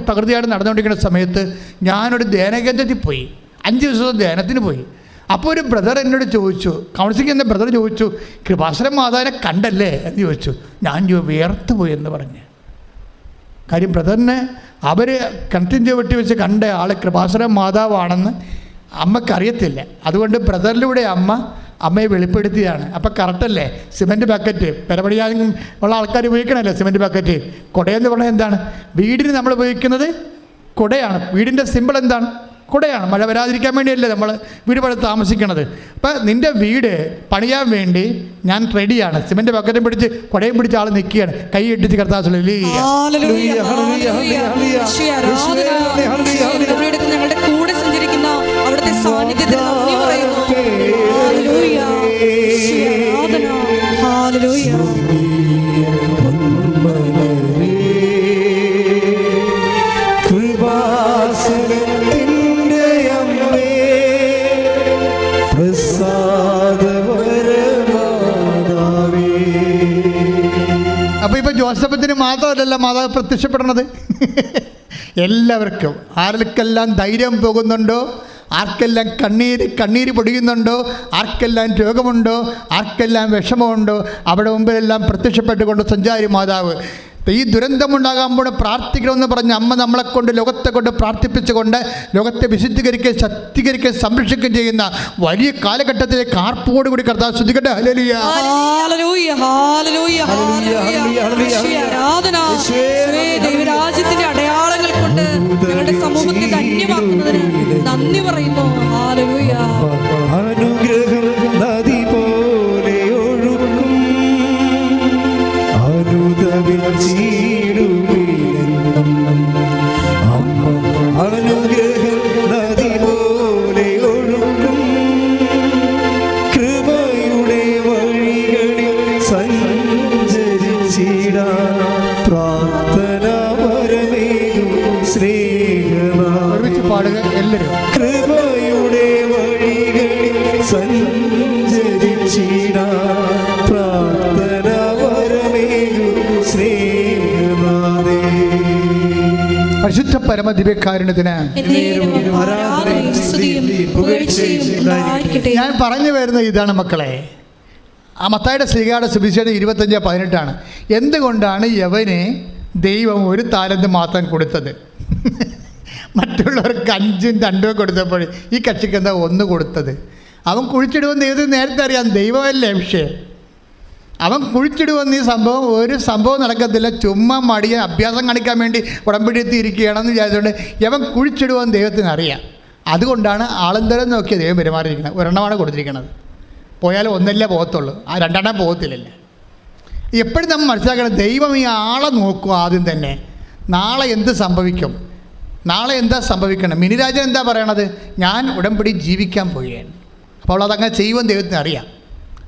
തകൃതിയായിട്ട് നടന്നുകൊണ്ടിരിക്കുന്ന സമയത്ത് ഞാനൊരു ധ്യാനകേന്ദ്രത്തിൽ പോയി. 5 ദിവസത്തെ ധ്യാനത്തിന് പോയി. അപ്പോൾ ഒരു ബ്രദർ എന്നോട് ചോദിച്ചു, കൗൺസിലിംഗ് എന്ന ബ്രദർ ചോദിച്ചു, കൃപാസനം മാതാവിനെ കണ്ടല്ലേ എന്ന് ചോദിച്ചു. ഞാൻ വിയർത്തു പോയി എന്ന് പറഞ്ഞ്. കാര്യം ബ്രദറിനെ അവർ കിണറ്റിൻ ചുവട്ടി വെച്ച് കണ്ട ആൾ കൃപാസനം മാതാവാണെന്ന് അമ്മക്കറിയത്തില്ല. അതുകൊണ്ട് ബ്രദറിലൂടെ അമ്മയെ വെളിപ്പെടുത്തിയാണ്. അപ്പോൾ കറക്റ്റല്ലേ? സിമൻറ്റ് ബക്കറ്റ് പെരപണിയാനും ഉള്ള ആൾക്കാർ ഉപയോഗിക്കണമല്ലേ സിമൻറ്റ് ബക്കറ്റ്. കുടയെന്ന് പറഞ്ഞാൽ എന്താണ്? വീടിന് നമ്മൾ ഉപയോഗിക്കുന്നത് കുടയാണ്. വീടിൻ്റെ സിമ്പിൾ എന്താണ്? കുടയാണ്. മഴ വരാതിരിക്കാൻ വേണ്ടിയല്ലേ നമ്മൾ വീട് പണി താമസിക്കണത്. അപ്പം നിൻ്റെ വീട് പണിയാൻ വേണ്ടി ഞാൻ റെഡിയാണ്. സിമൻറ്റ് ബക്കറ്റും പിടിച്ച് കുടയും പിടിച്ച് ആൾ നിൽക്കുകയാണ്. കൈ ഇട്ടിച്ച് കർത്താവ് ഞങ്ങളുടെ കൂടെ സഞ്ചരിക്കുന്ന അവിടുത്തെ സാന്നിധ്യത്തിൽ നന്ദി പറയുന്നു. അപ്പോൾ ഇപ്പോൾ ജോസഫത്തിന് മാത്രമല്ല മാതാവ് പ്രത്യക്ഷപ്പെടണത്. എല്ലാവർക്കും ആർക്കെല്ലാം ധൈര്യം പോകുന്നുണ്ടോ ആർക്കെല്ലാം കണ്ണീര് പൊടിയുന്നുണ്ടോ, ആർക്കെല്ലാം രോഗമുണ്ടോ, ആർക്കെല്ലാം വിഷമമുണ്ടോ, അവിടെ മുമ്പിലെല്ലാം പ്രത്യക്ഷപ്പെട്ടുകൊണ്ട് സഞ്ചാരി മാതാവ് ഈ ദുരന്തമുണ്ടാകാമ്പോൾ പ്രാർത്ഥിക്കണമെന്ന് പറഞ്ഞ് അമ്മ നമ്മളെ കൊണ്ട് ലോകത്തെ കൊണ്ട് പ്രാർത്ഥിപ്പിച്ചുകൊണ്ട് ലോകത്തെ വിശുദ്ധീകരിക്കുകയും ശക്തീകരിക്കുകയും സംരക്ഷിക്കുകയും ചെയ്യുന്ന വലിയ കാലഘട്ടത്തിലേക്ക് ആർപ്പോടുകൂടി കർത്താവ് ശ്രദ്ധിക്കട്ടെ. ഹല്ലേലൂയ, ഹല്ലേലൂയ, ഹല്ലേലൂയ, ഹല്ലേലൂയ. ആരാധന. ദൈവരാജ്യത്തിന്റെ അടയാളങ്ങൾ കൊണ്ട് ഞങ്ങളുടെ സമൂഹത്തെ ധന്യമാക്കുന്നതിന് നന്ദി പറയുന്നു. ഹല്ലേലൂയ. അനുഗ്രഹം നദി പോലെ ഒഴുകും, അനുദപിച്ചിടുവിലെന്നും അമ്മ അനുഗ്രഹം നദി പോലെ ഒഴുകും, കൃപയുടെ വഴികളിൽ സഞ്ചരിച്ചിടാൻ പ്രാർത്ഥന വരമേകും സ്നേഹനാഥൻ. പാടുക എല്ലാവരും. കൃപയുടെ വഴികളിൽ സഞ്ചരിച്ചിടാൻ പ്രാർത്ഥന വരമേകും സ്നേഹനാഥേ. പരിശുദ്ധ പരമദിവ്യകാരുണ്യത്തിന് ഞാൻ പറഞ്ഞു വരുന്ന ഇതാണ് മക്കളെ. ആ മത്തായിയുടെ ശ്രീകാരുടെ സുവിശേഷം 25:18 എന്തുകൊണ്ടാണ് യവന് ദൈവം ഒരു താലന്ത് മാത്രം കൊടുത്തത്? മറ്റുള്ളവർക്ക് 5ഉം 2ഉം കൊടുത്തപ്പോൾ ഈ കക്ഷിക്ക് എന്താ 1 കൊടുത്തത്? അവൻ കുഴിച്ചിടുമെന്ന് ദൈവത്തിന് നേരത്തെ അറിയാം. ദൈവമല്ലേ വിഷയം. അവൻ കുഴിച്ചിടുമെന്ന് ഒരു സംഭവം നടക്കത്തില്ല. ചുമ്മാ മടിയ അഭ്യാസം കാണിക്കാൻ വേണ്ടി ഉടമ്പടിയെത്തി ഇരിക്കുകയാണെന്ന് വിചാരിച്ചുകൊണ്ട് യവൻ കുഴിച്ചിടുമെന്ന് ദൈവത്തിന് അറിയാം. അതുകൊണ്ടാണ് ആളെന്തരം നോക്കിയ ദൈവം പെരുമാറിയിരിക്കുന്നത്. ഒരെണ്ണമാണ് കൊടുത്തിരിക്കുന്നത്. പോയാലും ഒന്നല്ലേ പോകത്തുള്ളൂ, ആ 2 പോകത്തില്ലല്ലേ. എപ്പോഴും നമ്മൾ മനസ്സിലാക്കണം, ദൈവം ഈ ആളെ നോക്കുക ആദ്യം തന്നെ. നാളെ എന്ത് സംഭവിക്കും, നാളെ എന്താ സംഭവിക്കണം. മിനിരാജൻ എന്താ പറയണത്? ഞാൻ ഉടമ്പടി ജീവിക്കാൻ പോവുകയാണ്. അപ്പോൾ അവൾ അതങ്ങനെ ചെയ്യുമെന്ന് ദൈവത്തിന് അറിയാം.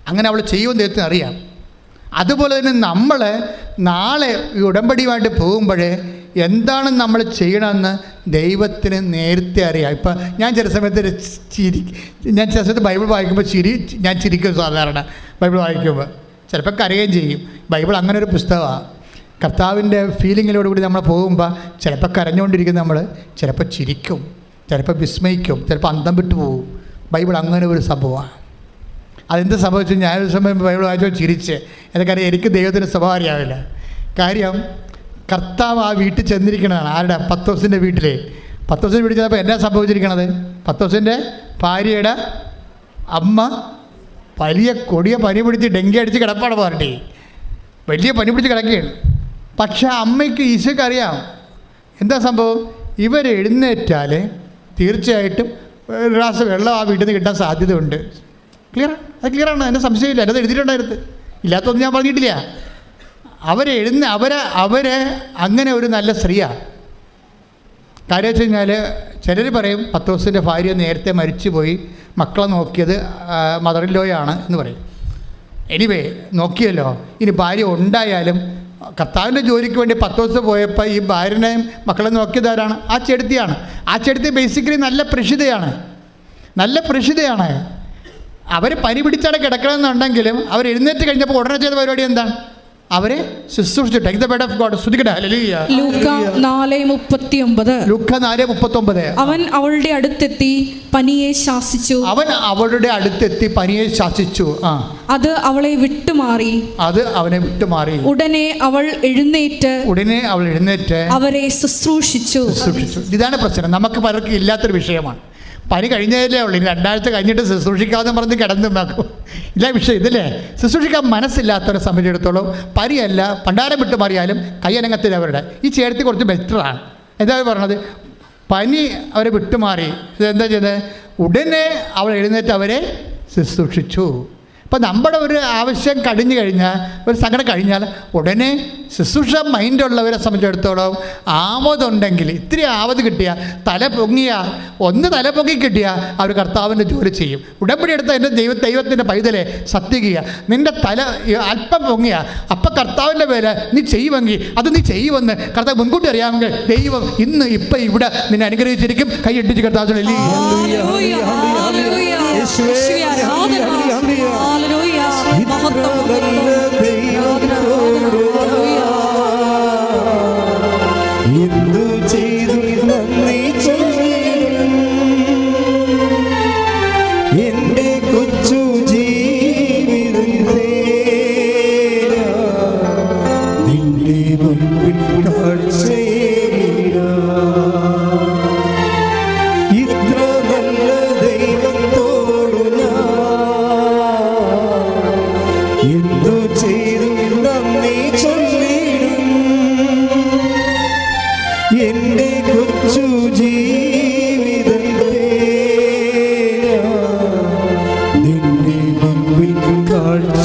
അങ്ങനെ അവൾ ചെയ്യുമെന്ന് ദൈവത്തിന് അറിയാം. അതുപോലെ തന്നെ നമ്മൾ നാളെ ഈ ഉടമ്പടിയുമായിട്ട് പോകുമ്പോൾ എന്താണ് നമ്മൾ ചെയ്യണമെന്ന് ദൈവത്തിന് നേരത്തെ അറിയാം. ഇപ്പം ഞാൻ ചില സമയത്ത് ഞാൻ ചില സമയത്ത് ബൈബിൾ വായിക്കുമ്പോൾ ഞാൻ ചിരിക്കും. സാധാരണ ബൈബിൾ വായിക്കുമ്പോൾ ചിലപ്പോൾ കരയുകയും ചെയ്യും. ബൈബിൾ അങ്ങനെ ഒരു പുസ്തകമാണ്. കർത്താവിൻ്റെ ഫീലിങ്ങിലോടുകൂടി നമ്മൾ പോകുമ്പോൾ ചിലപ്പോൾ കരഞ്ഞുകൊണ്ടിരിക്കും നമ്മൾ, ചിലപ്പോൾ ചിരിക്കും, ചിലപ്പോൾ വിസ്മയിക്കും, ചിലപ്പോൾ അന്തം വിട്ടു പോകും. ബൈബിൾ അങ്ങനെ ഒരു സംഭവമാണ്. അതെന്ത് സംഭവിച്ചു? ഞാനൊരു സമയം ബൈബിൾ വായിച്ചോ ചിരിച്ച്. എനിക്കറിയാം എനിക്ക് ദൈവത്തിൻ്റെ സ്വഭാവം അറിയാവില്ല. കാര്യം കർത്താവ് ആ വീട്ടിൽ ചെന്നിരിക്കണതാണ്. ആരുടെ? പത്രോസിൻ്റെ വീട്ടിൽ. പത്രോസിൻ്റെ വീട്ടിൽ ചെന്നപ്പോൾ എന്നാ സംഭവിച്ചിരിക്കണത്? പത്രോസിൻ്റെ ഭാര്യയുടെ അമ്മ വലിയ കൊടിയ പനി പിടിച്ച് ഡെങ്കി അടിച്ച് കിടപ്പാണ്. പാർട്ടി വലിയ പനി പിടിച്ച് കിടക്കുകയാണ്. പക്ഷേ അമ്മയ്ക്ക് ഈശോയ്ക്ക് അറിയാം എന്താ സംഭവം. ഇവരെഴുന്നേറ്റാൽ തീർച്ചയായിട്ടും ഒരു ഗ്ലാസ് വെള്ളം ആ വീട്ടിൽ നിന്ന് കിട്ടാൻ സാധ്യതയുണ്ട്. ക്ലിയറാണ്, അത് ക്ലിയറാണ്, അതിൻ്റെ സംശയമില്ല. അത് എഴുതിയിട്ടുണ്ടായിരുന്നു, ഇല്ലാത്തൊന്നും ഞാൻ പറഞ്ഞിട്ടില്ല. അവരെ അങ്ങനെ ഒരു നല്ല സ്ത്രീയാണ്. കാര്യം വെച്ച് കഴിഞ്ഞാൽ ചിലർ പറയും പത്രോസിൻ്റെ ഭാര്യ നേരത്തെ മരിച്ചു പോയി, മക്കളെ നോക്കിയത് മദർ ഇൻ ലോയാണ് എന്ന് പറയും. എനിവേ നോക്കിയല്ലോ. ഇനി ഭാര്യ ഉണ്ടായാലും കർത്താവിൻ്റെ ജോലിക്ക് വേണ്ടി പത്രോസ് പോയപ്പോൾ ഈ ഭാര്യനെയും മക്കളെ നോക്കിയതാരാണ്? ആ ചെടുത്തിയാണ്. ആ ചെടുത്തി ബേസിക്കലി നല്ല പ്രഷിതയാണ്. അവർ പനി പിടിച്ചാണ് കിടക്കണമെന്നുണ്ടെങ്കിലും അവർ എഴുന്നേറ്റ് കഴിഞ്ഞപ്പോൾ ഉടനെ ചെയ്ത പരിപാടി എന്താണ്? അവരെ ശുശ്രൂഷിച്ചു. Take the bed of God. സ്തുതിക്കട്ടെ. ഹല്ലേലൂയ. ലൂക്ക 4:39 അവൻ അവളുടെ അടുത്തെത്തി പനിയെ ശാസിച്ചു. അത് അവളെ വിട്ടുമാറി. ഉടനെ അവൾ എഴുന്നേറ്റ് അവരെ ശുശ്രൂഷിച്ചു. ഇതാണ് പ്രശ്നം. നമുക്ക് പലർക്കും ഇല്ലാത്തൊരു വിഷയമാണ്. പനി കഴിഞ്ഞതല്ലേ ഉള്ളൂ, ഇനി 2 ആഴ്ച കഴിഞ്ഞിട്ട് ശുശ്രൂഷിക്കാമെന്ന് പറഞ്ഞ് കിടന്നു നോക്കും. ഇല്ല വിഷയം ഇതല്ലേ. ശുശ്രൂഷിക്കാൻ മനസ്സില്ലാത്തവരെ സംബന്ധിച്ചിടത്തോളം പനിയല്ല, പണ്ടാരം വിട്ടു മാറിയാലും കയ്യനങ്ങത്തില്ല അവരുടെ. ഈ ചേർത്തി കുറച്ച് ബെറ്ററാണ്. എന്താ പറഞ്ഞത്? പനി അവരെ വിട്ടുമാറി. ഇതെന്താ ചെയ്തത്? ഉടനെ അവൾ എഴുന്നേറ്റ് അവരെ ശുശ്രൂഷിച്ചു. അപ്പോൾ നമ്മുടെ ഒരു ആവശ്യം കഴിഞ്ഞു കഴിഞ്ഞാൽ, ഒരു സങ്കടം കഴിഞ്ഞാൽ ഉടനെ ശുശ്രൂഷ മൈൻഡുള്ളവരെ സംബന്ധിച്ചിടത്തോളം ആവതുണ്ടെങ്കിൽ, ഇത്തിരി ആവത് കിട്ടിയാൽ, തല പൊങ്ങി കിട്ടിയാൽ അവർ കർത്താവിൻ്റെ ജോലി ചെയ്യും. ഉടമ്പടി എടുത്ത എൻ്റെ ദൈവത്തിൻ്റെ പൈതലെ സത്യക്കുക, നിൻ്റെ തല അല്പം പൊങ്ങിയ അപ്പം കർത്താവിൻ്റെ പേര് നീ ചെയ്യുമെങ്കിൽ അത് നീ ചെയ്യുമെന്ന് കർത്താവ് മുൻകൂട്ടി അറിയാമെങ്കിൽ ദൈവം ഇന്ന് ഇപ്പം ഇവിടെ നിന്നെ അനുഗ്രഹിച്ചിരിക്കും. കൈയിട്ടിച്ച് കർത്താവ് എന്തു ചെയ്തു നന്ദി എൻ്റെ കൊച്ചു ജീവിതത്തെ നിന്റെ മുമ്പിൽ കാഴ്ചയേകാം.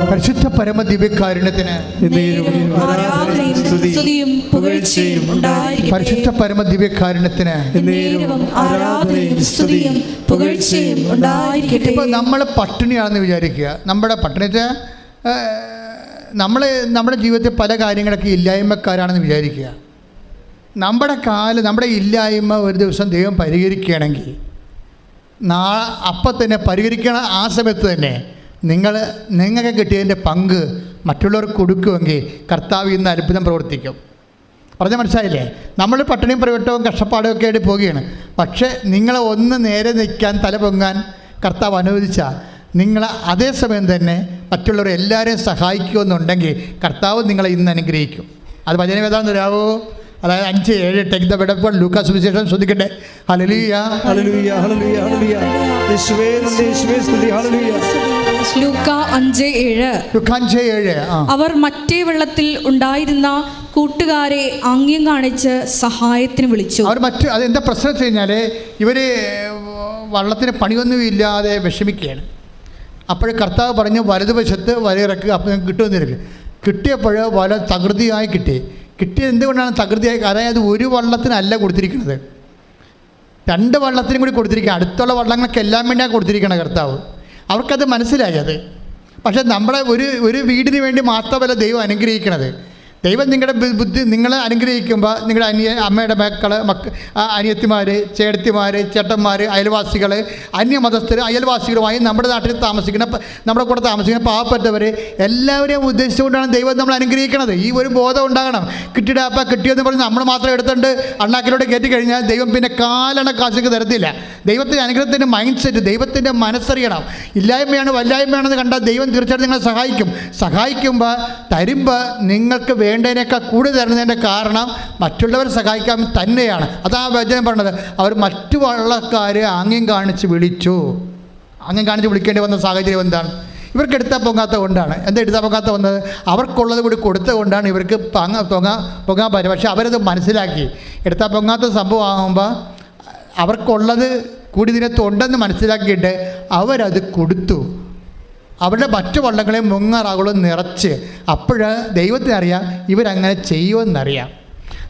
പരിശുദ്ധ പരമ ദിവ്യകാരുണ്യത്തിന് ആരാധനയും സ്തുതിയും പുകഴ്ചയും ഉണ്ടായിരിക്കട്ടെ. പരിശുദ്ധ പരമ ദിവ്യകാരുണ്യത്തിന് ആരാധനയും സ്തുതിയും പുകഴ്ചയും ഉണ്ടായിരിക്കട്ടെ. ഇപ്പൊ നമ്മൾ പട്ടിണിയാണെന്ന് വിചാരിക്കുക. നമ്മുടെ പട്ടിണി നമ്മുടെ ജീവിതത്തിൽ പല കാര്യങ്ങളൊക്കെ ഇല്ലായ്മക്കാരാണെന്ന് വിചാരിക്കുക. നമ്മുടെ ഇല്ലായ്മ ഒരു ദിവസം ദൈവം പരിഹരിക്കുകയാണെങ്കിൽ അപ്പം തന്നെ പരിഹരിക്കണ ആ സമയത്ത് തന്നെ നിങ്ങൾക്ക് കിട്ടിയതിൻ്റെ പങ്ക് മറ്റുള്ളവർക്ക് കൊടുക്കുമെങ്കിൽ കർത്താവ് ഇന്ന് അത്ഭുതം പ്രവർത്തിക്കും. പറഞ്ഞാൽ മനസ്സിലായില്ലേ? നമ്മൾ പട്ടിണിയും പ്രവട്ടവും കഷ്ടപ്പാടും ഒക്കെ ആയിട്ട് പോവുകയാണ്. പക്ഷേ നിങ്ങളെ ഒന്ന് നേരെ നിൽക്കാൻ തല പൊങ്ങാൻ കർത്താവ് അനുവദിച്ചാൽ നിങ്ങൾ അതേസമയം തന്നെ മറ്റുള്ളവരെ എല്ലാവരെയും സഹായിക്കുമെന്നുണ്ടെങ്കിൽ കർത്താവ് നിങ്ങളെ ഇന്ന് അനുഗ്രഹിക്കും. അത് വചനം ഏതാണെന്ന് തരാമോ? അതായത് 5:7 ടേക്ക് ദ വെടപ്പോൾ ലൂക്കാസ് സുവിശേഷം ശ്രദ്ധിക്കട്ടെ. ഹല്ലേലൂയ ഹല്ലേലൂയ ഹല്ലേലൂയ ഹല്ലേലൂയ. യേശുവേ നന്ദി, യേശുവേ സ്തുതി. ഹല്ലേലൂയ. ലൂക്ക 5:7. അവർ മറ്റേ വെള്ളത്തിൽ ഉണ്ടായിരുന്ന കൂട്ടുകാരെ ആംഗ്യം കാണിച്ച് സഹായത്തിന് വിളിച്ചു. അതെന്താ പ്രശ്നം വെച്ച് കഴിഞ്ഞാൽ ഇവർ വള്ളത്തിന് പണിയൊന്നുമില്ലാതെ വിഷമിക്കുകയാണ്. അപ്പോൾ കർത്താവ് പറഞ്ഞു വലതുവശത്ത് വലയിറക്കുക, അപ്പോൾ കിട്ടുമെന്നില്ല. കിട്ടിയപ്പോൾ വല തകൃതിയായി കിട്ടിയത് എന്തുകൊണ്ടാണ് തകൃതിയായി? അതായത് ഒരു വള്ളത്തിനല്ല കൊടുത്തിരിക്കുന്നത്, 2 വള്ളത്തിനും കൂടി കൊടുത്തിരിക്കുക. അടുത്തുള്ള വള്ളങ്ങൾക്ക് എല്ലാം വേണ്ടിയാണ് കൊടുത്തിരിക്കുന്നത് കർത്താവ്. അവർക്കത് മനസ്സിലായി. അത് പക്ഷേ നമ്മുടെ ഒരു വീടിന് വേണ്ടി മാത്രമല്ല ദൈവം അനുഗ്രഹിക്കണത്. ദൈവം നിങ്ങളുടെ ബുദ്ധി നിങ്ങളെ അനുഗ്രഹിക്കുമ്പോൾ നിങ്ങളുടെ അമ്മയുടെ അനിയത്തിമാർ, ചേട്ടത്തിമാർ, ചേട്ടന്മാർ, അയൽവാസികൾ, അന്യമതസ്ഥർ, അയൽവാസികളുമായി നമ്മുടെ നാട്ടിൽ നമ്മുടെ കൂടെ താമസിക്കുന്ന പാവപ്പെട്ടവർ എല്ലാവരെയും ഉദ്ദേശിച്ചുകൊണ്ടാണ് ദൈവം നമ്മൾ അനുഗ്രഹിക്കുന്നത്. ഈ ഒരു ബോധം ഉണ്ടാകണം. കിട്ടിയെന്ന് പറഞ്ഞ് നമ്മൾ മാത്രം എടുത്തുകൊണ്ട് അണ്ണാക്കിലോട്ട് കയറ്റി കഴിഞ്ഞാൽ ദൈവം പിന്നെ കാലണ കാശൊക്കെ തരത്തില്ല. ദൈവത്തിൻ്റെ അനുഗ്രഹത്തിൻ്റെ മൈൻഡ് സെറ്റ്, ദൈവത്തിൻ്റെ മനസ്സറിയണം. ഇല്ലായ്മയാണ് വല്ലായ്മയാണെന്ന് കണ്ടാൽ ദൈവം തീർച്ചയായിട്ടും നിങ്ങളെ സഹായിക്കുമ്പോൾ തരുമ്പോൾ നിങ്ങൾക്ക് വേണ്ടതിനേക്കാൾ കൂടുതൽ തരുന്നതിൻ്റെ കാരണം മറ്റുള്ളവരെ സഹായിക്കാൻ തന്നെയാണ്. അതാ വചനം പറഞ്ഞത്. അവർ മറ്റു വള്ളക്കാരെ ആംഗ്യം കാണിച്ച് വിളിക്കേണ്ടി വന്ന സാഹചര്യം എന്താണ്? ഇവർക്ക് എടുത്താൽ പൊങ്ങാത്ത കൊണ്ടാണ്. എന്താ എടുത്താൽ പൊങ്ങാത്ത വന്നത്? അവർക്കുള്ളത് കൂടി കൊടുത്തത് കൊണ്ടാണ് ഇവർക്ക് പൊങ്ങാൻ പറ്റും. പക്ഷേ അവരത് മനസ്സിലാക്കി. എടുത്താൽ പൊങ്ങാത്ത സംഭവമാകുമ്പോൾ അവർക്കുള്ളത് കൂടി ഇതിനകത്ത് ഉണ്ടെന്ന് മനസ്സിലാക്കിയിട്ട് അവരത് കൊടുത്തു. അവരുടെ മറ്റു വള്ളങ്ങളെ മുങ്ങാറാകുളം നിറച്ച്. അപ്പോൾ ദൈവത്തിനറിയാം ഇവരങ്ങനെ ചെയ്യുമെന്നറിയാം.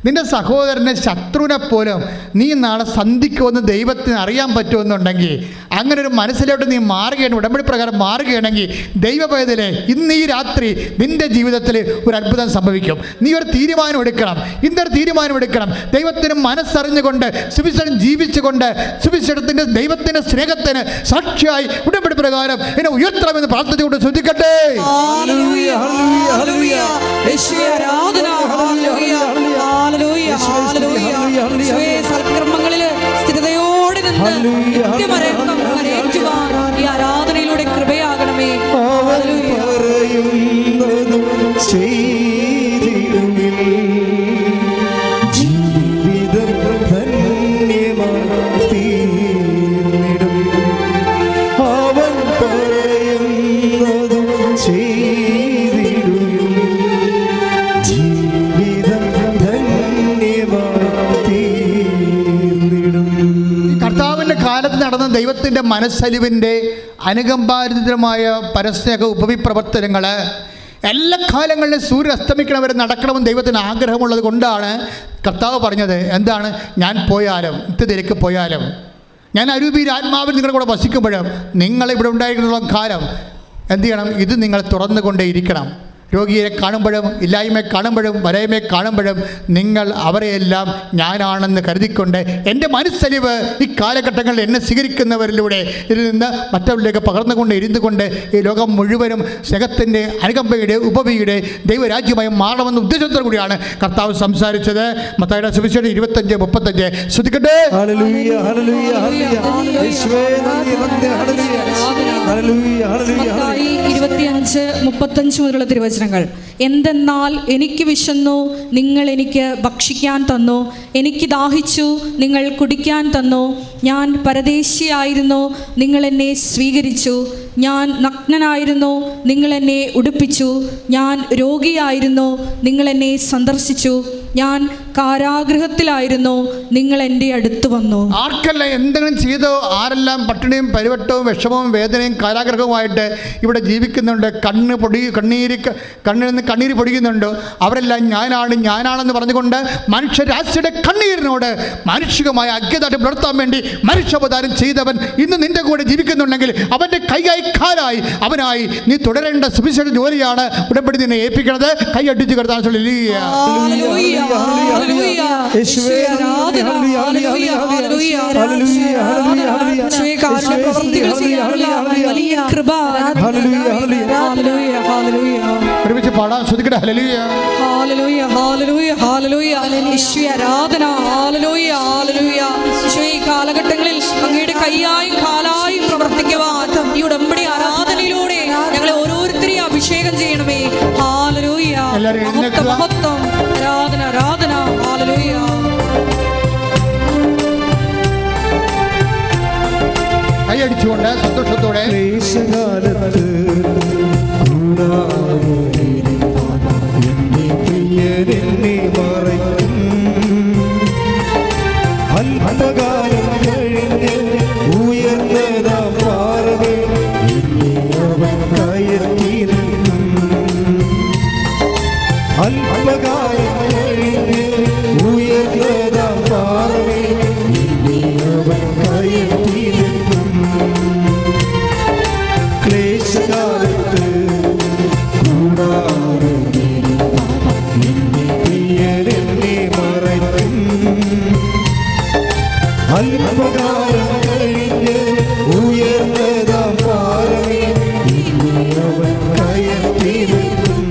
നിൻ്റെ സഹോദരനെ, ശത്രുവിനെ പോലും നീ നാളെ സന്ധിക്കുമെന്ന് ദൈവത്തിന് അറിയാൻ പറ്റുമെന്നുണ്ടെങ്കിൽ അങ്ങനെ ഒരു മനസ്സിലോട്ട് നീ മാറുകയാണ്, ഉടമ്പടി പ്രകാരം മാറുകയാണെങ്കിൽ ദൈവപൈതലേ, ഇന്ന് ഈ രാത്രി നിൻ്റെ ജീവിതത്തിൽ ഒരു അത്ഭുതം സംഭവിക്കും. നീ ഒരു തീരുമാനം എടുക്കണം. ഇന്നൊരു തീരുമാനം എടുക്കണം. ദൈവത്തിന് മനസ്സറിഞ്ഞുകൊണ്ട് സുവിശേഷം ജീവിച്ചുകൊണ്ട് സുവിശേഷത്തിൻ്റെ ദൈവത്തിൻ്റെ സ്നേഹത്തിന് സാക്ഷിയായി ഉടമ്പടി പ്രകാരം എന്നെ ഉയർത്തണമെന്ന് പ്രാർത്ഥിച്ചുകൊണ്ട് ശ്രദ്ധിക്കട്ടെ. സൽക്കർമ്മങ്ങളില് സ്ഥിരതയോടെ നിന്ന് ഈ ആരാധനയിലൂടെ കൃപയാകണമേ. നടന്ന ദൈവത്തിൻ്റെ മനസ്സലിവിൻ്റെ അനുകമ്പാരിതമായ പരസ്നേഹ ഉപവിപ്രവർത്തനങ്ങൾ എല്ലാ കാലങ്ങളിലും സൂര്യൻ അസ്തമിക്കണവരെ നടക്കണമെന്ന് ദൈവത്തിന് ആഗ്രഹമുള്ളത് കൊണ്ടാണ് കർത്താവ് പറഞ്ഞത്. എന്താണ്? ഞാൻ പോയാലും തിരക്ക് പോയാലും ഞാൻ അരൂപിയിൽ ആത്മാവിൽ നിങ്ങളുടെ കൂടെ വസിക്കുമ്പോഴും നിങ്ങളിവിടെ ഉണ്ടായിരിക്കുന്ന കാലം എന്ത് ചെയ്യണം? ഇത് നിങ്ങൾ തുറന്നുകൊണ്ടേയിരിക്കണം. രോഗിയെ കാണുമ്പോഴും ഇല്ലായ്മയെ കാണുമ്പോഴും വലയമയെ കാണുമ്പോഴും നിങ്ങൾ അവരെയെല്ലാം ഞാനാണെന്ന് കരുതിക്കൊണ്ട് എൻ്റെ മനസ്സലിവ് ഈ കാലഘട്ടങ്ങളിൽ എന്നെ സ്വീകരിക്കുന്നവരിലൂടെ ഇതിൽ നിന്ന് മറ്റവരിലേക്ക് പകർന്നുകൊണ്ട് ഇരുന്നുകൊണ്ട് ഈ ലോകം മുഴുവനും സ്നേഹത്തിൻ്റെ അനുകമ്പയുടെ ഉപവിയുടെ ദൈവരാജ്യമായി മാറണമെന്ന ഉദ്ദേശത്തോടു കൂടിയാണ് കർത്താവ് സംസാരിച്ചത്. മത്തായിയുടെ സുവിശേഷം 25:35 ശ്രദ്ധിക്കട്ടെ. 25:35 മുതലുള്ള തിരുവചനങ്ങൾ. എന്തെന്നാൽ എനിക്ക് വിശന്നു, നിങ്ങൾ എനിക്ക് ഭക്ഷിക്കാൻ തന്നു. എനിക്ക് ദാഹിച്ചു, നിങ്ങൾ കുടിക്കാൻ തന്നു. ഞാൻ പരദേശിയായിരുന്നു, നിങ്ങൾ എന്നെ സ്വീകരിച്ചു. ഞാൻ നഗ്നനായിരുന്നു, നിങ്ങൾ എന്നെ ഉടുപ്പിച്ചു. ഞാൻ രോഗിയായിരുന്നു, നിങ്ങൾ എന്നെ സന്ദർശിച്ചു. ഞാൻ കാരാഗൃഹത്തിലായിരുന്നു, നിങ്ങൾ എൻ്റെ അടുത്ത് വന്നു. ആർക്കെല്ലാം എന്തെങ്കിലും ചെയ്തോ, ആരെല്ലാം പട്ടിണിയും പരിവട്ടവും വിഷമവും വേദനയും കാരാഗ്രഹവുമായിട്ട് ഇവിടെ ജീവിക്കുന്നുണ്ട്, കണ്ണിൽ നിന്ന് കണ്ണീര് പൊടിക്കുന്നുണ്ടോ, അവരെല്ലാം ഞാനാണെന്ന് പറഞ്ഞുകൊണ്ട് മനുഷ്യരാശിയുടെ കണ്ണീരിനോട് മാനുഷികമായ അജ്ഞതായിട്ട് പുലർത്താൻ വേണ്ടി മനുഷ്യാവതാരം ചെയ്തവൻ ഇന്ന് നിന്റെ കൂടെ ജീവിക്കുന്നുണ്ടെങ്കിൽ അവൻ്റെ കൈയായി കാലായി അവനായി നീ തുടരേണ്ട സുവിശേഷ ജോലിയാണ് ഉടമ്പടി നിന്നെ ഏൽപ്പിക്കുന്നത്. കൈയടിച്ച് കിടത്താൻ ഒരുമിച്ച് പാടാൻ ശ്രദ്ധിക്കട്ടെ. ഹല്ലേലൂയ ഹല്ലേലൂയ ഹല്ലേലൂയ ഹല്ലേലൂയ യേശുവേ ആരാധന. ഹല്ലേലൂയ ഹല്ലേലൂയ യേശുവേ ഈ കാലഘട്ടങ്ങളിൽ അങ്ങയുടെ കൈയായും കാലായും പ്രവർത്തിക്കുവാൻ ഈ ഉടമ്പടി ആരാധനയിലൂടെ ഞങ്ങളെ ഓരോരുത്തരെയും അഭിഷേകം ചെയ്യണമേ. ഹല്ലേലൂയ മഹത്വം മഹത്വം ആരാധന ആരാധന. ഹല്ലേലൂയ കൈയടിച്ചുകൊണ്ട് സന്തോഷത്തോടെ അല്പകാലം കഴിഞ്ഞ് ഉയർന്നതാ പാറവേ അവൻ കയറ്റി നിൽക്കും. അല്പകാലം കഴിഞ്ഞ് ഉയർന്നതാ പാറവേ അവൻ കയറ്റി നിൽക്കും. ക്ലേശകാലത്ത് കൂടാതെ പ്രിയരെന്നെ മറയ്ക്കും. അല്പകാലം കഴിഞ്ഞ് ഉയർന്നതാം പാറവേ അവൻ കയറ്റി നിൽക്കും.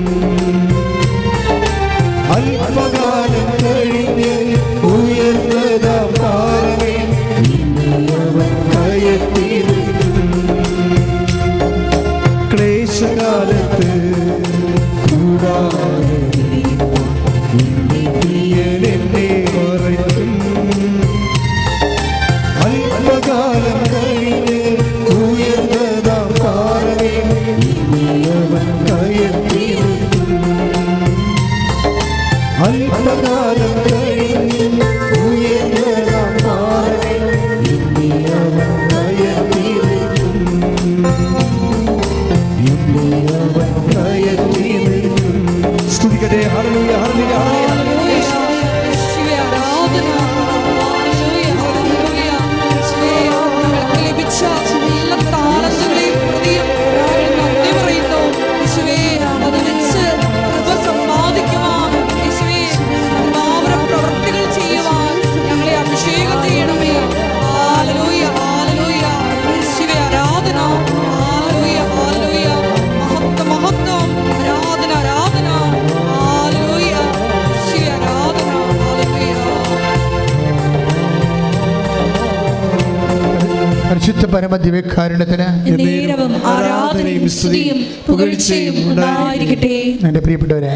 അല്പകാലം കഴിഞ്ഞ് ഉയർന്നതാം പാറവേ അവൻ കയറ്റി നിൽക്കും. ക്ലേശകാലത്ത് കൂടാതെ പ്രിയരെന്നെ മറയ്ക്കും. അല്പകാലം കഴിഞ്ഞ് ഉയർന്നതാം പാറവേ അവൻ കയറ്റി നിൽക്കും. അല്പകാലം കഴിഞ്ഞ് ഉയർന്നതാം പാറവേ അവൻ കയറ്റി നിൽക്കും. അവൻ കയറ്റി നിൽക്കും. സ്തുതിക്കട്ടെ. ഹല്ലേലൂയ ഹല്ലേലൂയ ഹല്ലേലൂയ. യേശുവേ ആരാധന. ഹല്ലേലൂയ ഹല്ലേലൂയ യേശുവേ ഞങ്ങൾക്ക് ലഭിച്ച എല്ലാ താലന്തുകളെയും പ്രതിയും നന്ദി പറയുന്നു. യേശുവേ അത് വെച്ച് കൃപ സമ്പാദിക്കുവാൻ, യേശുവേ കൃപാവര പ്രവൃത്തികൾ ചെയ്യുവാൻ ഞങ്ങളെ അഭിഷേകം ചെയ്യണമേ. ഹല്ലേലൂയ ഹല്ലേലൂയ യേശുവേ ആരാധന. ഹല്ലേലൂയ ഹല്ലേലൂയ മഹത്വം മഹത്വം ആരാധന ആരാധന. ഹല്ലേലൂയ യേശുവേ ആരാധന. ഹല്ലേലൂയ പരിശുദ്ധ പരമദിവ്യകാരുണ്യത്തിന് നേരവും ആരാധനയും സ്തുതിയും പുകഴ്ചയും ഉണ്ടായിരിക്കട്ടെ. എൻ്റെ പ്രിയപ്പെട്ടവരെ,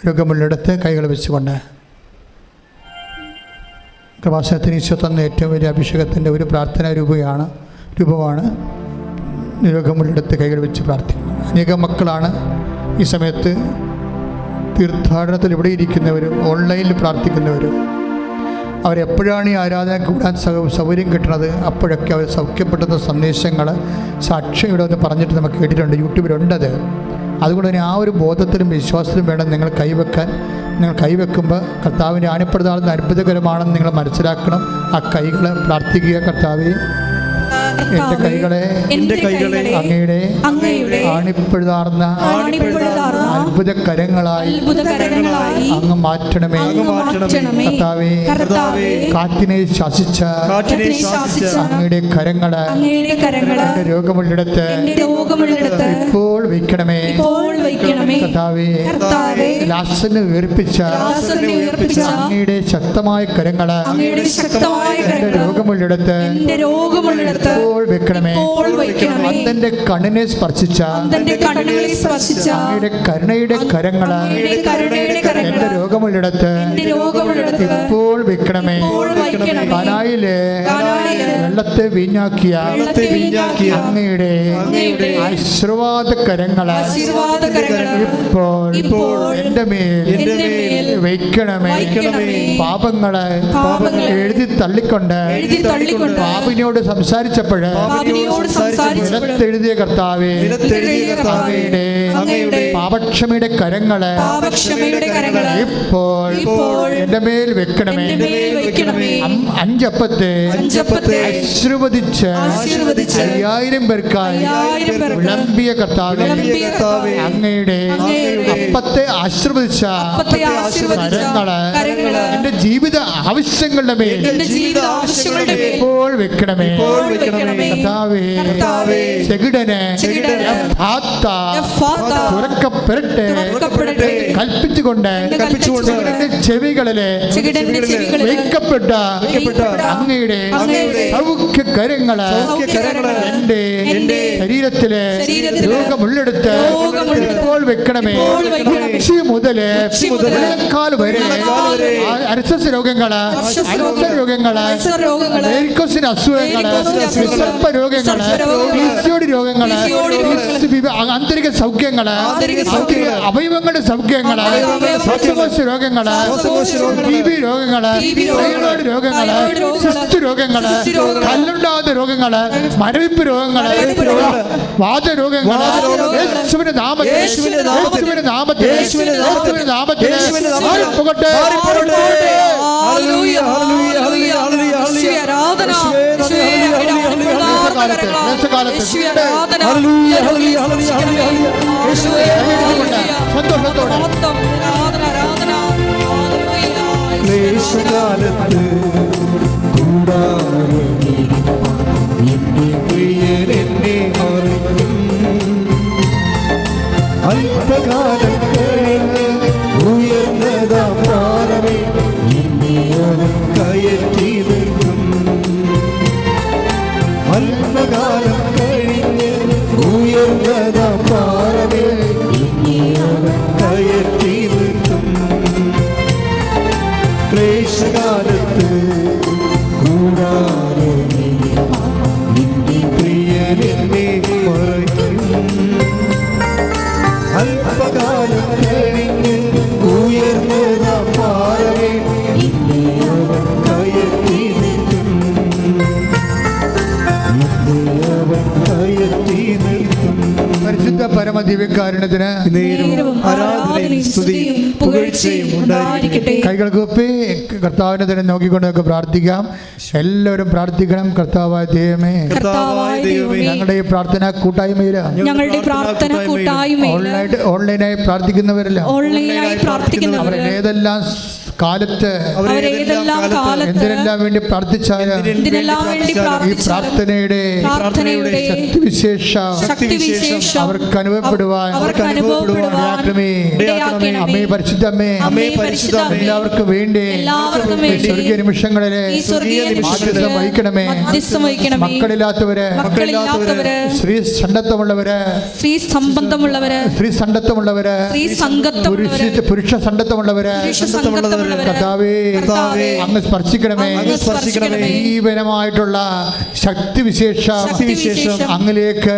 രോഗമുള്ളിടത്ത് കൈകൾ വെച്ചുകൊണ്ട് കൃപാസനത്തിന് ഈശോ തന്ന ഏറ്റവും വലിയ അഭിഷേകത്തിൻ്റെ ഒരു പ്രാർത്ഥനാ രൂപമാണ് രോഗമുള്ളിടത്ത് കൈകൾ വെച്ച് പ്രാർത്ഥിക്കുന്നത്. അനേകം മക്കളാണ് ഈ സമയത്ത് തീർത്ഥാടനത്തിൽ ഇവിടെ ഇരിക്കുന്നവരും ഓൺലൈനിൽ പ്രാർത്ഥിക്കുന്നവരും. അവരെപ്പോഴാണ് ഈ ആരാധന കൂടാൻ സൗകര്യം കിട്ടുന്നത് അപ്പോഴൊക്കെ അവർ സൗഖ്യപ്പെടുന്ന സന്ദേശങ്ങൾ സാക്ഷ്യം ഇവിടെ ഒന്ന് പറഞ്ഞിട്ട് നമുക്ക് കേട്ടിട്ടുണ്ട്, യൂട്യൂബിലുണ്ടത്. അതുകൊണ്ട് തന്നെ ആ ഒരു ബോധത്തിലും വിശ്വാസത്തിലും വേണം നിങ്ങൾ കൈവെക്കാൻ. നിങ്ങൾ കൈവെക്കുമ്പോൾ കർത്താവിൻ്റെ ആണിപ്പെടുത്താവുന്ന അത്ഭുതകരമാണെന്ന് നിങ്ങൾ മനസ്സിലാക്കണം. ആ കൈകൾ പ്രാർത്ഥിക്കുക. കർത്താവേ, എൻ്റെ കൈകളെ അങ്ങയുടെ ആണിപ്പെടുതാർന്ന അത്ഭുത കരങ്ങളായി അങ്ങ് മാറ്റണമേ. കർത്താവേ, കാറ്റിനെ ശാസിച്ച അങ്ങയുടെ കരങ്ങള് എൻ്റെ രോഗമുള്ളിടത്ത് ഇപ്പോൾ വയ്ക്കണമേ. കർത്താവേ, ലാസനെ ഉയർപ്പിച്ച അങ്ങയുടെ ശക്തമായ കരങ്ങള് എൻ്റെ രോഗമുള്ളിടത്ത് ഇപ്പോൾ വെക്കണമേ. അന്തന്റെ കണ്ണിനെ സ്പർശിച്ച അങ്ങയുടെ കരുണയുടെ കരങ്ങള് എൻ്റെ രോഗമുള്ളിടത്ത് ഇപ്പോൾ വെക്കണമേ. കാനായിലെ വെള്ളത്തെ വീഞ്ഞാക്കിയ അങ്ങയുടെ ആശീർവാദ കരങ്ങളെ ഇപ്പോൾ എന്റെ മേൽ വയ്ക്കണമേ. പാപങ്ങളെ എഴുതി തള്ളിക്കൊണ്ട് പാപിനോട് സംസാരിച്ചപ്പോൾ എഴുതിയ കർത്താവേ, അങ്ങയുടെ പാപക്ഷമയുടെ കരങ്ങളെ ഇപ്പോൾ എന്റെ മേൽ വെക്കണമേ. 5 അപ്പത്തെ ആശീർവദിച്ച് 5000 പേർക്കായി വിളമ്പിയ കർത്താവേ, അങ്ങയുടെ അപ്പത്തെ ആശീർവദിച്ച കരങ്ങളെ എന്റെ ജീവിത ആവശ്യങ്ങളുടെ മേൽ ഇപ്പോൾ വെക്കണമേ. കർത്താവേ, ചെകിടനെ തുറക്കപ്പെടട്ടെ കൽപ്പിച്ചുകൊണ്ട് ചെവികളിലെ വയ്ക്കപ്പെട്ട അങ്ങയുടെ സൗഖ്യകരങ്ങളെ എന്റെ ശരീരത്തിലെ രോഗമുള്ളെടുത്ത് ഇപ്പോൾ വെക്കണമേ. മുതല് കാൽ വരെ അർശസ് രോഗങ്ങള്, അൾസർ രോഗങ്ങള്, വെരിക്കോസിന് അസുഖങ്ങള്, വിസർപ്പ രോഗങ്ങള്, പിസിഒഡി രോഗങ്ങള്, ആന്തരിക സൗഖ്യങ്ങള്, അവയവങ്ങളുടെ സൗഖ്യങ്ങള്, ശ്വാസകോശ രോഗങ്ങള്, TB രോഗങ്ങള്, തൈറോയ്ഡ് രോഗങ്ങള്, സിസ്റ്റ് രോഗങ്ങള്, കല്ലുണ്ടാകുന്ന രോഗങ്ങള്, മരവിപ്പ് രോഗങ്ങള്, വാതരോഗങ്ങള്, യേശുവിന്റെ നാമത്തിൽ പോകട്ടെ. ക്ലേശകാലത്ത് എന്നെ മറിക്കും. അല്പകാലം കഴിഞ്ഞ് ഉയർന്നതാ പാറമേ എന്നെ അവൻ കയറ്റി നിൽക്കും. അല്പകാലം കഴിഞ്ഞ് ഉയർന്നതാ പാറമേ എന്നെ അവൻ കയറ്റി നിൽക്കും. ക്ലേശകാലത്ത് കൂടാതെ എന്റെ പ്രിയനെന്നെ മറയ്ക്കും. അല്പകാലം കഴിഞ്ഞ് ഉയർന്നതാ പാറമേ എന്നെ അവൻ കയറ്റി നിൽക്കും. അവൻ കയറ്റി നിൽക്കും. പരിശുദ്ധ പരമദിവ്യകാരുണ്യത്തിന് ആരാധനയും സ്തുതിയും പുകഴ്ചയും ഉണ്ടായിരിക്കട്ടെ. കൈകൾ കൂപ്പി കർത്താവിനെ തന്നെ നോക്കിക്കൊണ്ട് നമുക്ക് പ്രാർത്ഥിക്കാം. എല്ലാവരും പ്രാർത്ഥിക്കണം. കർത്താവായ ദൈവമേ, ഞങ്ങളുടെ ഈ പ്രാർത്ഥന കൂട്ടായ്മയിൽ ഓൺലൈനായി പ്രാർത്ഥിക്കുന്നവരല്ല അവർ ഏതെല്ലാം കാലത്ത് എന്തിനെല്ലാം വേണ്ടി പ്രാർത്ഥിച്ചാലും ഈ പ്രാർത്ഥനയുടെ ശക്തിവിശേഷം അവർക്ക് അനുഭവപ്പെടുവാൻ അമ്മേ പരിശുദ്ധമ്മേ, എല്ലാവർക്കും വേണ്ടി സ്വർഗീയ നിമിഷങ്ങളിലെ മാധ്യസ്ഥം വഹിക്കണമേ. മക്കളില്ലാത്തവര്, സ്ത്രീ സണ്ടത്വമുള്ളവര്, പുരുഷ സണ്ടത്വമുള്ളവര് കർത്താവേ അങ്ങ് സ്പർശിക്കണമേ. ജീവനമായിട്ടുള്ള ശക്തിവിശേഷം അങ്ങിലേക്ക്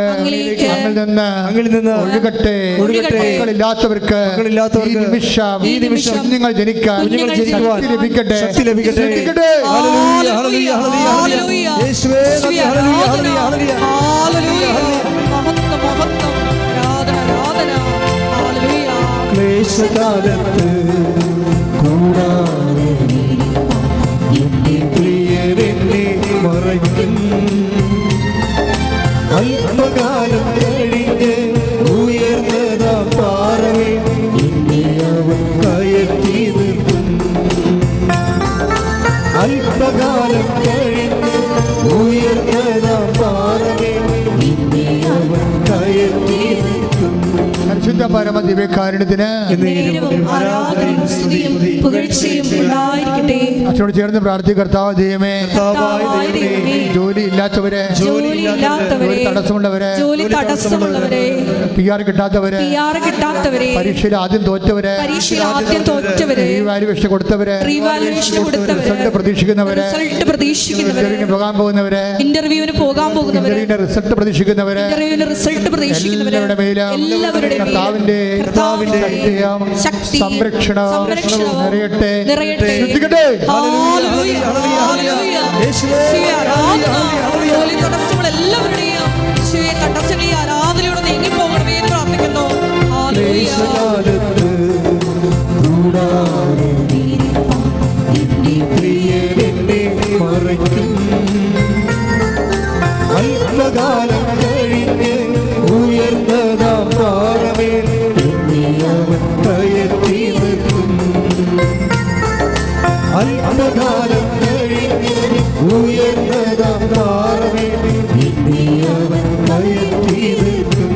അങ്ങിൽ നിന്ന് ഒഴുകട്ടെ. മക്കളില്ലാത്തവർക്ക് ഈ നിമിഷം നിങ്ങൾ ജനിക്കാൻ ശക്തി ലഭിക്കട്ടെ. ക്ലേശകാലത്ത് കൂടാതെ എന്റെ പ്രിയരെന്നെ മറയ്ക്കും. അല്പകാലം കഴിഞ്ഞ് ഉയർന്നതാ പാറമേ എന്നെ അവൻ കയറ്റി നിൽക്കും. അല്പകാലം കഴിഞ്ഞ് ഉയർന്നതാ പാറമേ എന്നെ അവൻ കയറ്റി നിൽക്കും. പരിശുദ്ധ പരമദിവ്യകാരുണ്യത്തിന് അച്ഛനോട് ചേർന്ന് പ്രാർത്ഥിക്കുക. കർത്താവ് ദൈവമേ, കർത്താവായ ദൈവമേ, ജോലി ഇല്ലാത്തവരെ, ജോലിയില്ലാത്തവരെ, തടസ്സമുള്ളവരെ, ജോലി തടസ്സമുള്ളവരെ, PR കിട്ടാത്തവരെ, പരീക്ഷയിൽ ആദ്യം തോറ്റവരെ, റീവാലുവേഷൻ കൊടുത്തവരെ, റിസൾട്ട് പ്രതീക്ഷിക്കുന്നവരെ, ഇന്റർവ്യൂവിന് പോകാൻ പോകുന്നവരെ, ഇന്റർവ്യൂവിന്റെ റിസൾട്ട് പ്രതീക്ഷിക്കുന്നവരെ, എല്ലാവരുടെ മേലും കർത്താവിന്റെ ശക്തി സംരക്ഷണം നിറയട്ടെ. ശ്രദ്ധിക്കട്ടെ. എല്ലാവരുടെയും തടസ്സങ്ങൾ ഈ ആരാധനയോടെ നീങ്ങിപ്പോകണമേ എന്ന് പ്രാർത്ഥിക്കുന്നു. അല്പകാലം കഴിഞ്ഞ് ഉയർന്നതാം പാറമേൽ അവൻ കയറ്റി നിൽക്കും. അല്പകാലം കഴിഞ്ഞ് ഉയർന്നതാം പാറമേൽ അവൻ കയറ്റി നിൽക്കും.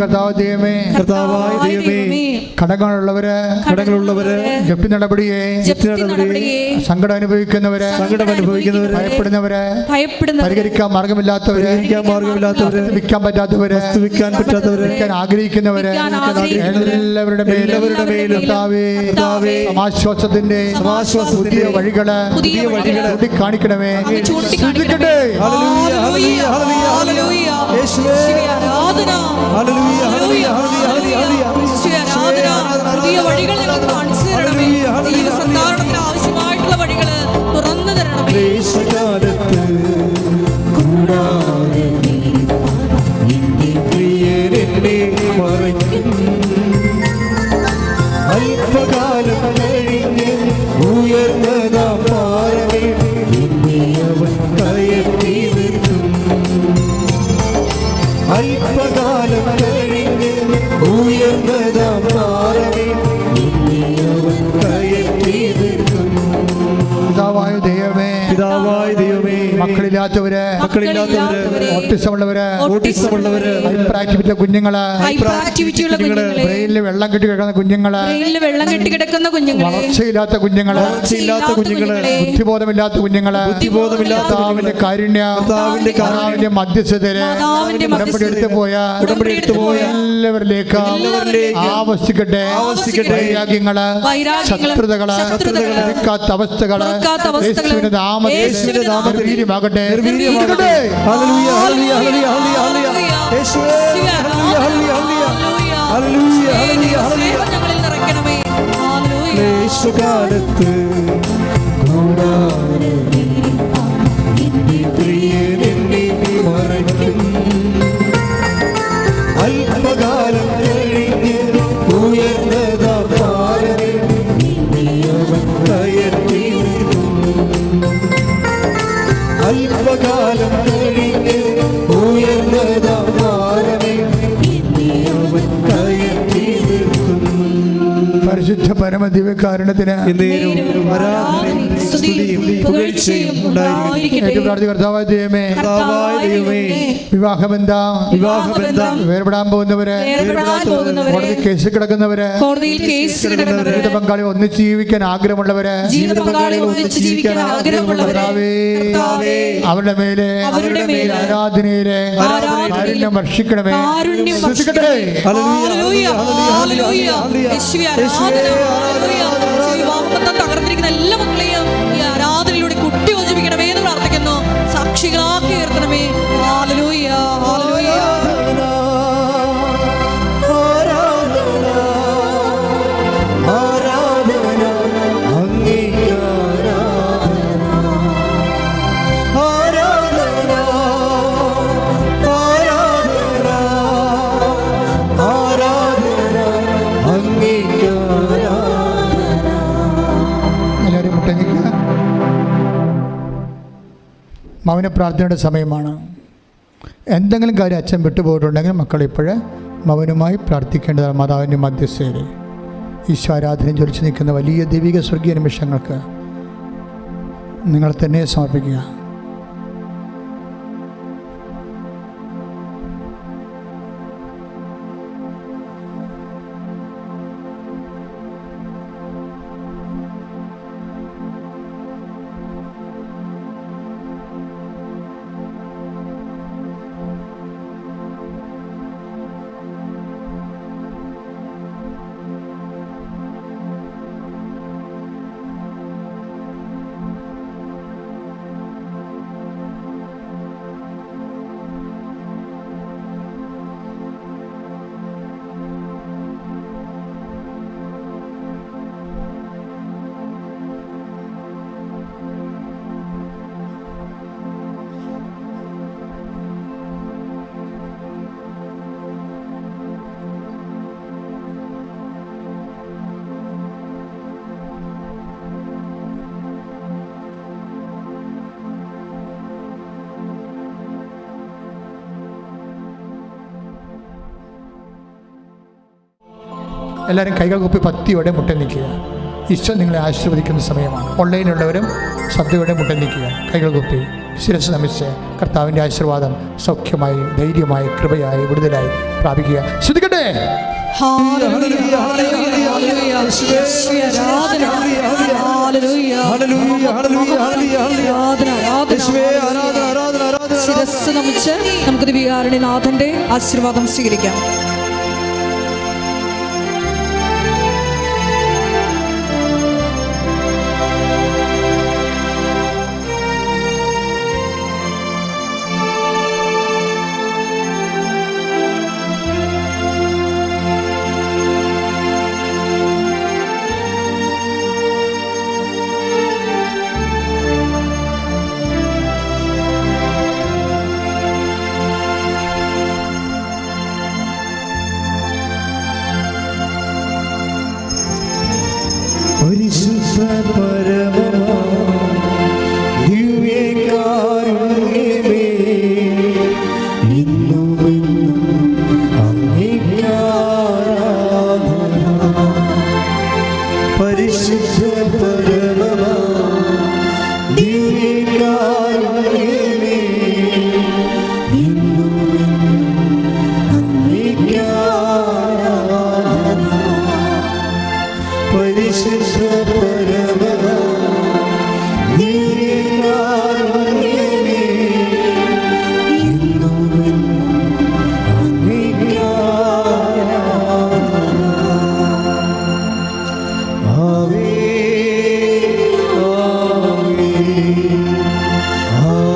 കർത്താവ് ദൈവമേ, കർത്താവായ ദൈവമേ, കടങ്ങളുള്ളവര്, ജപ്തി നടപടിയെ, സങ്കടം അനുഭവിക്കുന്നവര്, ഭയപ്പെടുന്നവരെ, പരിഹരിക്കാൻ മാർഗമില്ലാത്തവര്, വിൽക്കാൻ പറ്റാത്തവര്, വിൽക്കാൻ ആഗ്രഹിക്കുന്നവര്, എല്ലാവരുടെ മേലും സമാശ്വാസത്തിന്റെ പുതിയ വഴികള് ചൂണ്ടിക്കാണിക്കണമേ. പുതിയ വഴികൾ ഞങ്ങൾക്ക് കാണിച്ചു തരണമേ. ജീവിതസന്ധാരണത്തിന് ആവശ്യമായിട്ടുള്ള വഴികൾ തുറന്നു തരണമേ. അല്പകാലം കഴിഞ്ഞ് ഉയർന്നതാം പാറമേൽ അവൻ കയറ്റി നിൽക്കും. അല്പകാലം കഴിഞ്ഞ് ഉയർന്നതാം പാറമേൽ അവൻ കയറ്റി നിൽക്കും. പിതാവായ ദൈവമേ, മക്കളില്ലാത്തവര്, ഓട്ടിസമുള്ളവര്, ഹൈപ്പർ ആക്ടിവിറ്റി കുഞ്ഞുങ്ങള്, ബ്രെയിനിൽ വെള്ളം കെട്ടി കിടക്കുന്ന കുഞ്ഞുങ്ങള്, വളർച്ചയില്ലാത്ത കുഞ്ഞുങ്ങള്, ബുദ്ധിബോധമില്ലാത്ത കുഞ്ഞുങ്ങള്, കർത്താവിന്റെ കാരുണ്യ മധ്യസ്ഥതയില് ഉടമ്പടിയെടുത്ത് പോയ എല്ലാവരിലേക്ക് ആവശ്യിക്കട്ടെ. വൈരാഗ്യങ്ങള്, ശത്രുതകള്, അവസ്ഥകള് യേശുവിന്റെ നാമത്തിൽ വീര്യമാകട്ടെ. യേശുകാലത്ത് മറയ്ക്കും. അല്പകാലം കഴിഞ്ഞ് ഉയർന്നതാം പാറമേൽ അവൻ കയറ്റി നിൽക്കും. അല്പകാലം കഴിഞ്ഞ് ഉയർന്നതാം പാറമേൽ അവൻ കയറ്റി നിൽക്കും. പരിശുദ്ധ പരമദിവ്യകാരുണ്യത്തിന് കർത്താവായ ദൈവമേ, വിവാഹബന്ധം വേർപെടാൻ പോകുന്നവര്, കോടതി കേസ് കിടക്കുന്നവര്, ജീവിത പങ്കാളി ഒന്നിച്ച് ജീവിക്കാൻ ആഗ്രഹമുള്ളവര്, അവരുടെ മേലെ ആരാധനയിലെ കാരുണ്യം വർഷിക്കണമേ. തകർന്നിരിക്കുന്ന എല്ലാ മക്കളെയും ഈ ആരാധനയിലൂടെ കുട്ടി യോജിപ്പിക്കണമേ എന്ന് പ്രാർത്ഥിക്കുന്നു. സാക്ഷികളാക്കി ഉയർത്തണമേ. Hallelujah, hallelujah. മൗന പ്രാർത്ഥനയുടെ സമയമാണ്. എന്തെങ്കിലും കാര്യം അച്ഛൻ വിട്ടുപോയിട്ടുണ്ടെങ്കിൽ മക്കൾ ഇപ്പോഴേ മൗനമായി പ്രാർത്ഥിക്കേണ്ടതാണ്. മാതാവിൻ്റെ മധ്യസ്ഥയിൽ ഈശോ ആരാധന ജ്വലിച്ച് നിൽക്കുന്ന വലിയ ദൈവിക സ്വർഗീയ നിമിഷങ്ങൾക്ക് നിങ്ങൾ തന്നെ സമർപ്പിക്കുക. എല്ലാവരും കൈകൾ കുപ്പി പത്തിയോടെ മുട്ട നിൽക്കുക. ഈശോ നിങ്ങളെ ആശീർവദിക്കുന്ന സമയമാണ്. ഓൺലൈനിലുള്ളവരും ശ്രദ്ധയോടെ മുട്ട നിൽക്കുക. കൈകൾ കുപ്പി ശിരസ് നമിച്ച് കർത്താവിൻ്റെ ആശീർവാദം സൗഖ്യമായി, ധൈര്യമായി, കൃപയായി, വിടുതലായി പ്രാപിക്കുക. ശ്രദ്ധിക്കട്ടെ. ശിരസ് നമിച്ച് നമുക്ക് ദിവ്യകാരുണ്യനാഥന്റെ ആശീർവാദം സ്വീകരിക്കാം. പരിശുദ്ധ പരമമാ ദിവ്യകാരുണ്യമേ, ഇന്നുമെന്നും അങ്ങേക്ക് ആരാധന. പരിശുദ്ധ പരമമാ ദിവ്യകാരുണ്യമേ, ഇന്നുമെന്നും അങ്ങേക്ക് ആരാധന. പരിശുദ്ധ പരമമാ ദിവ്യകാരുണ്യമേ, ഇന്നുമെന്നും അങ്ങേക്ക് ആരാധന. ആവേ ആവേ ആവേ